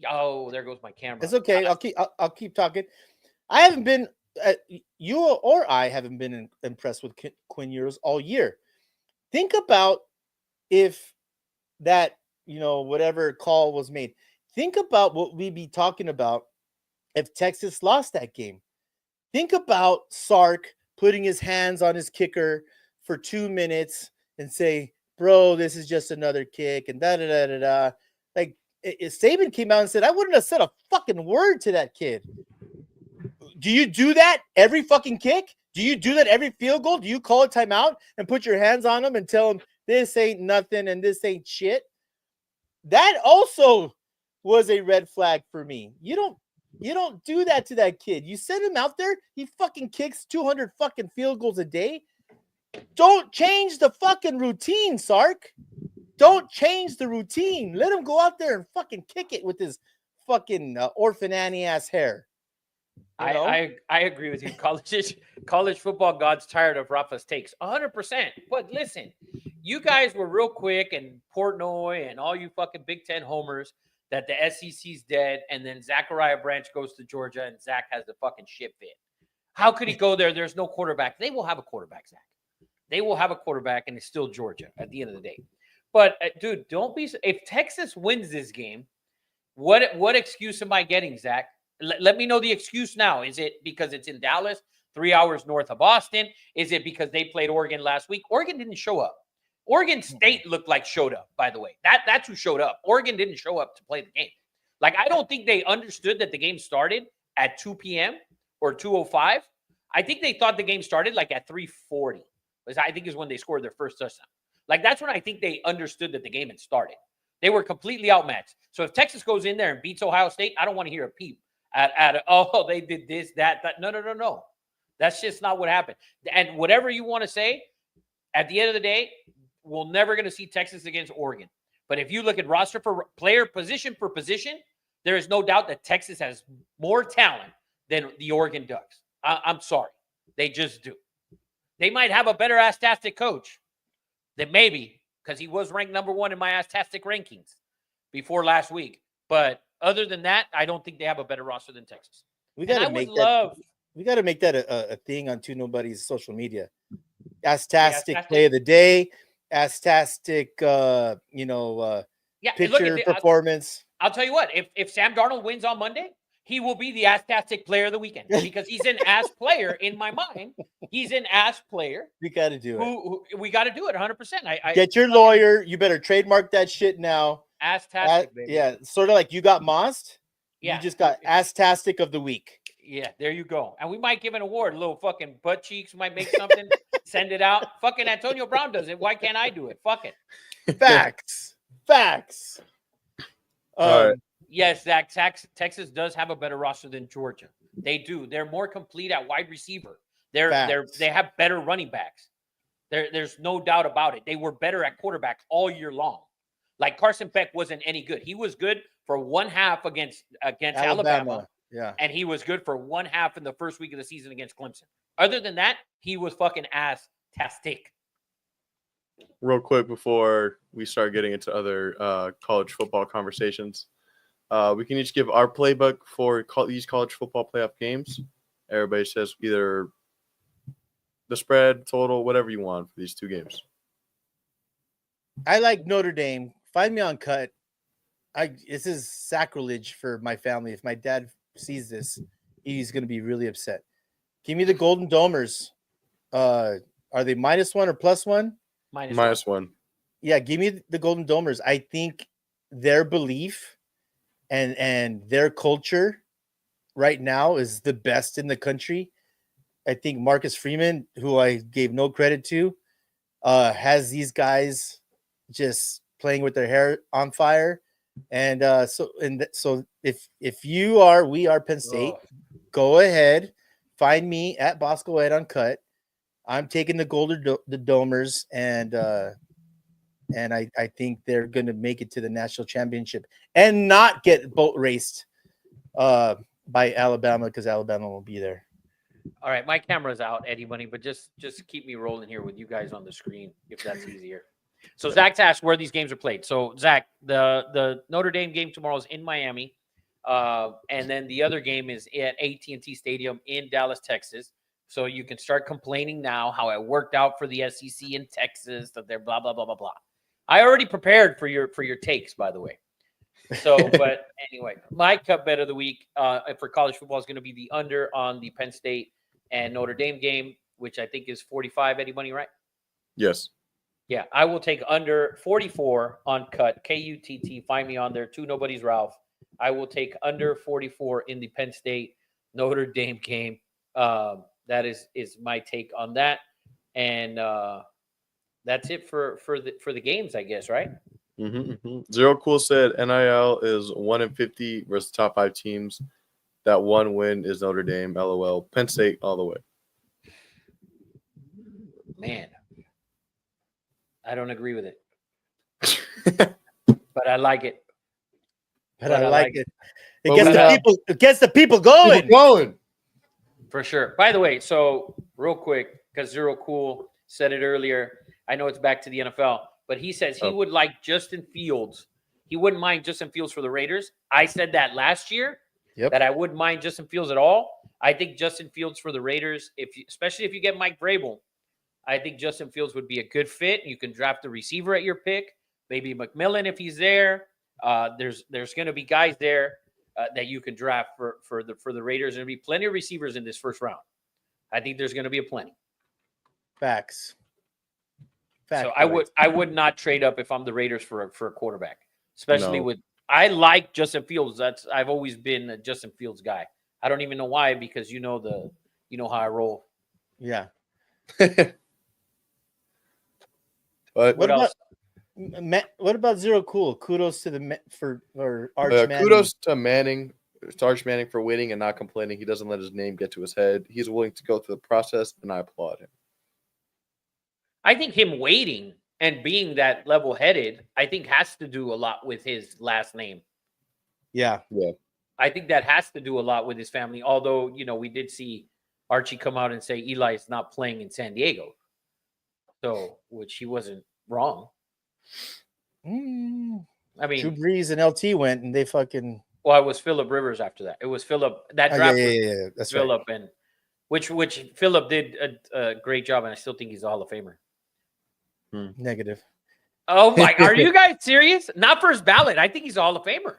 Oh, there goes my camera.
It's okay. I'll keep talking. I haven't been. You or I haven't been impressed with Quinn Ewers all year. Think about if that, whatever call was made. Think about what we'd be talking about if Texas lost that game. Think about Sark putting his hands on his kicker for 2 minutes and say, bro, this is just another kick, and da-da-da-da-da. Like, if Saban came out and said, I wouldn't have said a fucking word to that kid. Do you do that every fucking kick? Do you do that every field goal? Do you call a timeout and put your hands on him and tell him this ain't nothing and this ain't shit? That also was a red flag for me. You don't do that to that kid. You send him out there, he fucking kicks 200 fucking field goals a day. Don't change the fucking routine, Sark. Don't change the routine. Let him go out there and fucking kick it with his fucking orphan Annie ass hair.
I agree with you. College football gods tired of Rafa's takes 100%. But listen, you guys were real quick, and Portnoy and all you fucking Big Ten homers, that the SEC's dead, and then Zachariah Branch goes to Georgia, and Zach has the fucking shit fit. How could he go there? There's no quarterback. They will have a quarterback, Zach. They will have a quarterback, and it's still Georgia at the end of the day. But, dude, don't be – if Texas wins this game, what excuse am I getting, Zach? Let me know the excuse now. Is it because it's in Dallas, 3 hours north of Boston? Is it because they played Oregon last week? Oregon didn't show up. Oregon State looked like showed up, by the way. That's who showed up. Oregon didn't show up to play the game. Like, I don't think they understood that the game started at 2 p.m. or 2:05. I think they thought the game started like at 3:40. I think is when they scored their first touchdown. Like, that's when I think they understood that the game had started. They were completely outmatched. So if Texas goes in there and beats Ohio State, I don't want to hear a peep oh, they did this, that. No. That's just not what happened. And whatever you want to say, at the end of the day, we're never going to see Texas against Oregon. But if you look at roster for player, position for position, there is no doubt that Texas has more talent than the Oregon Ducks. I'm sorry. They just do. They might have a better ass-tastic coach than maybe, because he was ranked number 1 in my ass-tastic rankings before last week. But other than that, I don't think they have a better roster than Texas.
We got to make that. We got to make that a thing on Two Nobody's social media. Ass-tastic play of the day. Ass-tastic, picture performance.
I'll tell you what. If Sam Darnold wins on Monday, he will be the ass-tastic player of the weekend because he's an ass player in my mind. He's an ass player.
We got to do it.
We got to do it 100%.
Get your lawyer. You better trademark that shit now.
Ass-tastic, baby.
Yeah, sort of like you got mossed.
Yeah.
You just got ass-tastic of the week.
Yeah, there you go. And we might give an award. A little fucking butt cheeks. Might make something. Send it out. Fucking Antonio Brown does it. Why can't I do it? Fuck it.
Facts.
All right.
Yes, Zach, Texas does have a better roster than Georgia. They do. They're more complete at wide receiver. They have better running backs. There's no doubt about it. They were better at quarterback all year long. Like Carson Beck wasn't any good. He was good for one half against Alabama.
Yeah.
And he was good for one half in the first week of the season against Clemson. Other than that, he was fucking ass-tastic.
Real quick before we start getting into other college football conversations, we can each give our playbook for these college football playoff games. Everybody says either the spread, total, whatever you want for these two games.
I like Notre Dame. Find me on Cut. This is sacrilege for my family. If my dad sees this, he's going to be really upset. Give me the Golden Domers. Are they -1 or +1?
-1.
Yeah, give me the Golden Domers. I think their belief and their culture right now is the best in the country. I think Marcus Freeman, who I gave no credit to, has these guys just playing with their hair on fire. And so if we are Penn State, go ahead, find me at Bosco Ed on Cut. I'm taking the Domers, and I think they're going to make it to the national championship and not get boat raced by Alabama, because Alabama will be there.
All right, my camera's out, Eddie Money, but just keep me rolling here with you guys on the screen if that's easier. So Zach's asked where these games are played. So Zach, the Notre Dame game tomorrow is in Miami, and then the other game is at AT&T Stadium in Dallas, Texas. So you can start complaining now how it worked out for the SEC in Texas, that they're blah blah blah blah blah. I already prepared for your takes, by the way. So, but anyway, my cut bet of the week for college football is going to be the under on the Penn State and Notre Dame game, which I think is 45. Eddie Money, right?
Yes.
Yeah, I will take under 44 on Cut, KUTT. Find me on there. Two Nobody's Ralph. I will take under 44 in the Penn State Notre Dame game. That is my take on that, and that's it for the games, I guess, right?
Zero Cool said NIL is 1-50 versus top 5 teams. That one win is Notre Dame. LOL. Penn State all the way.
Man, I don't agree with it, but I like it.
But I like it.
It
gets the people going.
For sure. By the way, so real quick, because Zero Cool said it earlier, I know it's back to the NFL, but he says he
Oh.
would like Justin Fields. He wouldn't mind Justin Fields for the Raiders. I said that last year.
Yep.
That I wouldn't mind Justin Fields at all. I think Justin Fields for the Raiders, especially if you get Mike Vrabel, I think Justin Fields would be a good fit. You can draft a receiver at your pick, maybe McMillan if he's there. There's going to be guys there that you can draft for the Raiders. There'll be plenty of receivers in this first round. I think there's going to be a plenty.
Facts.
So I would not trade up if I'm the Raiders for a quarterback, especially
No.
with. I like Justin Fields. I've always been a Justin Fields guy. I don't even know why, because you know how I roll.
Yeah.
But
What
else?
What about Zero Cool? Kudos to for Arch Manning.
kudos to Manning, to Arch Manning for winning and not complaining. He doesn't let his name get to his head. He's willing to go through the process, and I applaud him.
I think him waiting and being that level-headed, I think has to do a lot with his last name.
Yeah.
I think that has to do a lot with his family. Although, we did see Archie come out and say Eli is not playing in San Diego. So, which he wasn't wrong. I
Drew
mean,
Brees and LT went, and they fucking.
well, it was Phillip Rivers after that. It was Phillip. That
Oh,
draft was
yeah. That's right.
Phillip, and which Phillip did a great job, and I still think he's a Hall of Famer.
Negative.
Oh my! Are you guys serious? Not first ballot. I think he's a Hall of Famer.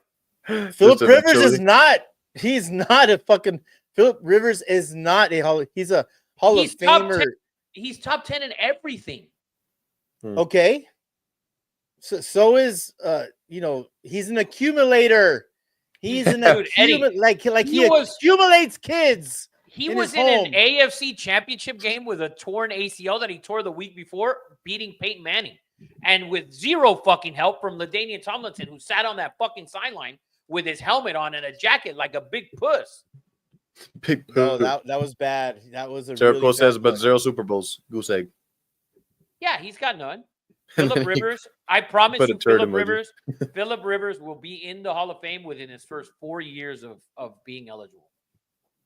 Philip
Just
Rivers is
eventually.
not. He's not a fucking. Philip Rivers is not a Hall. He's a Hall
He's
of
top
Famer.
10. He's top 10 in everything.
Okay. So is he's an accumulator. He's an
Dude, Eddie,
like
he was-
accumulates kids.
He
In
was
his
in
home.
an AFC championship game with a torn ACL that he tore the week before, beating Peyton Manning. And with zero fucking help from LaDainian Tomlinson, who sat on that fucking sideline with his helmet on and a jacket like a big puss.
Big
No,
poo.
that was bad. That was a
Jericho
really
says,
bad
but
look.
0 Super Bowls. Goose egg.
Yeah, he's got none.
And
Phillip
then he
Rivers, I promise
put a
you,
turd
Phillip Rivers will be in the Hall of Fame within his first 4 years of being eligible.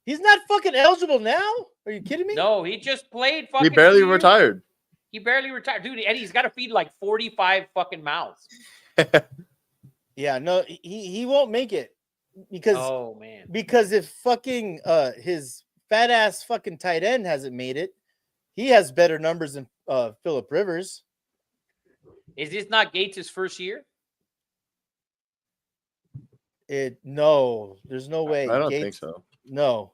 He's not fucking eligible now. Are you kidding me?
No, he just played
He
fucking.
barely
2 years.
retired.
He barely retired, dude. And he's got to feed like 45 fucking mouths.
Yeah, no, he won't make it because
Oh man,
if fucking his fat ass fucking tight end hasn't made it, he has better numbers than Philip Rivers.
is this not Gates' first year?
No, there's no way.
I don't think
Gates-
so.
No.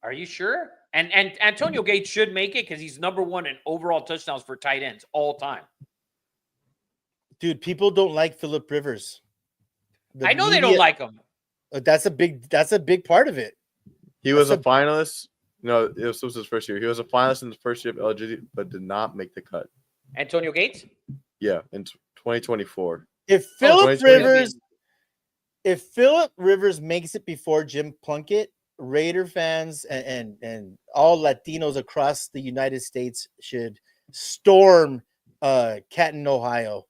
Are you sure? And Antonio Gates should make it because he's number one in overall touchdowns for tight ends all time.
Dude, people don't like Philip Rivers. The
I know they don't
media-
like him.
That's a big part of it.
He was a
That's
finalist. No, this was his first year. He was a finalist in the first year of eligibility, but did not make the cut.
Antonio Gates?
Yeah, in 2024.
If
Oh,
Philip
2020.
Rivers, if Philip Rivers makes it before Jim Plunkett, Raider fans and all Latinos across the United States should storm Canton, Ohio.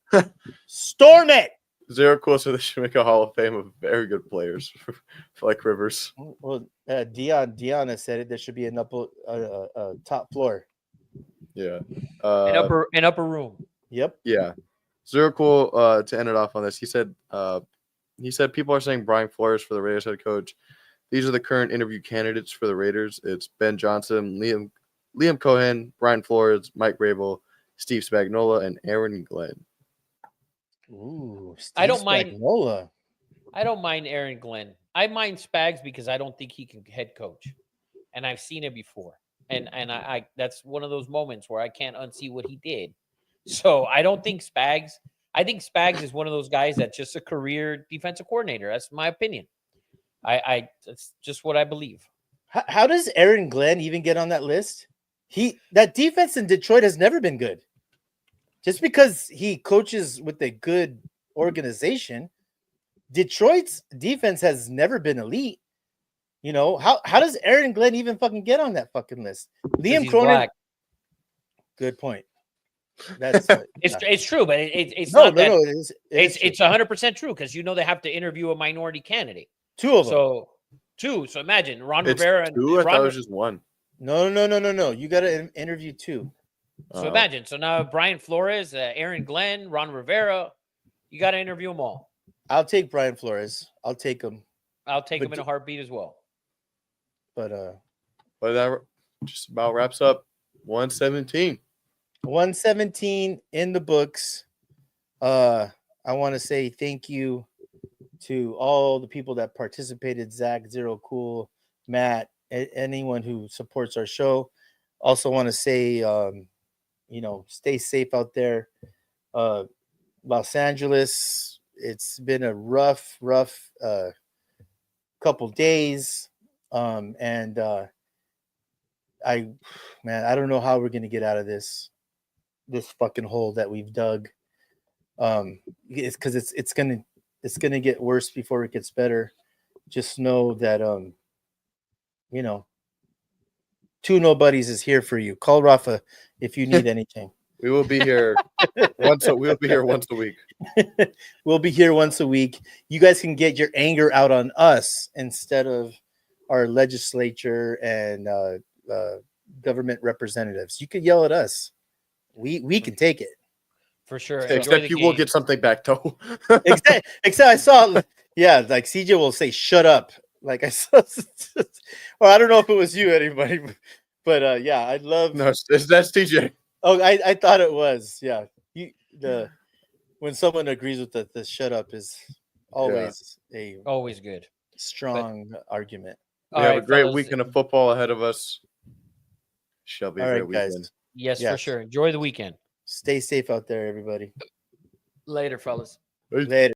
Storm it.
Zero closer, they should make a Hall of Fame of very good players, like Rivers.
Well, Dion has said it. There should be an top floor.
Yeah.
An upper room.
Yep.
Yeah. Zero cool to end it off on this. He said people are saying Brian Flores for the Raiders head coach. These are the current interview candidates for the Raiders. It's Ben Johnson, Liam Cohen, Brian Flores, Mike Vrabel, Steve Spagnuolo, and Aaron Glenn.
Ooh,
I don't
Steve
mind-
Spagnuolo.
I don't mind Aaron Glenn. I mind Spags because I don't think he can head coach. And I've seen it before. And I that's one of those moments where I can't unsee what he did. So I don't think Spags. I think Spags is one of those guys that's just a career defensive coordinator. That's my opinion. That's just what I believe.
How does Aaron Glenn even get on that list? That defense in Detroit has never been good. Just because he coaches with a good organization, Detroit's defense has never been elite. You know, how does Aaron Glenn even fucking get on that fucking list?
'Cause
Liam
he's
Cronin.
black.
Good point. That's
It's true, but it's
no,
not that.
no, it is,
It's 100% true because they have to interview a minority candidate.
two of them.
So two. So imagine Ron
It's
Rivera and
two. I thought it
Ron,
was just one.
No. You got to interview two.
So imagine. So now Brian Flores, Aaron Glenn, Ron Rivera, you got to interview them all.
I'll take Brian Flores. I'll take him.
I'll take
But
them in a heartbeat as well.
But
But that just about wraps up 117.
117 in the books. I want to say thank you to all the people that participated. Zach, Zero Cool, Matt, anyone who supports our show. Also want to say, stay safe out there. Los Angeles, it's been a rough couple days. I don't know how we're gonna get out of this fucking hole that we've dug. It's because it's gonna get worse before it gets better. Just know that Two Nobodies is here for you. Call Rafa if you need anything.
We will be here we'll be here once a week.
We'll be here once a week. You guys can get your anger out on us instead of our legislature and government representatives. You could yell at us. We can take it.
For sure. Enjoy
Except
the
you will
game.
get something back, though.
Except I saw, like CJ will say, "Shut up." Like I saw, or I don't know if it was you, anybody, but I'd love.
No, that's TJ.
Oh, I thought it was. Yeah, when someone agrees with the shut up is always a
Always good.
strong argument.
We
All
have
right,
a great
fellas.
weekend of football ahead of us. Shall be a
All
great
right, guys.
weekend.
Yes, for
Yes.
sure. Enjoy the weekend.
Stay safe out there, everybody.
Later, fellas.
Later.